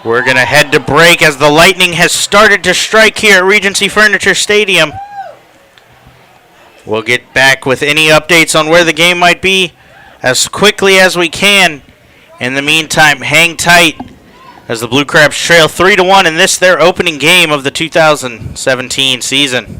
We're going to head to break as the lightning has started to strike here at Regency Furniture Stadium. We'll get back with any updates on where the game might be as quickly as we can. In the meantime, hang tight as the Blue Crabs trail 3-1 in this their opening game of the 2017 season.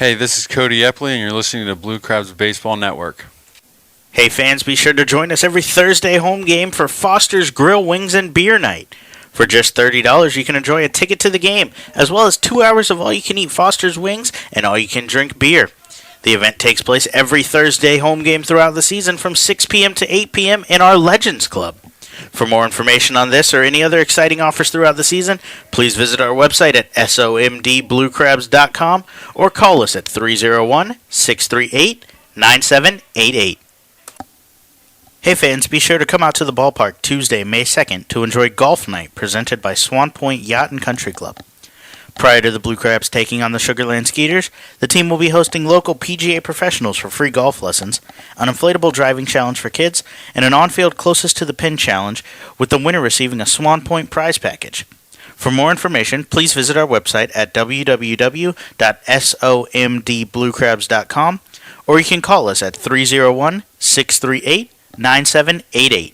Hey, this is Cody Epley, and you're listening to Blue Crabs Baseball Network. Hey fans, be sure to join us every Thursday home game for Foster's Grill Wings and Beer Night. For just $30, you can enjoy a ticket to the game, as well as 2 hours of all-you-can-eat Foster's Wings and all-you-can-drink beer. The event takes place every Thursday home game throughout the season from 6 p.m. to 8 p.m. in our Legends Club. For more information on this or any other exciting offers throughout the season, please visit our website at somdbluecrabs.com or call us at 301-638-9788. Hey fans, be sure to come out to the ballpark Tuesday, May 2nd to enjoy Golf Night presented by Swan Point Yacht and Country Club. Prior to the Blue Crabs taking on the Sugarland Skeeters, the team will be hosting local PGA professionals for free golf lessons, an inflatable driving challenge for kids, and an on-field closest to the pin challenge, with the winner receiving a Swan Point prize package. For more information, please visit our website at www.somdbluecrabs.com, or you can call us at 301-638-9788.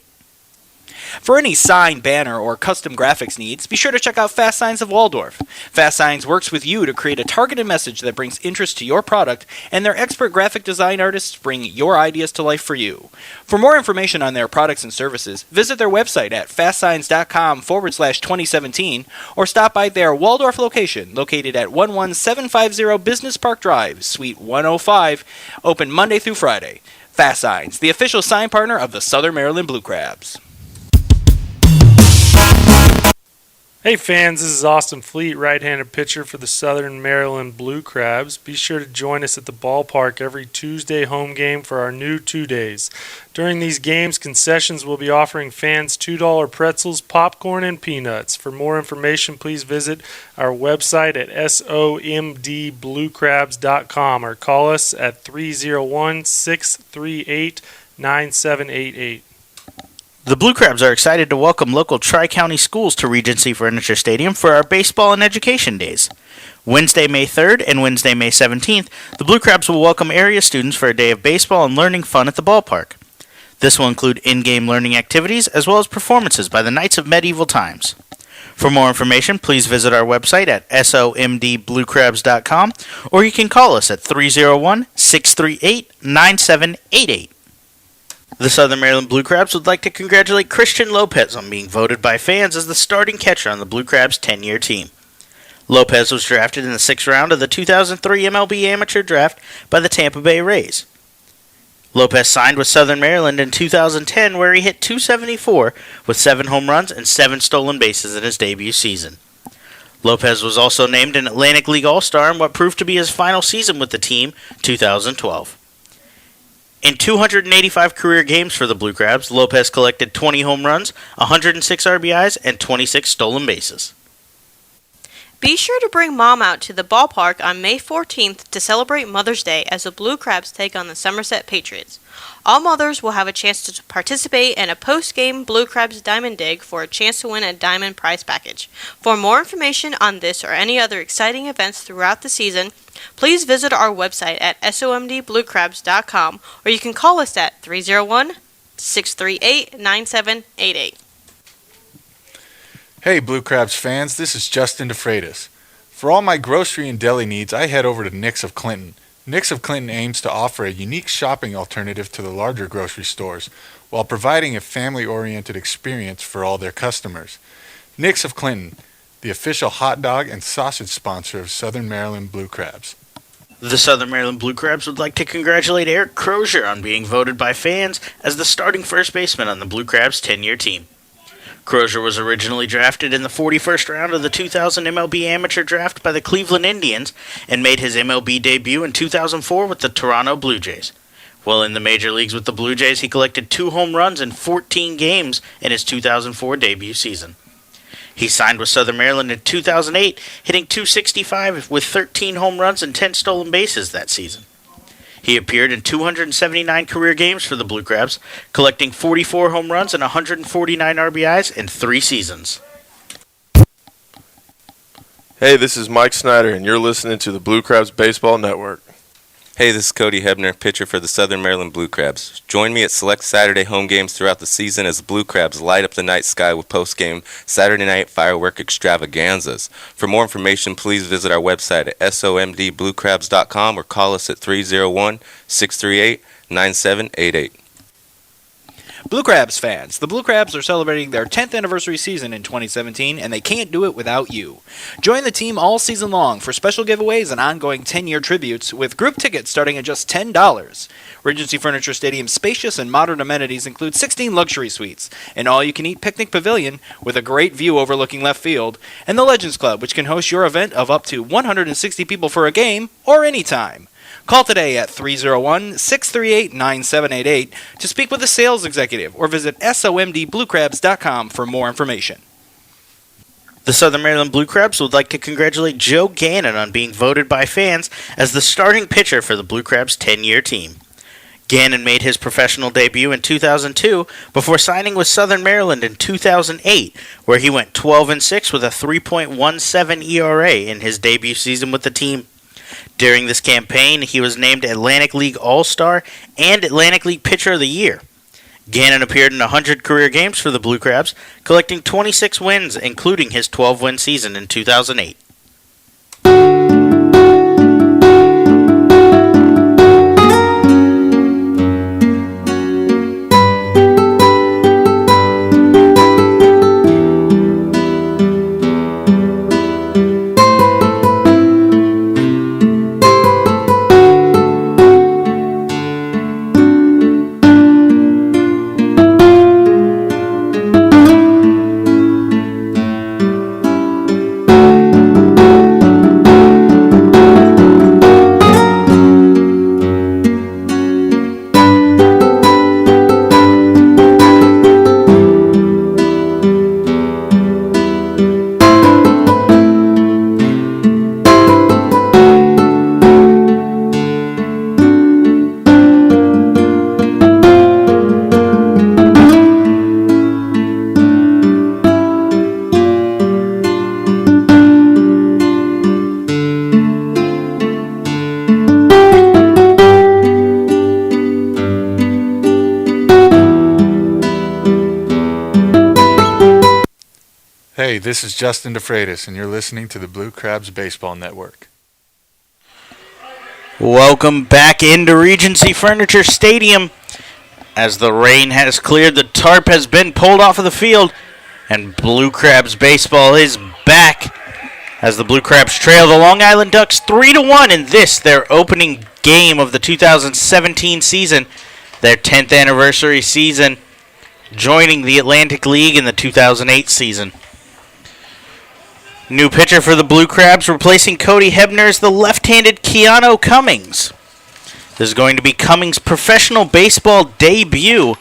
For any sign, banner, or custom graphics needs, be sure to check out Fast Signs of Waldorf. Fast Signs works with you to create a targeted message that brings interest to your product, and their expert graphic design artists bring your ideas to life for you. For more information on their products and services, visit their website at fastsigns.com/2017 or stop by their Waldorf location located at 11750 Business Park Drive, Suite 105, open Monday through Friday. Fast Signs, the official sign partner of the Southern Maryland Blue Crabs. Hey fans, this is Austin Fleet, right-handed pitcher for the Southern Maryland Blue Crabs. Be sure to join us at the ballpark every Tuesday home game for our new 2 days. During these games, concessions will be offering fans $2 pretzels, popcorn, and peanuts. For more information, please visit our website at somdbluecrabs.com or call us at 301-638-9788. The Blue Crabs are excited to welcome local Tri-County schools to Regency Furniture Stadium for our baseball and education days. Wednesday, May 3rd and Wednesday, May 17th, the Blue Crabs will welcome area students for a day of baseball and learning fun at the ballpark. This will include in-game learning activities as well as performances by the Knights of Medieval Times. For more information, please visit our website at somdbluecrabs.com or you can call us at 301-638-9788. The Southern Maryland Blue Crabs would like to congratulate Christian Lopez on being voted by fans as the starting catcher on the Blue Crabs' 10-year team. Lopez was drafted in the 6th round of the 2003 MLB Amateur Draft by the Tampa Bay Rays. Lopez signed with Southern Maryland in 2010, where he hit .274 with 7 home runs and 7 stolen bases in his debut season. Lopez was also named an Atlantic League All-Star in what proved to be his final season with the team, 2012. In 285 career games for the Blue Crabs, Lopez collected 20 home runs, 106 RBIs, and 26 stolen bases. Be sure to bring Mom out to the ballpark on May 14th to celebrate Mother's Day as the Blue Crabs take on the Somerset Patriots. All mothers will have a chance to participate in a post-game Blue Crabs Diamond Dig for a chance to win a Diamond prize package. For more information on this or any other exciting events throughout the season, please visit our website at somdbluecrabs.com or you can call us at 301-638-9788. Hey Blue Crabs fans, this is Justin DeFreitas. For all my grocery and deli needs, I head over to Nick's of Clinton. Nick's of Clinton aims to offer a unique shopping alternative to the larger grocery stores while providing a family-oriented experience for all their customers. Nick's of Clinton, the official hot dog and sausage sponsor of Southern Maryland Blue Crabs. The Southern Maryland Blue Crabs would like to congratulate Eric Crozier on being voted by fans as the starting first baseman on the Blue Crabs' 10-year team. Crozier was originally drafted in the 41st round of the 2000 MLB Amateur Draft by the Cleveland Indians and made his MLB debut in 2004 with the Toronto Blue Jays. While in the major leagues with the Blue Jays, he collected 2 home runs in 14 games in his 2004 debut season. He signed with Southern Maryland in 2008, hitting .265 with 13 home runs and 10 stolen bases that season. He appeared in 279 career games for the Blue Crabs, collecting 44 home runs and 149 RBIs in 3 seasons. Hey, this is Mike Snyder, and you're listening to the Blue Crabs Baseball Network. Hey, this is Cody Hebner, pitcher for the Southern Maryland Blue Crabs. Join me at select Saturday home games throughout the season as the Blue Crabs light up the night sky with post-game Saturday night firework extravaganzas. For more information, please visit our website at somdbluecrabs.com or call us at 301-638-9788. Blue Crabs fans, the Blue Crabs are celebrating their 10th anniversary season in 2017, and they can't do it without you. Join the team all season long for special giveaways and ongoing 10-year tributes with group tickets starting at just $10. Regency Furniture Stadium's spacious and modern amenities include 16 luxury suites, an all-you-can-eat picnic pavilion with a great view overlooking left field, and the Legends Club, which can host your event of up to 160 people for a game or anytime. Call today at 301-638-9788 to speak with a sales executive or visit somdbluecrabs.com for more information. The Southern Maryland Blue Crabs would like to congratulate Joe Gannon on being voted by fans as the starting pitcher for the Blue Crabs' 10-year team. Gannon made his professional debut in 2002 before signing with Southern Maryland in 2008, where he went 12-6 with a 3.17 ERA in his debut season with the team. During this campaign, he was named Atlantic League All-Star and Atlantic League Pitcher of the Year. Gannon appeared in 100 career games for the Blue Crabs, collecting 26 wins, including his 12-win season in 2008. Hey, this is Justin DeFreitas, and you're listening to the Blue Crabs Baseball Network. Welcome back into Regency Furniture Stadium. As the rain has cleared, the tarp has been pulled off of the field, and Blue Crabs baseball is back as the Blue Crabs trail the Long Island Ducks 3-1 in this, their opening game of the 2017 season, their 10th anniversary season, joining the Atlantic League in the 2008 season. New pitcher for the Blue Crabs, replacing Cody Hebner, is the left-handed Keanu Cummings. This is going to be Cummings' professional baseball debut.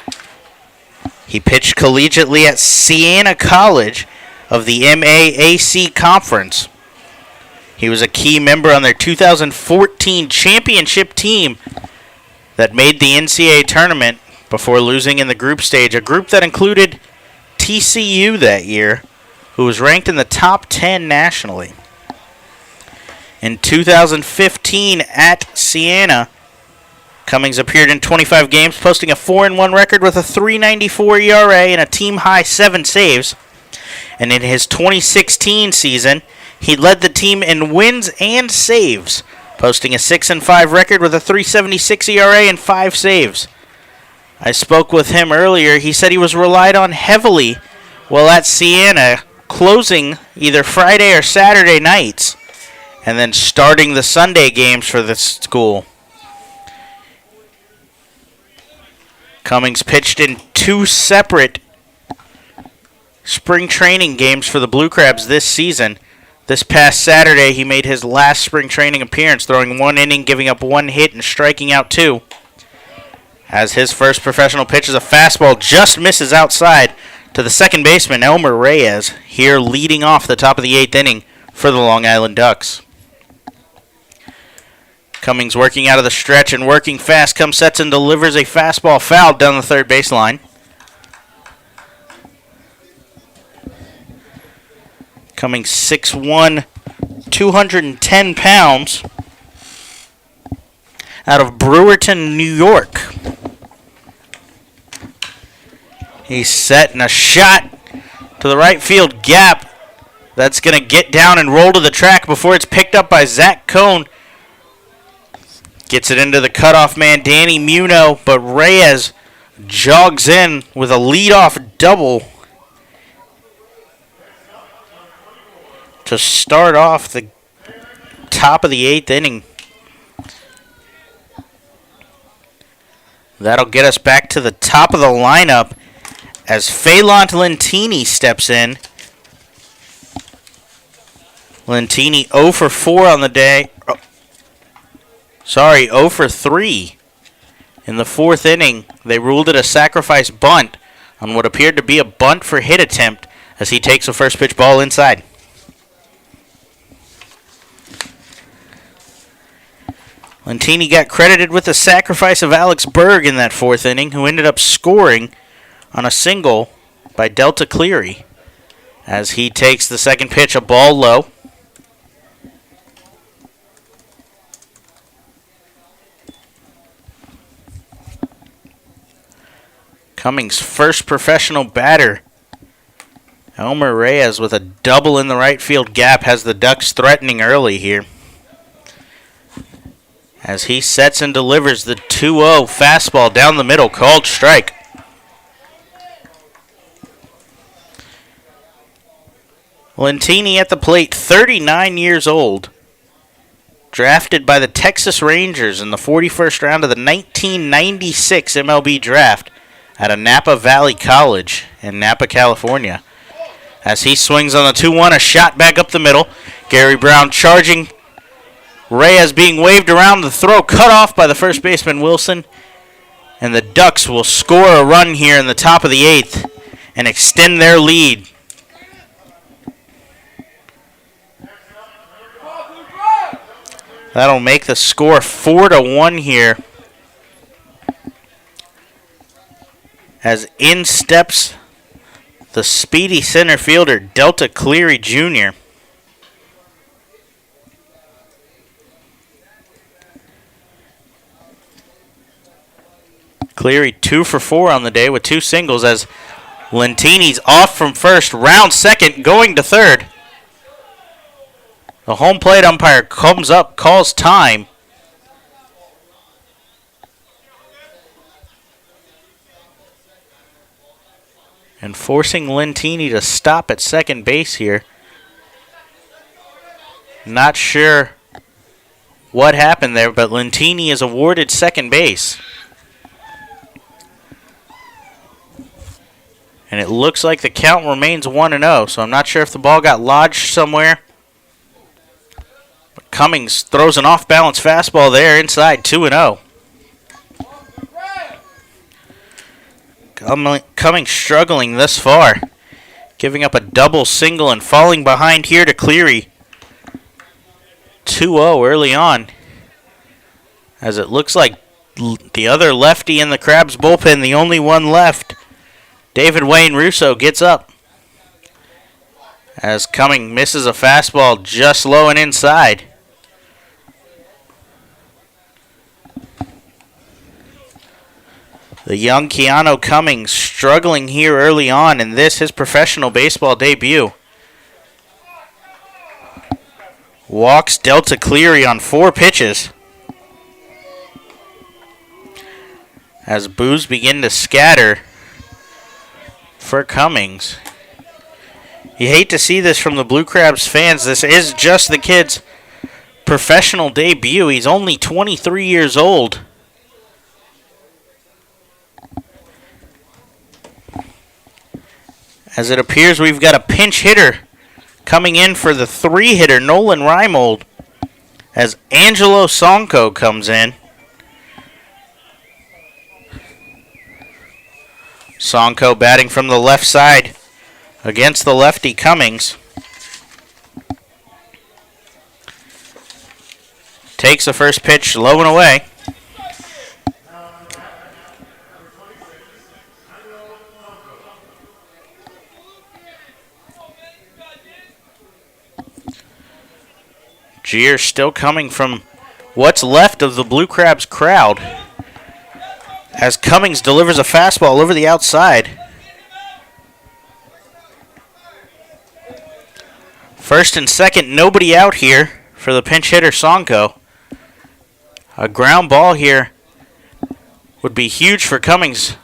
He pitched collegiately at Siena College of the MAAC Conference. He was a key member on their 2014 championship team that made the NCAA tournament before losing in the group stage, a group that included TCU that year, who was ranked in the top 10 nationally. In 2015 at Siena, Cummings appeared in 25 games, posting a 4-1 record with a 3.94 ERA and a team-high 7 saves. And in his 2016 season, he led the team in wins and saves, posting a 6-5 record with a 3.76 ERA and 5 saves. I spoke with him earlier. He said he was relied on heavily while at Siena, closing either Friday or Saturday nights, and then starting the Sunday games for the school. Cummings pitched in 2 separate spring training games for the Blue Crabs this season. This past Saturday, he made his last spring training appearance, throwing 1 inning, giving up 1 hit, and striking out 2. As his first professional pitch is a fastball, just misses outside to the second baseman, Elmer Reyes, here leading off the top of the 8th inning for the Long Island Ducks. Cummings working out of the stretch and working fast, comes sets and delivers a fastball foul down the third baseline. Cummings 6'1", 210 pounds. out of Brewerton, New York. He's setting a shot to the right field gap. That's going to get down and roll to the track before it's picked up by Zach Cohn. Gets it into the cutoff man, Danny Muno, but Reyes jogs in with a leadoff double to start off the top of the 8th inning. That'll get us back to the top of the lineup as Phelan Lentini steps in. Lentini 0 for 4 on the day. 0 for 3 in the 4th inning. They ruled it a sacrifice bunt on what appeared to be a bunt for hit attempt as he takes a first pitch ball inside. Lentini got credited with the sacrifice of Alex Berg in that 4th inning, who ended up scoring on a single by Delta Cleary as he takes the second pitch, a ball low. Cummings' first professional batter. Elmer Reyes with a double in the right field gap has the Ducks threatening early here. As he sets and delivers the 2-0 fastball down the middle, called strike. Lentini at the plate, 39 years old. Drafted by the Texas Rangers in the 41st round of the 1996 MLB draft out of Napa Valley College in Napa, California. As he swings on the 2-1, a shot back up the middle. Gary Brown charging. Reyes being waved around, the throw cut off by the first baseman Wilson. And the Ducks will score a run here in the top of the 8th and extend their lead. That'll make the score 4-1 here. As in steps the speedy center fielder, Delta Cleary Jr. Cleary 2 for 4 on the day with 2 singles as Lentini's off from first, round second, going to third. The home plate umpire comes up, calls time. And forcing Lentini to stop at second base here. Not sure what happened there, but Lentini is awarded second base. And it looks like the count remains 1-0, so I'm not sure if the ball got lodged somewhere. But Cummings throws an off-balance fastball there inside, 2-0. Cummings struggling thus far, giving up a double, single, and falling behind here to Cleary. 2-0 early on, as it looks like the other lefty in the Crabs bullpen, the only one left, David Wayne Russo, gets up. As Cummings misses a fastball just low and inside. The young Keanu Cummings struggling here early on in this, his professional baseball debut. Walks Delta Cleary on 4 pitches. As boos begin to scatter for Cummings. You hate to see this from the Blue Crabs fans. This is just the kid's professional debut. He's only 23 years old. As it appears we've got a pinch hitter coming in for the 3-hitter, Nolan Reimold, as Angelo Sonko comes in. Sonko batting from the left side against the lefty Cummings. Takes the first pitch low and away. Jeer still coming from what's left of the Blue Crabs crowd as Cummings delivers a fastball over the outside. First and second, nobody out here for the pinch hitter Sonko. A ground ball here would be huge for Cummings.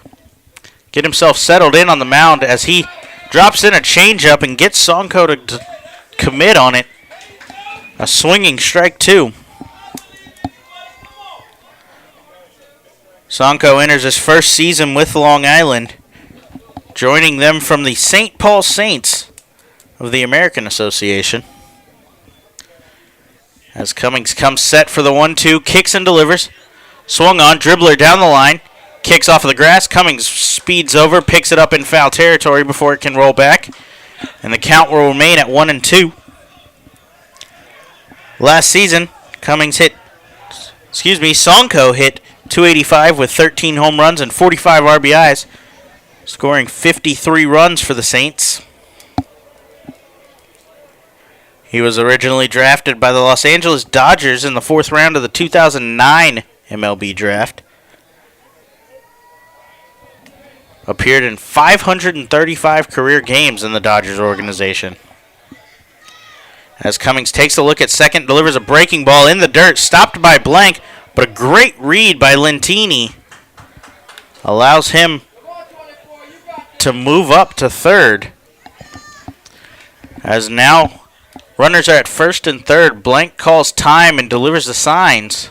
Get himself settled in on the mound as he drops in a changeup and gets Sonko to commit on it. A swinging strike two. Sonko enters his first season with Long Island, joining them from the St. Paul Saints of the American Association. As Cummings comes set for the 1-2, kicks and delivers. Swung on, dribbler down the line, kicks off of the grass. Cummings speeds over, picks it up in foul territory before it can roll back. And the count will remain at 1-2. Last season, Sonko hit .285 with 13 home runs and 45 RBIs, scoring 53 runs for the Saints. He was originally drafted by the Los Angeles Dodgers in the 4th round of the 2009 MLB draft. Appeared in 535 career games in the Dodgers organization. As Cummings takes a look at second, delivers a breaking ball in the dirt, stopped by Blank, but a great read by Lentini allows him to move up to third. As now runners are at first and third, Blank calls time and delivers the signs.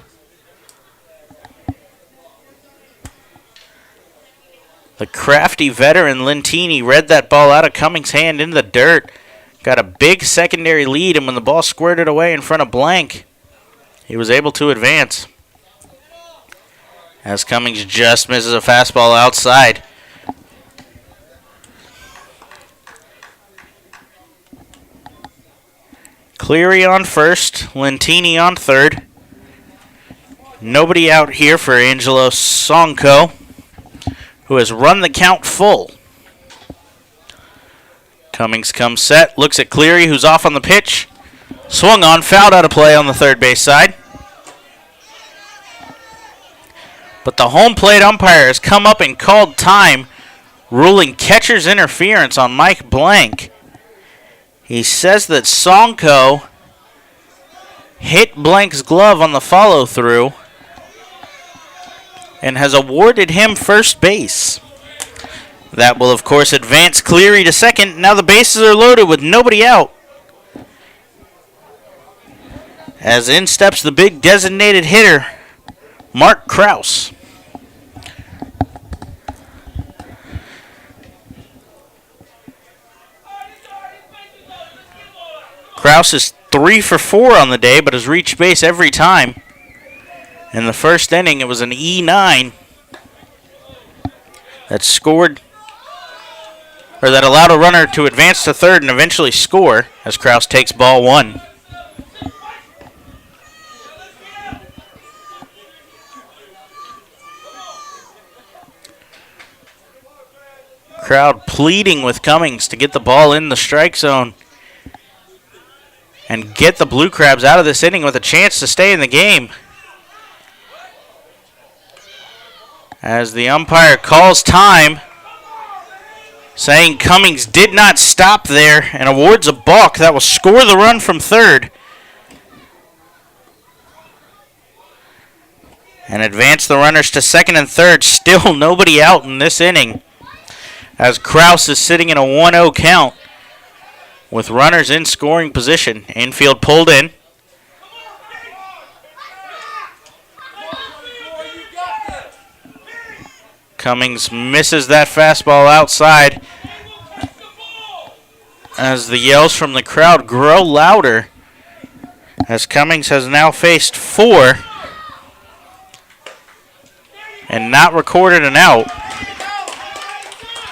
The crafty veteran Lentini read that ball out of Cummings' hand in the dirt. Got a big secondary lead, and when the ball squirted away in front of Blank, he was able to advance. As Cummings just misses a fastball outside. Cleary on first, Lentini on third. Nobody out here for Angelo Sonko, who has run the count full. Cummings comes set, looks at Cleary, who's off on the pitch. Swung on, fouled out of play on the third base side. But the home plate umpire has come up and called time, ruling catcher's interference on Mike Blank. He says that Sonko hit Blank's glove on the follow-through and has awarded him first base. That will, of course, advance Cleary to second. Now the bases are loaded with nobody out. As in steps the big designated hitter, Mark Krause. Krause is 3 for 4 on the day, but has reached base every time. In the first inning, it was an E9 that scored, or that allowed a runner to advance to third and eventually score as Krause takes ball one. Crowd pleading with Cummings to get the ball in the strike zone and get the Blue Crabs out of this inning with a chance to stay in the game. As the umpire calls time, saying Cummings did not stop there and awards a balk that will score the run from third and advance the runners to second and third. Still nobody out in this inning as Krause is sitting in a 1-0 count with runners in scoring position. Infield pulled in. Cummings misses that fastball outside as the yells from the crowd grow louder as Cummings has now faced 4 and not recorded an out.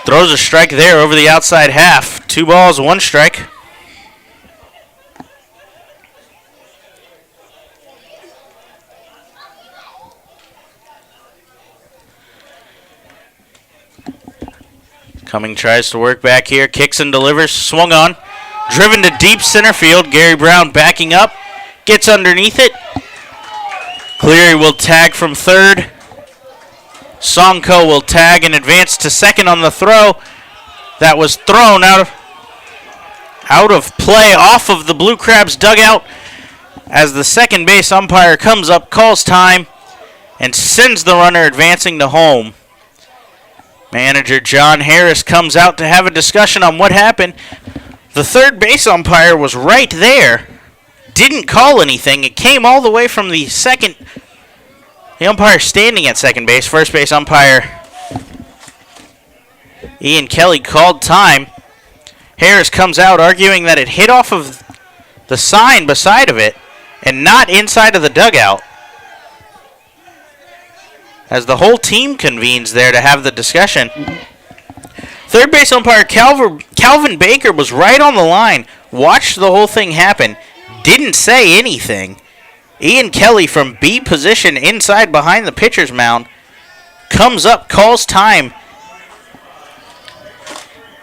Throws a strike there over the outside half. 2 balls, 1 strike. Cummings tries to work back here, kicks and delivers, swung on, driven to deep center field. Gary Brown backing up, gets underneath it, Cleary will tag from third. Sonko will tag and advance to second on the throw. That was thrown out of play off of the Blue Crabs dugout as the second base umpire comes up, calls time, and sends the runner advancing to home. Manager John Harris comes out to have a discussion on what happened. The third base umpire was right there, didn't call anything. It came all the way from the umpire standing at second base. First base umpire Ian Kelly called time. Harris comes out arguing that it hit off of the sign beside of it and not inside of the dugout. As the whole team convenes there to have the discussion. Third base umpire Calvin Baker was right on the line, watched the whole thing happen, didn't say anything. Ian Kelly from B position inside behind the pitcher's mound comes up, calls time,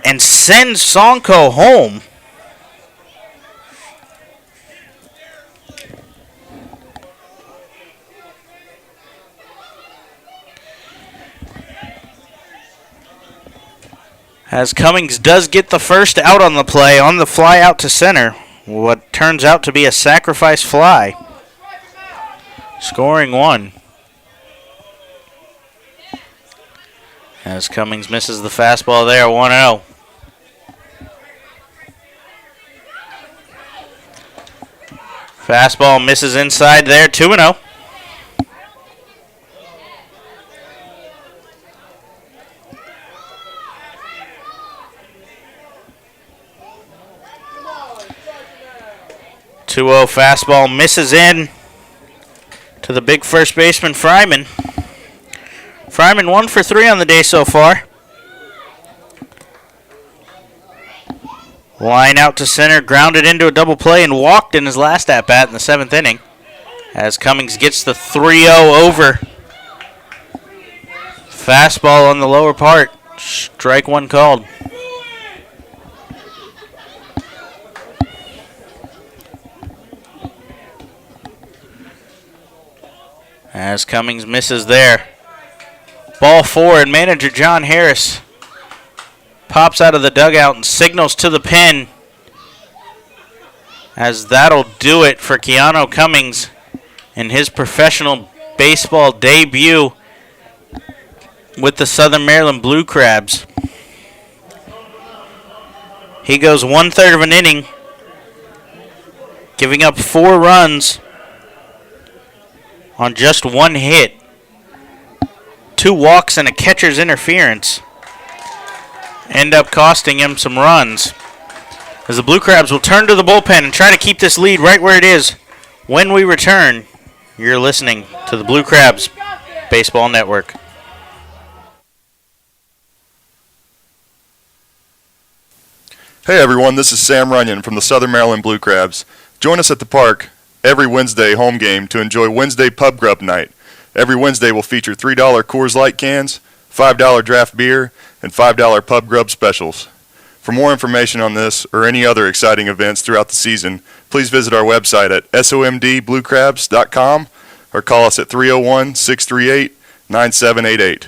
and sends Sonko home. As Cummings does get the first out on the play on the fly out to center, what turns out to be a sacrifice fly. Scoring one. As Cummings misses the fastball there, 1-0. Fastball misses inside there, 2-0. Fastball misses in to the big first baseman, Fryman. Fryman 1 for 3 on the day so far. Line out to center, grounded into a double play, and walked in his last at-bat in the 7th inning. As Cummings gets the 3-0 over. Fastball on the lower part. Strike one called. As Cummings misses there. Ball 4, and manager John Harris pops out of the dugout and signals to the pen. As that'll do it for Keanu Cummings in his professional baseball debut with the Southern Maryland Blue Crabs. He goes 1/3 of an inning, giving up 4 runs on just 1 hit. 2 walks and a catcher's interference end up costing him some runs. As the Blue Crabs will turn to the bullpen and try to keep this lead right where it is. When we return, you're listening to the Blue Crabs Baseball Network. Hey everyone, this is Sam Runyon from the Southern Maryland Blue Crabs. Join us at the park every Wednesday home game to enjoy Wednesday Pub Grub Night. Every Wednesday will feature $3 Coors Light cans, $5 draft beer, and $5 Pub Grub specials. For more information on this or any other exciting events throughout the season, please visit our website at somdbluecrabs.com or call us at 301-638-9788.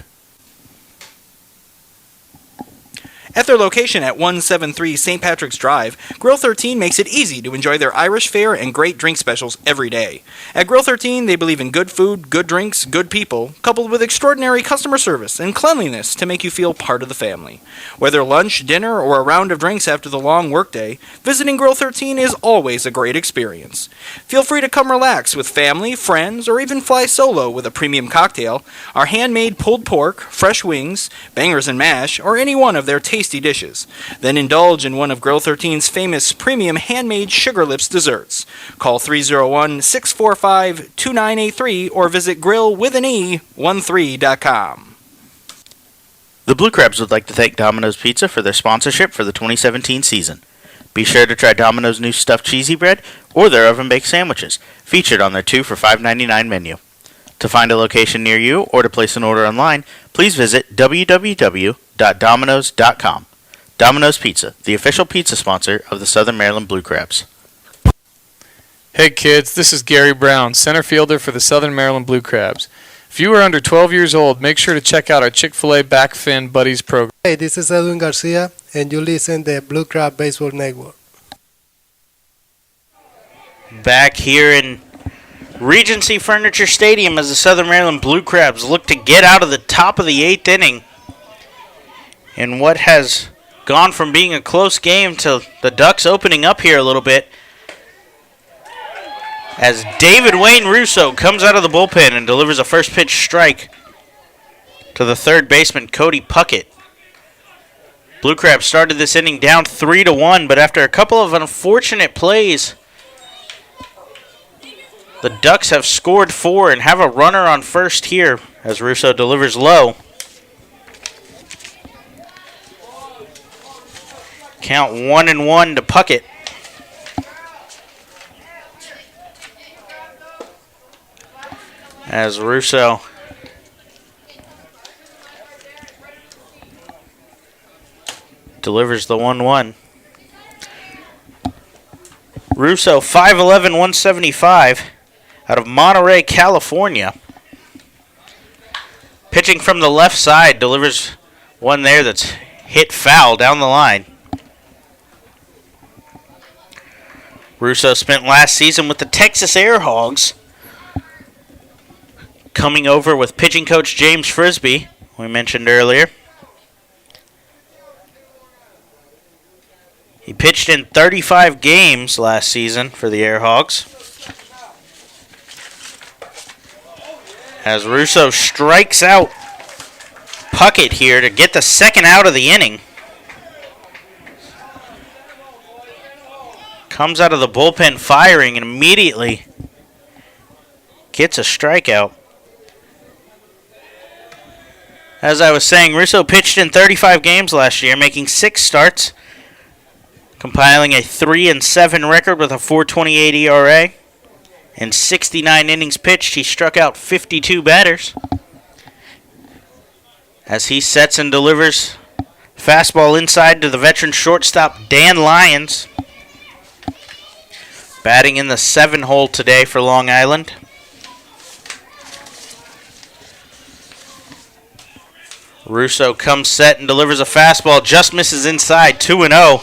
At their location at 173 St. Patrick's Drive, Grill 13 makes it easy to enjoy their Irish fare and great drink specials every day. At Grill 13, they believe in good food, good drinks, good people, coupled with extraordinary customer service and cleanliness to make you feel part of the family. Whether lunch, dinner, or a round of drinks after the long workday, visiting Grill 13 is always a great experience. Feel free to come relax with family, friends, or even fly solo with a premium cocktail, our handmade pulled pork, fresh wings, bangers and mash, or any one of their tasty dishes. Then indulge in one of Grill 13's famous premium handmade Sugar Lips desserts. Call 301-645-2983 or visit grillwithane13.com. The Blue Crabs would like to thank Domino's Pizza for their sponsorship for the 2017 season. Be sure to try Domino's new stuffed cheesy bread or their oven-baked sandwiches, featured on their 2 for $5.99 menu. To find a location near you or to place an order online, please visit www.domino's.com. Domino's Pizza, the official pizza sponsor of the Southern Maryland Blue Crabs. Hey kids, this is Gary Brown, center fielder for the Southern Maryland Blue Crabs. If you are under 12 years old, make sure to check out our Chick-fil-A Back Fin Buddies program. Hey, this is Edwin Garcia, and you listen to the Blue Crab Baseball Network. Back here in Regency Furniture Stadium as the Southern Maryland Blue Crabs look to get out of the top of the 8th inning in what has gone from being a close game to the Ducks opening up here a little bit, as David Wayne Russo comes out of the bullpen and delivers a first pitch strike to the third baseman Cody Puckett. Blue Crabs started this inning down 3-1, but after a couple of unfortunate plays, the Ducks have scored 4 and have a runner on first here as Russo delivers low. Count 1-1 to Puckett. As Russo delivers the 1-1. Russo, 5'11", 175, out of Monterey, California. Pitching from the left side, delivers one there that's hit foul down the line. Russo spent last season with the Texas Air Hogs, coming over with pitching coach James Frisbee, we mentioned earlier. He pitched in 35 games last season for the Air Hogs. As Russo strikes out Puckett here to get the second out of the inning. Comes out of the bullpen firing and immediately gets a strikeout. As I was saying, Russo pitched in 35 games last year, making 6 starts, compiling a 3-7 record with a 4.28 ERA. In 69 innings pitched, he struck out 52 batters. As he sets and delivers fastball inside to the veteran shortstop Dan Lyons. Batting in the 7-hole today for Long Island. Russo comes set and delivers a fastball, just misses inside, 2-0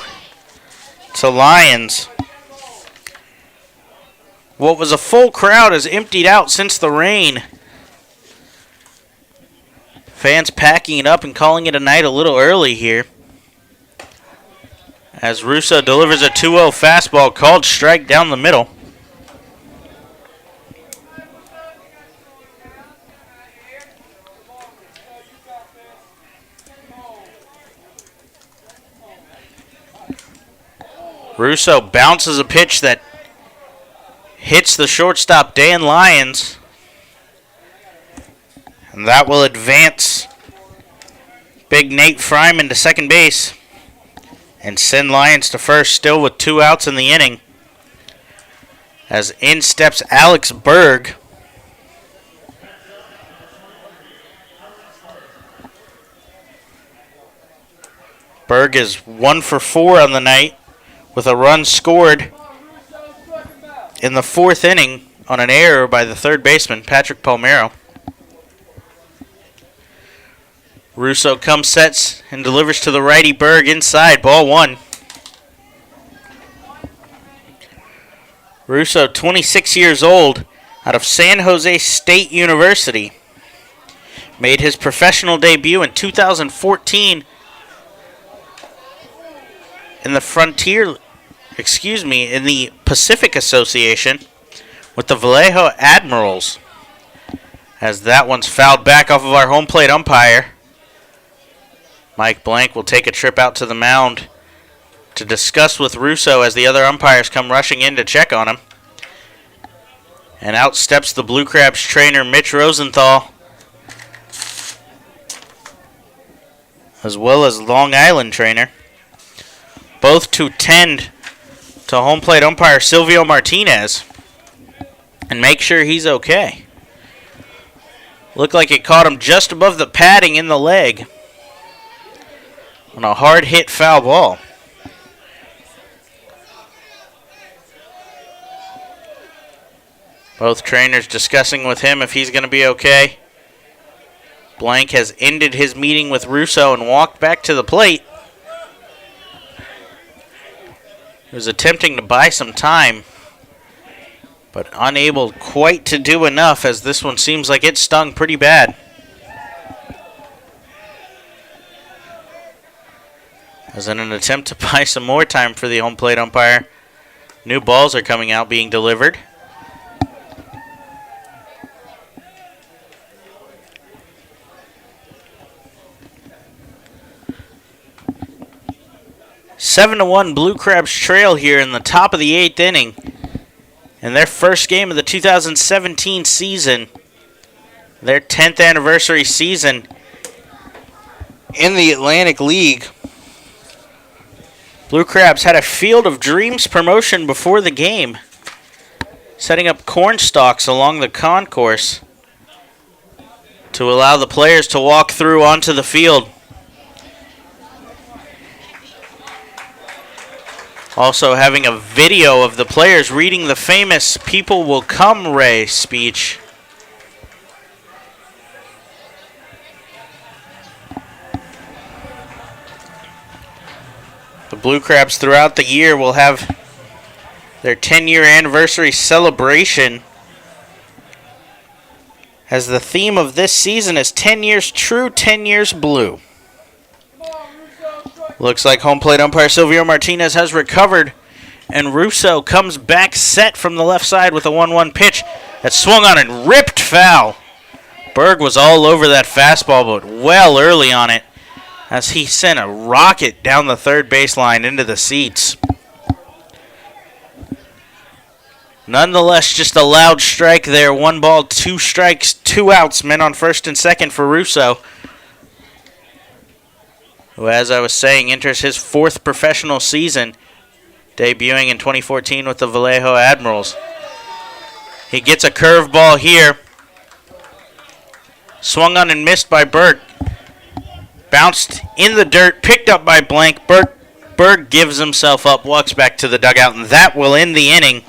to Lyons. What was a full crowd has emptied out since the rain. Fans packing it up and calling it a night a little early here. As Russo delivers a 2-0 fastball, called strike down the middle. Russo bounces a pitch that hits the shortstop Dan Lyons. And that will advance big Nate Fryman to second base and send Lyons to first, still with 2 outs in the inning. As in steps Alex Berg. Berg is 1 for 4 on the night, with a run scored in the 4th inning on an error by the third baseman, Patrick Palmero. Russo comes, sets, and delivers to the righty Berg inside, ball 1. Russo, 26 years old, out of San Jose State University. Made his professional debut in 2014 in the Pacific Association with the Vallejo Admirals. As that one's fouled back off of our home plate umpire. Mike Blank will take a trip out to the mound to discuss with Russo as the other umpires come rushing in to check on him. And out steps the Blue Crabs trainer Mitch Rosenthal, as well as Long Island trainer, both to tend to home plate umpire Silvio Martinez and make sure he's okay. Looked like it caught him just above the padding in the leg on a hard hit foul ball. Both trainers discussing with him if he's going to be okay. Blank has ended his meeting with Russo and walked back to the plate. He was attempting to buy some time, but unable quite to do enough, as this one seems like it stung pretty bad. As in an attempt to buy some more time for the home plate umpire, new balls are coming out being delivered. Seven to 1 Blue Crabs trail here in the top of the 8th inning. In their first game of the 2017 season, their 10th anniversary season in the Atlantic League. Blue Crabs had a Field of Dreams promotion before the game, setting up corn stalks along the concourse to allow the players to walk through onto the field. Also having a video of the players reading the famous "People Will Come, Ray" speech. The Blue Crabs throughout the year will have their 10-year anniversary celebration, as the theme of this season is 10 years true, 10 years blue. Looks like home plate umpire Silvio Martinez has recovered, and Russo comes back set from the left side with a 1-1 pitch that swung on and ripped foul. Berg was all over that fastball, but well early on it, as he sent a rocket down the third baseline into the seats. Nonetheless, just a loud strike there. 1 ball, 2 strikes, 2 outs. Men on first and second for Russo, who, as I was saying, enters his 4th professional season, debuting in 2014 with the Vallejo Admirals. He gets a curveball here. Swung on and missed by Berg. Bounced in the dirt, picked up by Blank. Berg gives himself up, walks back to the dugout, and that will end the inning.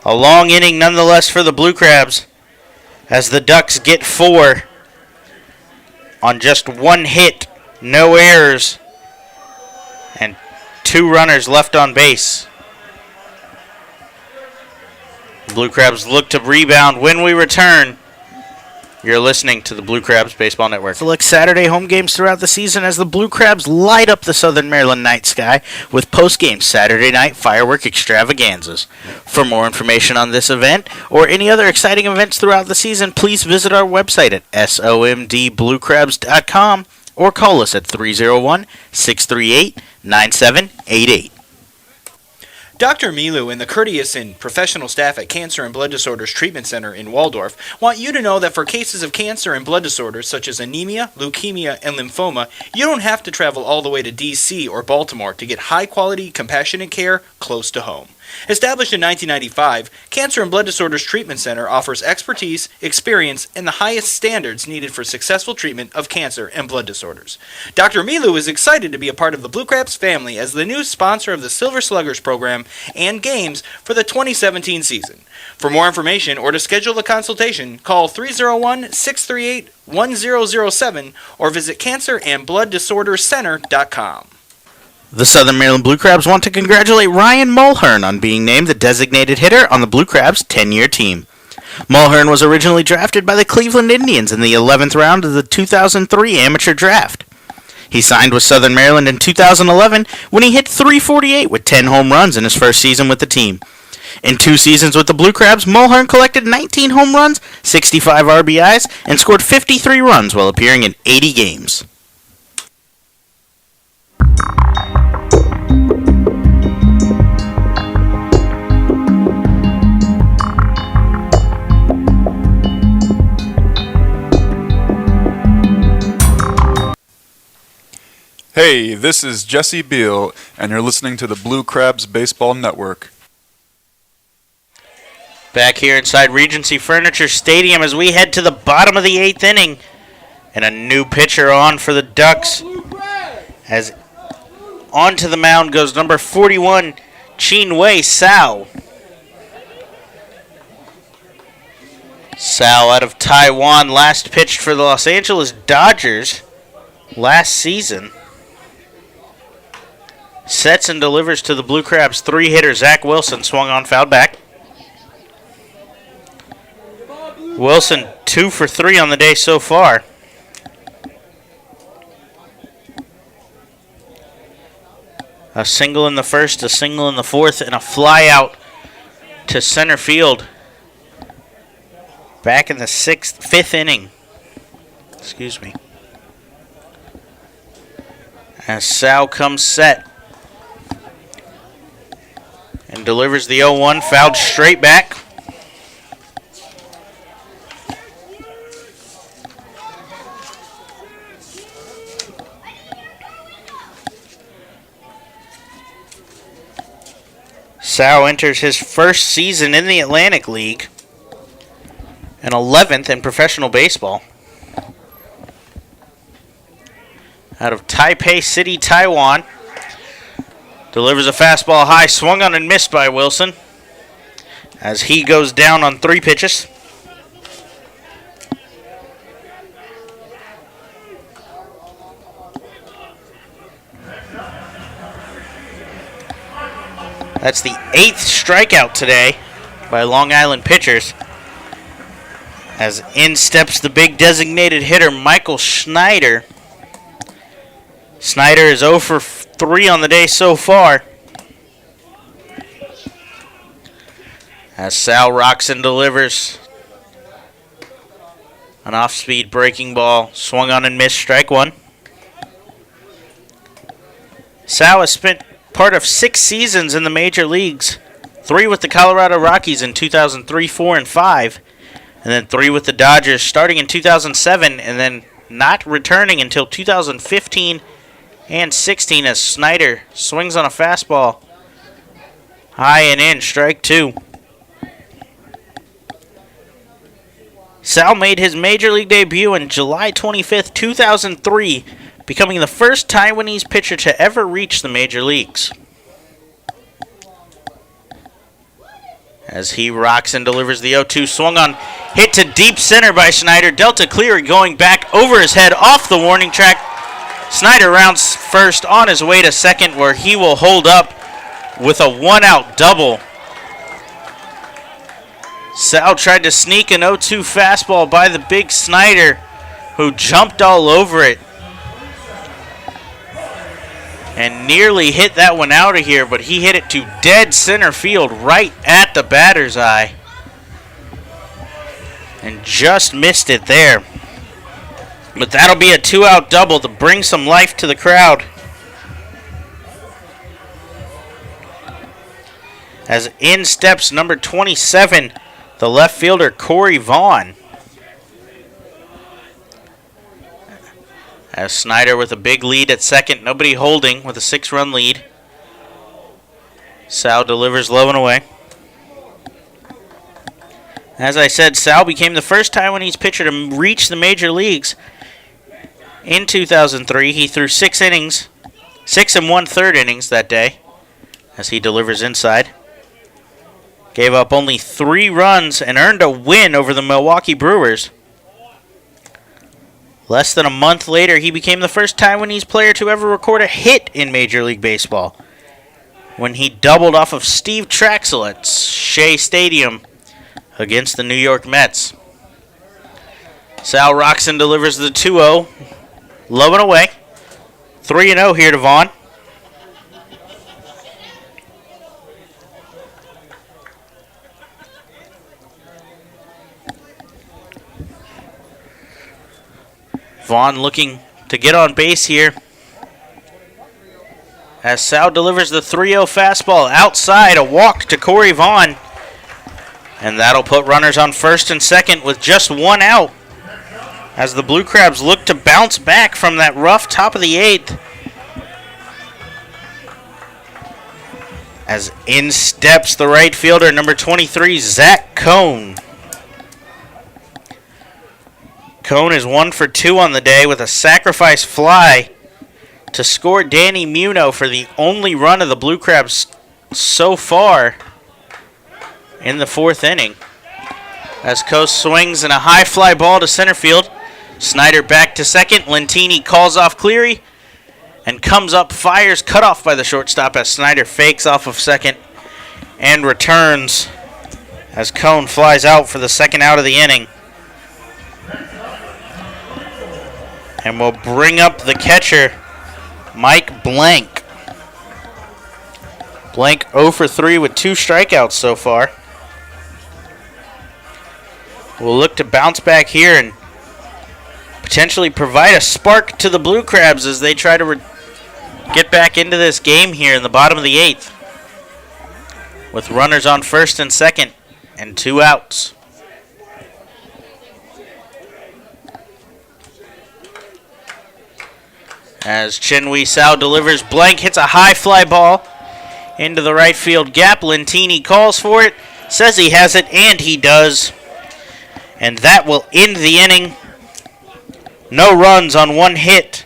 A long inning nonetheless for the Blue Crabs, as the Ducks get 4 on just 1 hit, no errors, and 2 runners left on base. The Blue Crabs look to rebound when we return. You're listening to the Blue Crabs Baseball Network. Select Saturday home games throughout the season as the Blue Crabs light up the Southern Maryland night sky with post-game Saturday night firework extravaganzas. For more information on this event or any other exciting events throughout the season, please visit our website at somdbluecrabs.com or call us at 301-638-9788. Dr. Milu and the courteous and professional staff at Cancer and Blood Disorders Treatment Center in Waldorf want you to know that for cases of cancer and blood disorders such as anemia, leukemia, and lymphoma, you don't have to travel all the way to D.C. or Baltimore to get high-quality, compassionate care close to home. Established in 1995, Cancer and Blood Disorders Treatment Center offers expertise, experience, and the highest standards needed for successful treatment of cancer and blood disorders. Dr. Milu is excited to be a part of the Blue Crabs family as the new sponsor of the Silver Sluggers program and games for the 2017 season. For more information or to schedule a consultation, call 301-638-1007 or visit cancerandblooddisorderscenter.com. The Southern Maryland Blue Crabs want to congratulate Ryan Mulhern on being named the designated hitter on the Blue Crabs' 10-year team. Mulhern was originally drafted by the Cleveland Indians in the 11th round of the 2003 amateur draft. He signed with Southern Maryland in 2011 when he hit .348 with 10 home runs in his first season with the team. In 2 seasons with the Blue Crabs, Mulhern collected 19 home runs, 65 RBIs, and scored 53 runs while appearing in 80 games. Hey, this is Jesse Beal, and you're listening to the Blue Crabs Baseball Network. Back here inside Regency Furniture Stadium as we head to the bottom of the 8th inning. And a new pitcher on for the Ducks. As onto the mound goes number 41, Chinwei Sao. Sal out of Taiwan, last pitched for the Los Angeles Dodgers last season. Sets and delivers to the Blue Crabs 3-hitter Zach Wilson, swung on, fouled back. Wilson 2 for 3 on the day so far. A single in the first, a single in the fourth, and a fly out to center field. Back in the fifth inning. Excuse me. As Sal comes set and delivers the 0-1, fouled straight back. Sal enters his first season in the Atlantic League and 11th in professional baseball. Out of Taipei City, Taiwan. Delivers a fastball high, swung on and missed by Wilson as he goes down on 3 pitches. That's the 8th strikeout today by Long Island pitchers. As in steps the big designated hitter, Michael Schneider. Snyder is 0 for 3 on the day so far. As Sal rocks and delivers an off-speed breaking ball, swung on and missed, strike 1. Sal has spent part of 6 seasons in the major leagues, 3 with the Colorado Rockies in 2003, 4, and 5, and then 3 with the Dodgers starting in 2007, and then not returning until 2015 and 16 as Snyder swings on a fastball high and in, strike 2. Sal made his major league debut on July 25th, 2003, becoming the first Taiwanese pitcher to ever reach the major leagues. As he rocks and delivers the 0-2, swung on, hit to deep center by Schneider. Delta Cleary going back over his head off the warning track. Snyder rounds first on his way to second, where he will hold up with a 1-out double. Sal tried to sneak an 0-2 fastball by the big Snyder, who jumped all over it and nearly hit that one out of here, but he hit it to dead center field right at the batter's eye and just missed it there. But that'll be a 2-out double to bring some life to the crowd. As in steps number 27, the left fielder Corey Vaughn. As Snyder with a big lead at second, nobody holding with a 6-run lead. Sal delivers low and away. As I said, Sal became the first Taiwanese pitcher to reach the major leagues. In 2003, he threw 6 innings, 6 1/3 innings that day, as he delivers inside. Gave up only 3 runs and earned a win over the Milwaukee Brewers. Less than a month later, he became the first Taiwanese player to ever record a hit in Major League Baseball when he doubled off of Steve Traxel at Shea Stadium against the New York Mets. Sal rocks and delivers the 2-0, low and away. 3-0 here to Vaughn. Vaughn looking to get on base here as Sal delivers the 3-0 fastball outside, a walk to Corey Vaughn. And that'll put runners on first and second with just 1 out as the Blue Crabs look to bounce back from that rough top of the 8th. As in steps the right fielder, number 23, Zach Cohn. Cohn is 1 for 2 on the day with a sacrifice fly to score Danny Muno for the only run of the Blue Crabs so far in the 4th inning. As Coast swings and a high fly ball to center field. Snyder back to second. Lentini calls off Cleary and comes up, fires, cut off by the shortstop as Snyder fakes off of second and returns as Cone flies out for the second out of the inning. And we'll bring up the catcher, Mike Blank. Blank 0 for 3 with 2 strikeouts so far. We'll look to bounce back here and potentially provide a spark to the Blue Crabs as they try to get back into this game here in the bottom of the 8th. With runners on first and second and 2 outs. As Chinwe Sao delivers, Blank hits a high fly ball into the right field gap. Lentini calls for it, says he has it, and he does. And that will end the inning. No runs on 1 hit.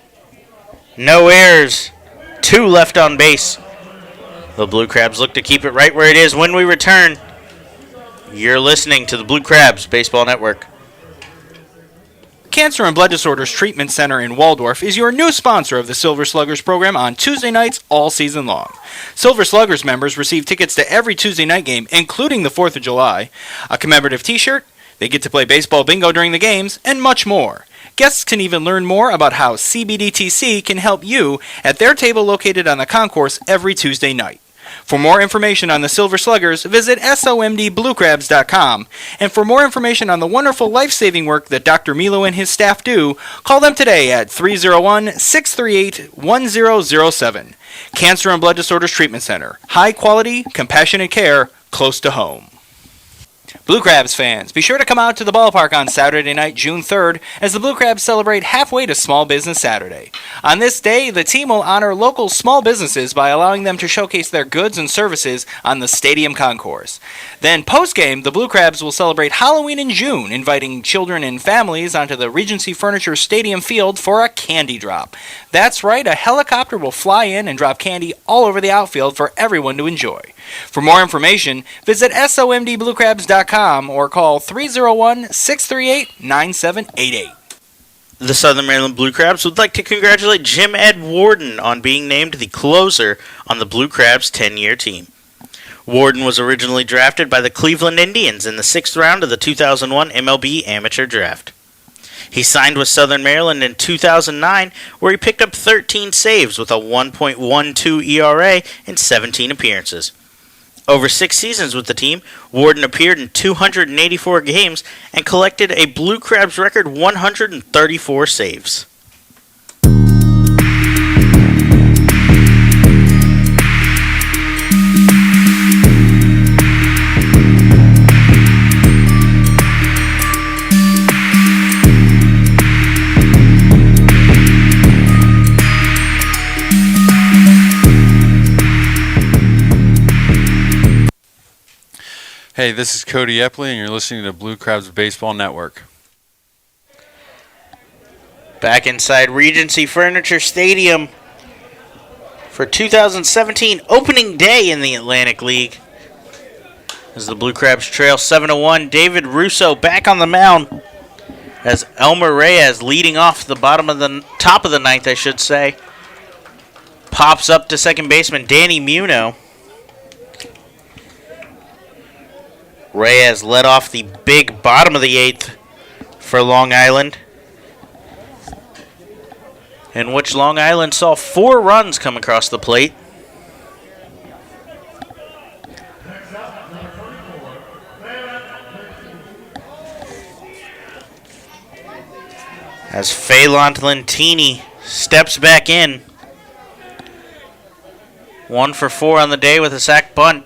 No errors. 2 left on base. The Blue Crabs look to keep it right where it is. When we return, you're listening to the Blue Crabs Baseball Network. Cancer and Blood Disorders Treatment Center in Waldorf is your new sponsor of the Silver Sluggers program on Tuesday nights all season long. Silver Sluggers members receive tickets to every Tuesday night game, including the 4th of July, a commemorative t-shirt, they get to play baseball bingo during the games, and much more. Guests can even learn more about how CBDTC can help you at their table located on the concourse every Tuesday night. For more information on the Silver Sluggers, visit somdbluecrabs.com. And for more information on the wonderful life-saving work that Dr. Milo and his staff do, call them today at 301-638-1007. Cancer and Blood Disorders Treatment Center. High quality, compassionate care, close to home. Blue Crabs fans, be sure to come out to the ballpark on Saturday night, June 3rd, as the Blue Crabs celebrate halfway to Small Business Saturday. On this day, the team will honor local small businesses by allowing them to showcase their goods and services on the stadium concourse. Then, post-game, the Blue Crabs will celebrate Halloween in June, inviting children and families onto the Regency Furniture Stadium field for a candy drop. That's right, a helicopter will fly in and drop candy all over the outfield for everyone to enjoy. For more information, visit somdbluecrabs.com or call 301-638-9788. The Southern Maryland Blue Crabs would like to congratulate Jim Ed Warden on being named the closer on the Blue Crabs 10-year team. Warden was originally drafted by the Cleveland Indians in the 6th round of the 2001 MLB Amateur Draft. He signed with Southern Maryland in 2009, where he picked up 13 saves with a 1.12 ERA in 17 appearances. Over 6 seasons with the team, Warden appeared in 284 games and collected a Blue Crabs record 134 saves. Hey, this is Cody Epley, and you're listening to Blue Crabs Baseball Network. Back inside Regency Furniture Stadium for 2017 opening day in the Atlantic League. As the Blue Crabs trail 7-1, David Russo back on the mound as Elmer Reyes leading off the top of the ninth, I should say. Pops up to second baseman Danny Muno. Reyes led off the big bottom of the 8th for Long Island, in which Long Island saw 4 runs come across the plate. As Phelan Lentini steps back in. 1 for 4 on the day with a sac bunt.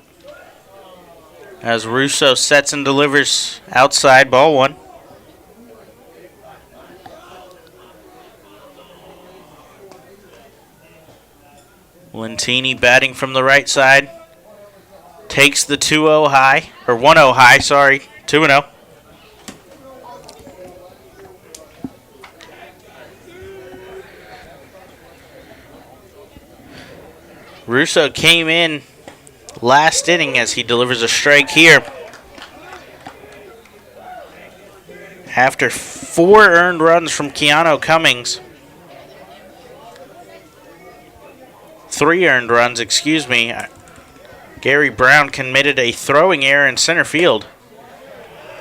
As Russo sets and delivers outside, ball 1. Lentini batting from the right side. Takes the 2-0 high, or 1-0 high, sorry, 2-0. Russo came in last inning as he delivers a strike here. After 4 earned runs from Keanu Cummings, 3 earned runs, excuse me, Gary Brown committed a throwing error in center field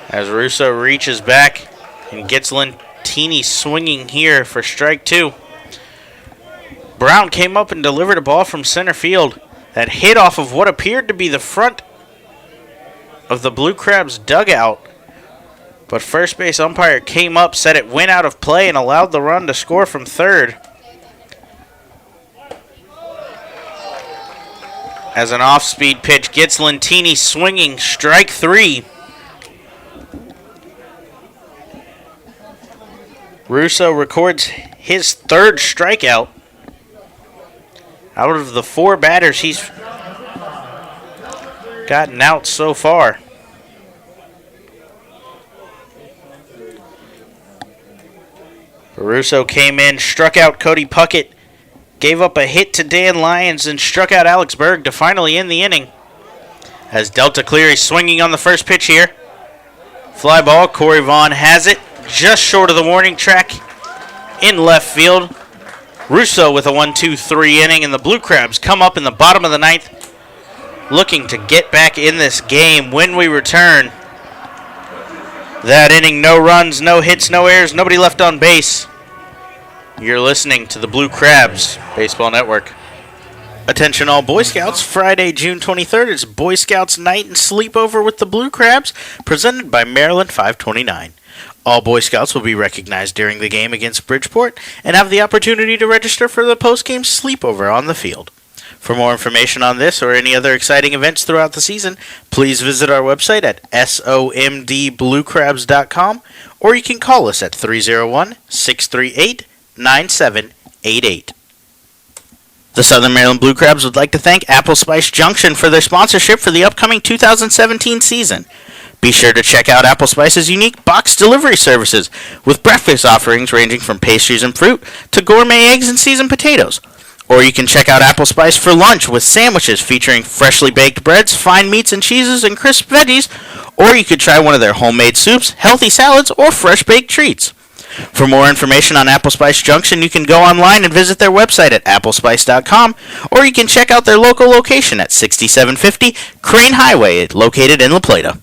as Russo reaches back and gets Lentini swinging here for strike 2. Brown came up and delivered a ball from center field that hit off of what appeared to be the front of the Blue Crabs dugout, but first base umpire came up, said it went out of play, and allowed the run to score from third. As an off-speed pitch gets Lentini swinging, strike 3. Russo records his 3rd strikeout. Out of the 4 batters he's gotten out so far. Russo came in, struck out Cody Puckett, gave up a hit to Dan Lyons, and struck out Alex Berg to finally end the inning. As Delta Cleary swinging on the first pitch here. Fly ball, Corey Vaughn has it just short of the warning track in left field. Russo with a 1-2-3 inning, and the Blue Crabs come up in the bottom of the 9th, looking to get back in this game. When we return, that inning, no runs, no hits, no errors, nobody left on base. You're listening to the Blue Crabs Baseball Network. Attention all Boy Scouts, Friday, June 23rd is Boy Scouts Night and Sleepover with the Blue Crabs, presented by Maryland 529. All Boy Scouts will be recognized during the game against Bridgeport and have the opportunity to register for the post-game sleepover on the field. For more information on this or any other exciting events throughout the season, please visit our website at somdbluecrabs.com, or you can call us at 301-638-9788. The Southern Maryland Blue Crabs would like to thank Apple Spice Junction for their sponsorship for the upcoming 2017 season. Be sure to check out Apple Spice's unique box delivery services with breakfast offerings ranging from pastries and fruit to gourmet eggs and seasoned potatoes. Or you can check out Apple Spice for lunch with sandwiches featuring freshly baked breads, fine meats and cheeses, and crisp veggies. Or you could try one of their homemade soups, healthy salads, or fresh baked treats. For more information on Apple Spice Junction, you can go online and visit their website at applespice.com, or you can check out their local location at 6750 Crane Highway, located in La Plata.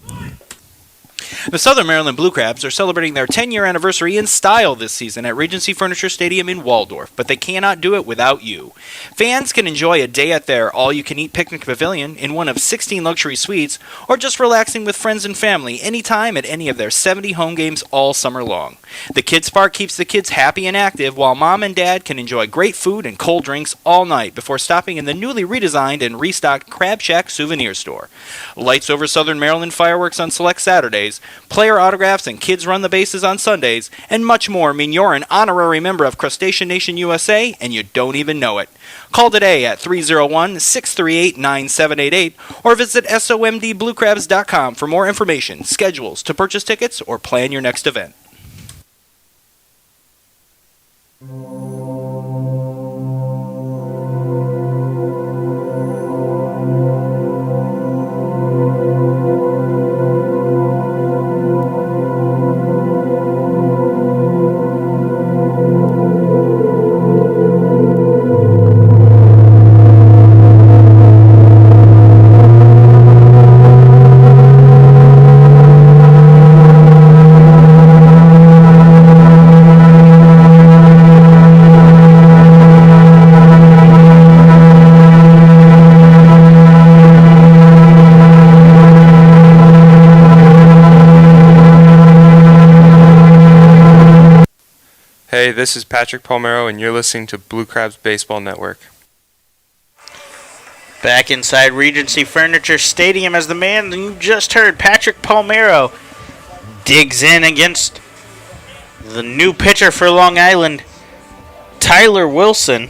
The Southern Maryland Blue Crabs are celebrating their 10-year anniversary in style this season at Regency Furniture Stadium in Waldorf, but they cannot do it without you. Fans can enjoy a day at their all-you-can-eat picnic pavilion in one of 16 luxury suites, or just relaxing with friends and family anytime at any of their 70 home games all summer long. The Kids Park keeps the kids happy and active, while Mom and Dad can enjoy great food and cold drinks all night before stopping in the newly redesigned and restocked Crab Shack souvenir store. Lights over Southern Maryland fireworks on select Saturdays, player autographs and kids run the bases on Sundays, and much more mean you're an honorary member of Crustacean Nation USA and you don't even know it. Call today at 301-638-9788 or visit somdbluecrabs.com for more information, schedules, to purchase tickets, or plan your next event. Hey, this is Patrick Palmero, and you're listening to Blue Crabs Baseball Network. Back inside Regency Furniture Stadium as the man you just heard, Patrick Palmero, digs in against the new pitcher for Long Island, Tyler Wilson.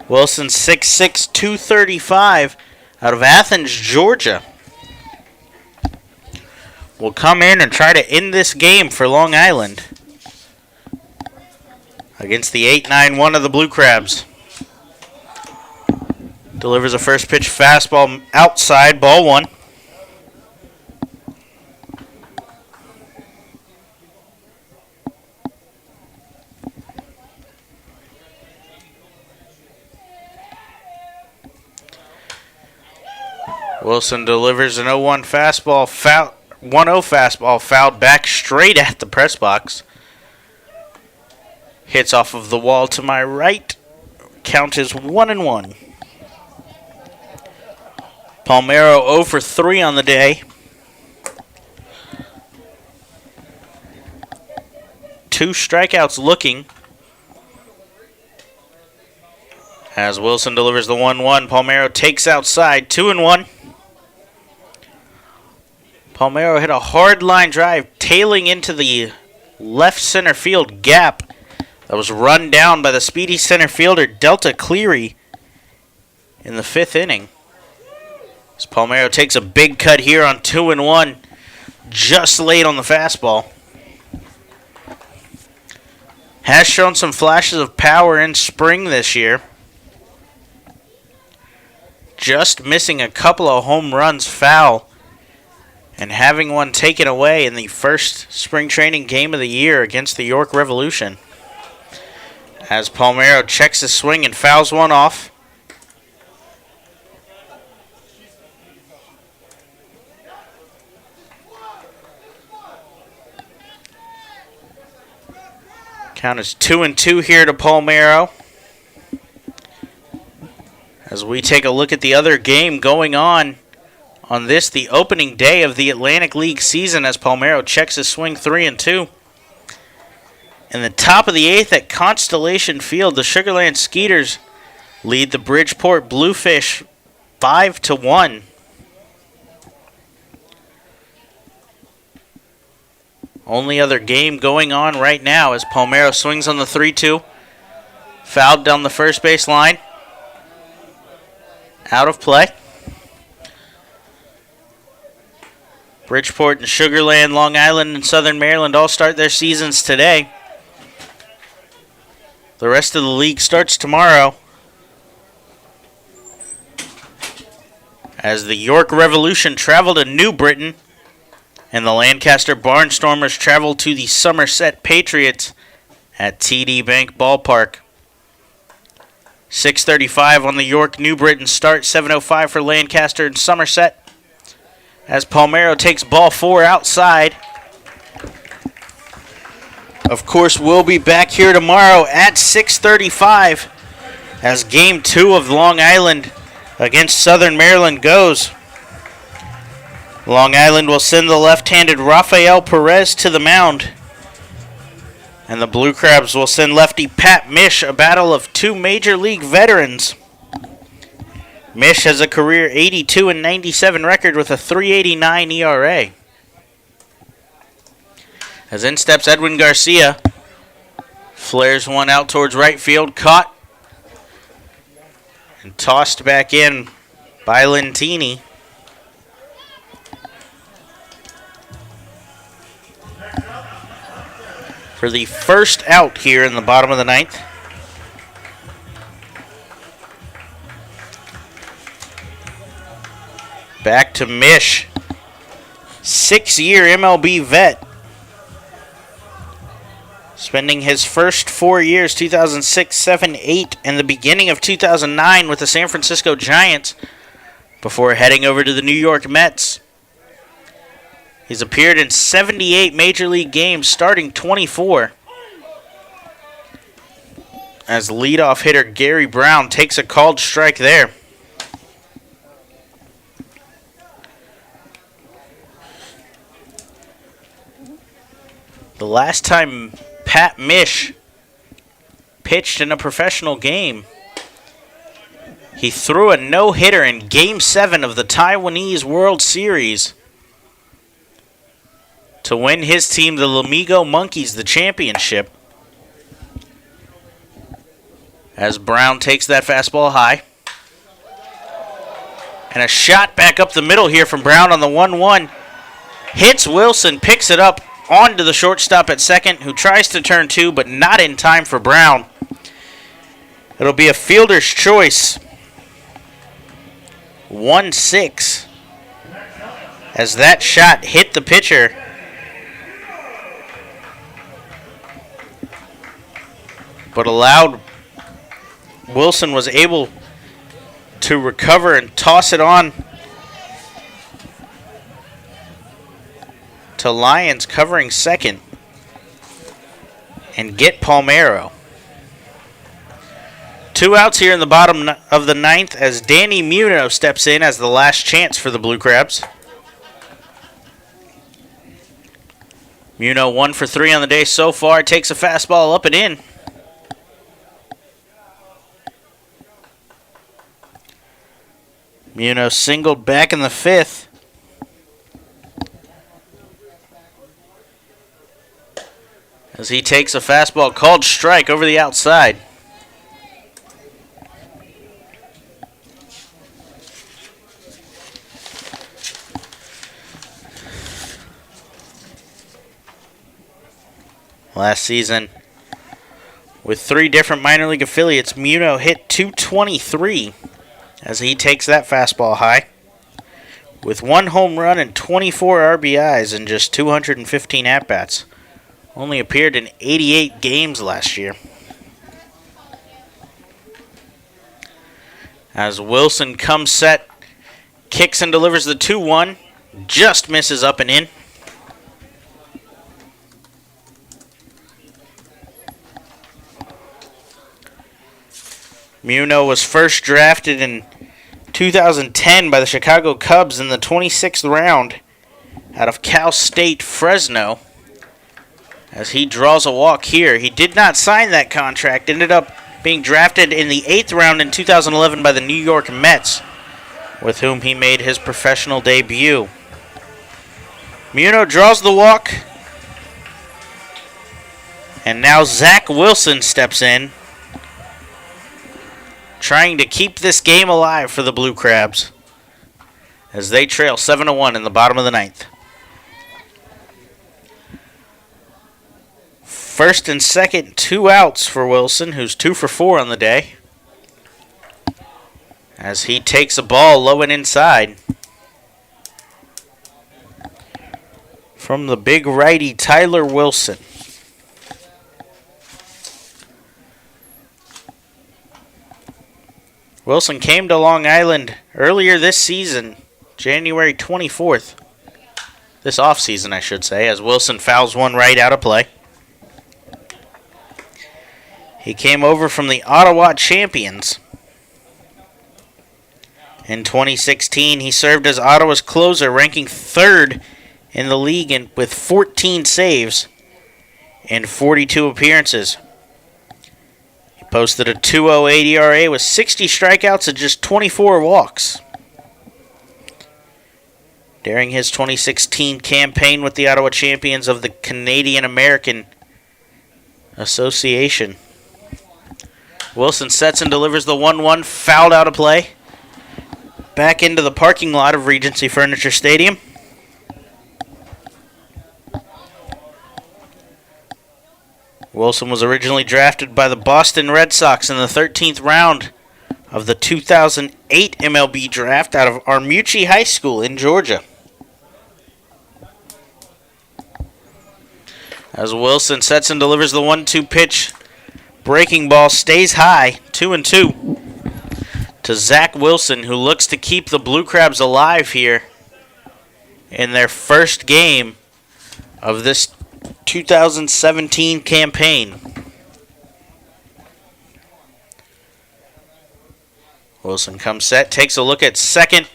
Wilson 6'6", 235 out of Athens, Georgia. Will come in and try to end this game for Long Island against the 8-9-1 of the Blue Crabs. Delivers a first pitch fastball outside, ball one. Wilson delivers an 0-1 fastball, 1-0 fastball, fouled back straight at the press box. Hits off of the wall to my right. Count is 1-1. Palmero 0 for 3 on the day. 2 strikeouts looking. As Wilson delivers the 1-1, Palmero takes outside, 2-1. Palmero hit a hard line drive, tailing into the left center field gap that was run down by the speedy center fielder Delta Cleary in the 5th inning. As Palmero takes a big cut here on 2-1, just late on the fastball. Has shown some flashes of power in spring this year. Just missing a couple of home runs foul and having one taken away in the first spring training game of the year against the York Revolution. As Palmero checks his swing and fouls one off. Count is 2-2 here to Palmero. As we take a look at the other game going on this, the opening day of the Atlantic League season, as Palmero checks his swing 3-2. In the top of the 8th at Constellation Field, the Sugarland Skeeters lead the Bridgeport Bluefish 5-1. Only other game going on right now as Palmero swings on the 3-2. Fouled down the first base line. Out of play. Bridgeport and Sugarland, Long Island, and Southern Maryland all start their seasons today. The rest of the league starts tomorrow. As the York Revolution travel to New Britain and the Lancaster Barnstormers travel to the Somerset Patriots at TD Bank Ballpark. 6:35 on the York New Britain start, 7:05 for Lancaster and Somerset. As Palmero takes ball 4 outside. Of course, we'll be back here tomorrow at 6:35 as Game 2 of Long Island against Southern Maryland goes. Long Island will send the left-handed Rafael Perez to the mound. And the Blue Crabs will send lefty Pat Mish, a battle of 2 Major League veterans. Mish has a career 82-97 record with a 3.89 ERA. As in steps Edwin Garcia. Flares one out towards right field, caught and tossed back in by Lentini. For the first out here in the bottom of the 9th. Back to Mish. 6-year MLB vet. Spending his first 4 years, 2006, 7, 8, and the beginning of 2009 with the San Francisco Giants before heading over to the New York Mets. He's appeared in 78 Major League games, starting 24. As leadoff hitter Gary Brown takes a called strike there. The last time Pat Mish pitched in a professional game, he threw a no-hitter in Game 7 of the Taiwanese World Series to win his team, the Lamigo Monkeys, the championship. As Brown takes that fastball high. And a shot back up the middle here from Brown on the 1-1. Hits Wilson, picks it up onto the shortstop at second, who tries to turn 2, but not in time for Brown. It'll be a fielder's choice. 1-6. As that shot hit the pitcher. But allowed, Wilson was able to recover and toss it on to Lyons covering second and get Palmero. 2 outs here in the bottom of the ninth as Danny Muno steps in as the last chance for the Blue Crabs. Muno 1 for 3 on the day so far. Takes a fastball up and in. Muno singled back in the 5th. As he takes a fastball called strike over the outside. Last season, with 3 different minor league affiliates, Muno hit .223 as he takes that fastball high. With 1 home run and 24 RBIs in just 215 at-bats. Only appeared in 88 games last year. As Wilson comes set, kicks and delivers the 2-1, just misses up and in. Muno was first drafted in 2010 by the Chicago Cubs in the 26th round out of Cal State Fresno. As he draws a walk here, he did not sign that contract, ended up being drafted in the 8th round in 2011 by the New York Mets, with whom he made his professional debut. Muno draws the walk, and now Zach Wilson steps in, trying to keep this game alive for the Blue Crabs as they trail 7-1 in the bottom of the ninth. First and second, 2 outs for Wilson, who's 2 for 4 on the day. As he takes a ball low and inside. From the big righty, Tyler Wilson. Wilson came to Long Island earlier this season, January 24th. This offseason, I should say, as Wilson fouls one right out of play. He came over from the Ottawa Champions. In 2016, he served as Ottawa's closer, ranking 3rd in the league with 14 saves and 42 appearances. He posted a 2.08 ERA with 60 strikeouts and just 24 walks. During his 2016 campaign with the Ottawa Champions of the Canadian American Association. Wilson sets and delivers the 1-1, fouled out of play. Back into the parking lot of Regency Furniture Stadium. Wilson was originally drafted by the Boston Red Sox in the 13th round of the 2008 MLB draft out of Armucci High School in Georgia. As Wilson sets and delivers the 1-2 pitch, breaking ball stays high, 2-2 to Zach Wilson, who looks to keep the Blue Crabs alive here in their first game of this 2017 campaign. Wilson comes set, takes a look at second,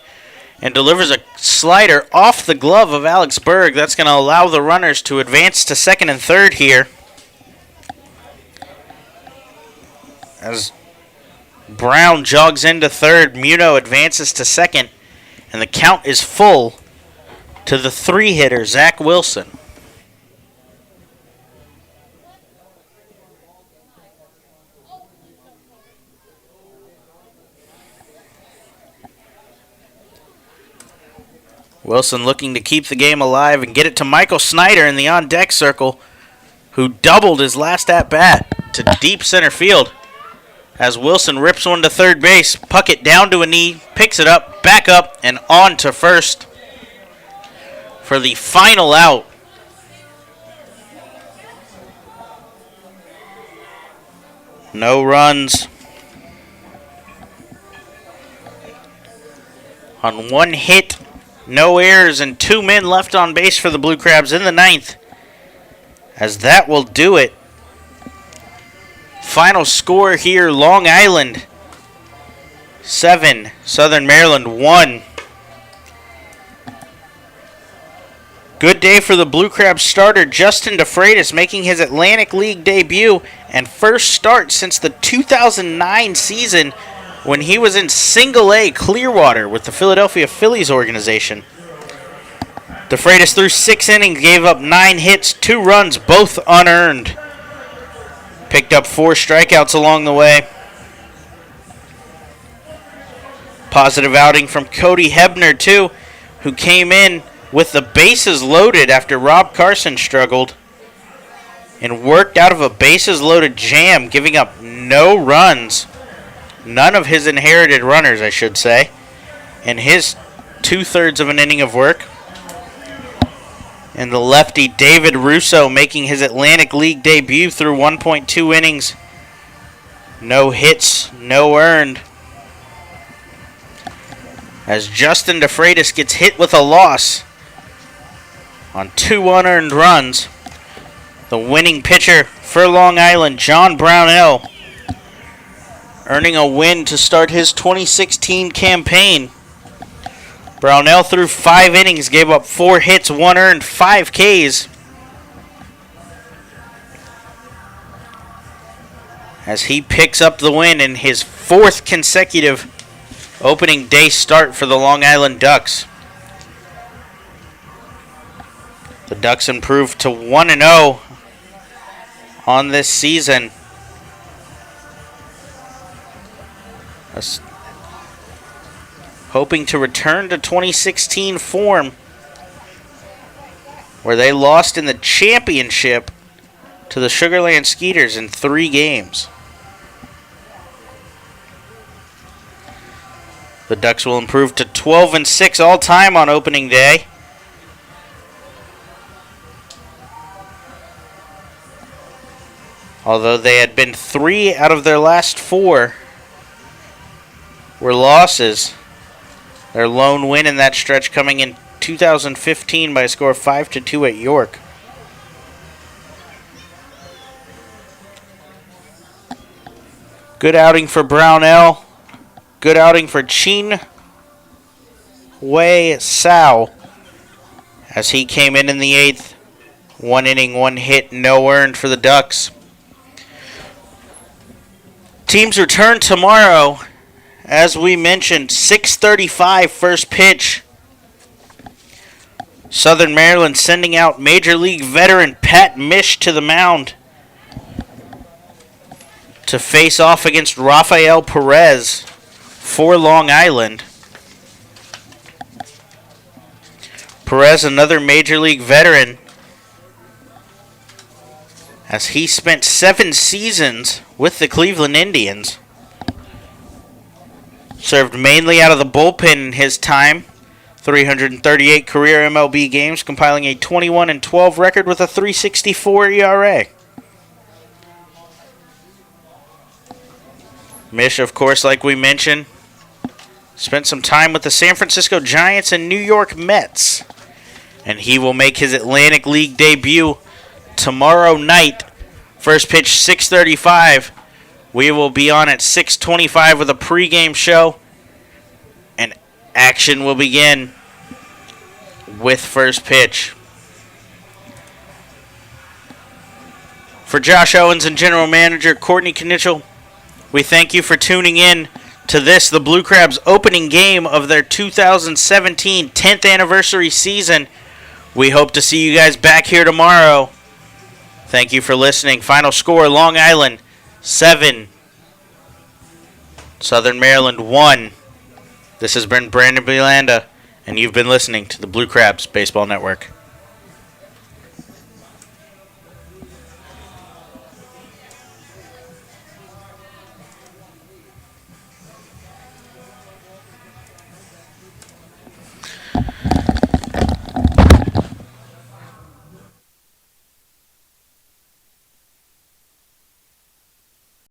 and delivers a slider off the glove of Alex Berg. That's going to allow the runners to advance to second and third here. As Brown jogs into third, Muno advances to second, and the count is full to the 3-hitter, Zach Wilson. Wilson looking to keep the game alive and get it to Michael Snyder in the on-deck circle, who doubled his last at-bat to deep center field. As Wilson rips one to third base, Puckett down to a knee, picks it up, back up, and on to first for the final out. No runs on 1 hit No errors and 2 men left on base for the Blue Crabs in the 9th. As that will do it. Final score here, Long Island 7, Southern Maryland 1. Good day for the Blue Crabs starter Justin DeFreitas, making his Atlantic League debut and first start since the 2009 season when he was in Single A Clearwater with the Philadelphia Phillies organization. DeFreitas threw 6 innings, gave up 9 hits, 2 runs, both unearned. Picked up 4 strikeouts along the way. Positive outing from Cody Hebner, too, who came in with the bases loaded after Rob Carson struggled and worked out of a bases loaded jam, giving up no runs. None of his inherited runners, I should say, in his 2/3 of an inning of work. And the lefty David Russo making his Atlantic League debut through 1.2 innings. No hits, no earned. As Justin DeFreitas gets hit with a loss on 2 unearned runs, the winning pitcher for Long Island, John Brownell, earning a win to start his 2016 campaign. Brownell threw 5 innings, gave up 4 hits, 1 earned, 5 Ks. As he picks up the win in his 4th consecutive opening day start for the Long Island Ducks. The Ducks improved to 1-0 on this season. Hoping to return to 2016 form, where they lost in the championship to the Sugarland Skeeters in 3 games. The Ducks will improve to 12-6 all-time on opening day. Although they had been 3 out of their last 4 were losses. Their lone win in that stretch coming in 2015 by a score of 5-2 at York. Good outing for Brownell. Good outing for Chin Wei Sao as he came in the 8th. 1 inning, 1 hit, no earned for the Ducks. Teams return tomorrow. As we mentioned, 6:35 first pitch. Southern Maryland sending out Major League veteran Pat Mish to the mound to face off against Rafael Perez for Long Island. Perez, another Major League veteran, as he spent 7 seasons with the Cleveland Indians. Served mainly out of the bullpen in his time. 338 career MLB games, compiling a 21-12 record with a 3.64 ERA. Mish, of course, like we mentioned, spent some time with the San Francisco Giants and New York Mets. And he will make his Atlantic League debut tomorrow night. First pitch, 6:35. We will be on at 6:25 with a pregame show. And action will begin with first pitch. For Josh Owens and General Manager Courtney Knichel, we thank you for tuning in to this, the Blue Crabs opening game of their 2017 10th anniversary season. We hope to see you guys back here tomorrow. Thank you for listening. Final score, Long Island 7, Southern Maryland 1. This has been Brandon Belanda, and you've been listening to the Blue Crabs Baseball Network.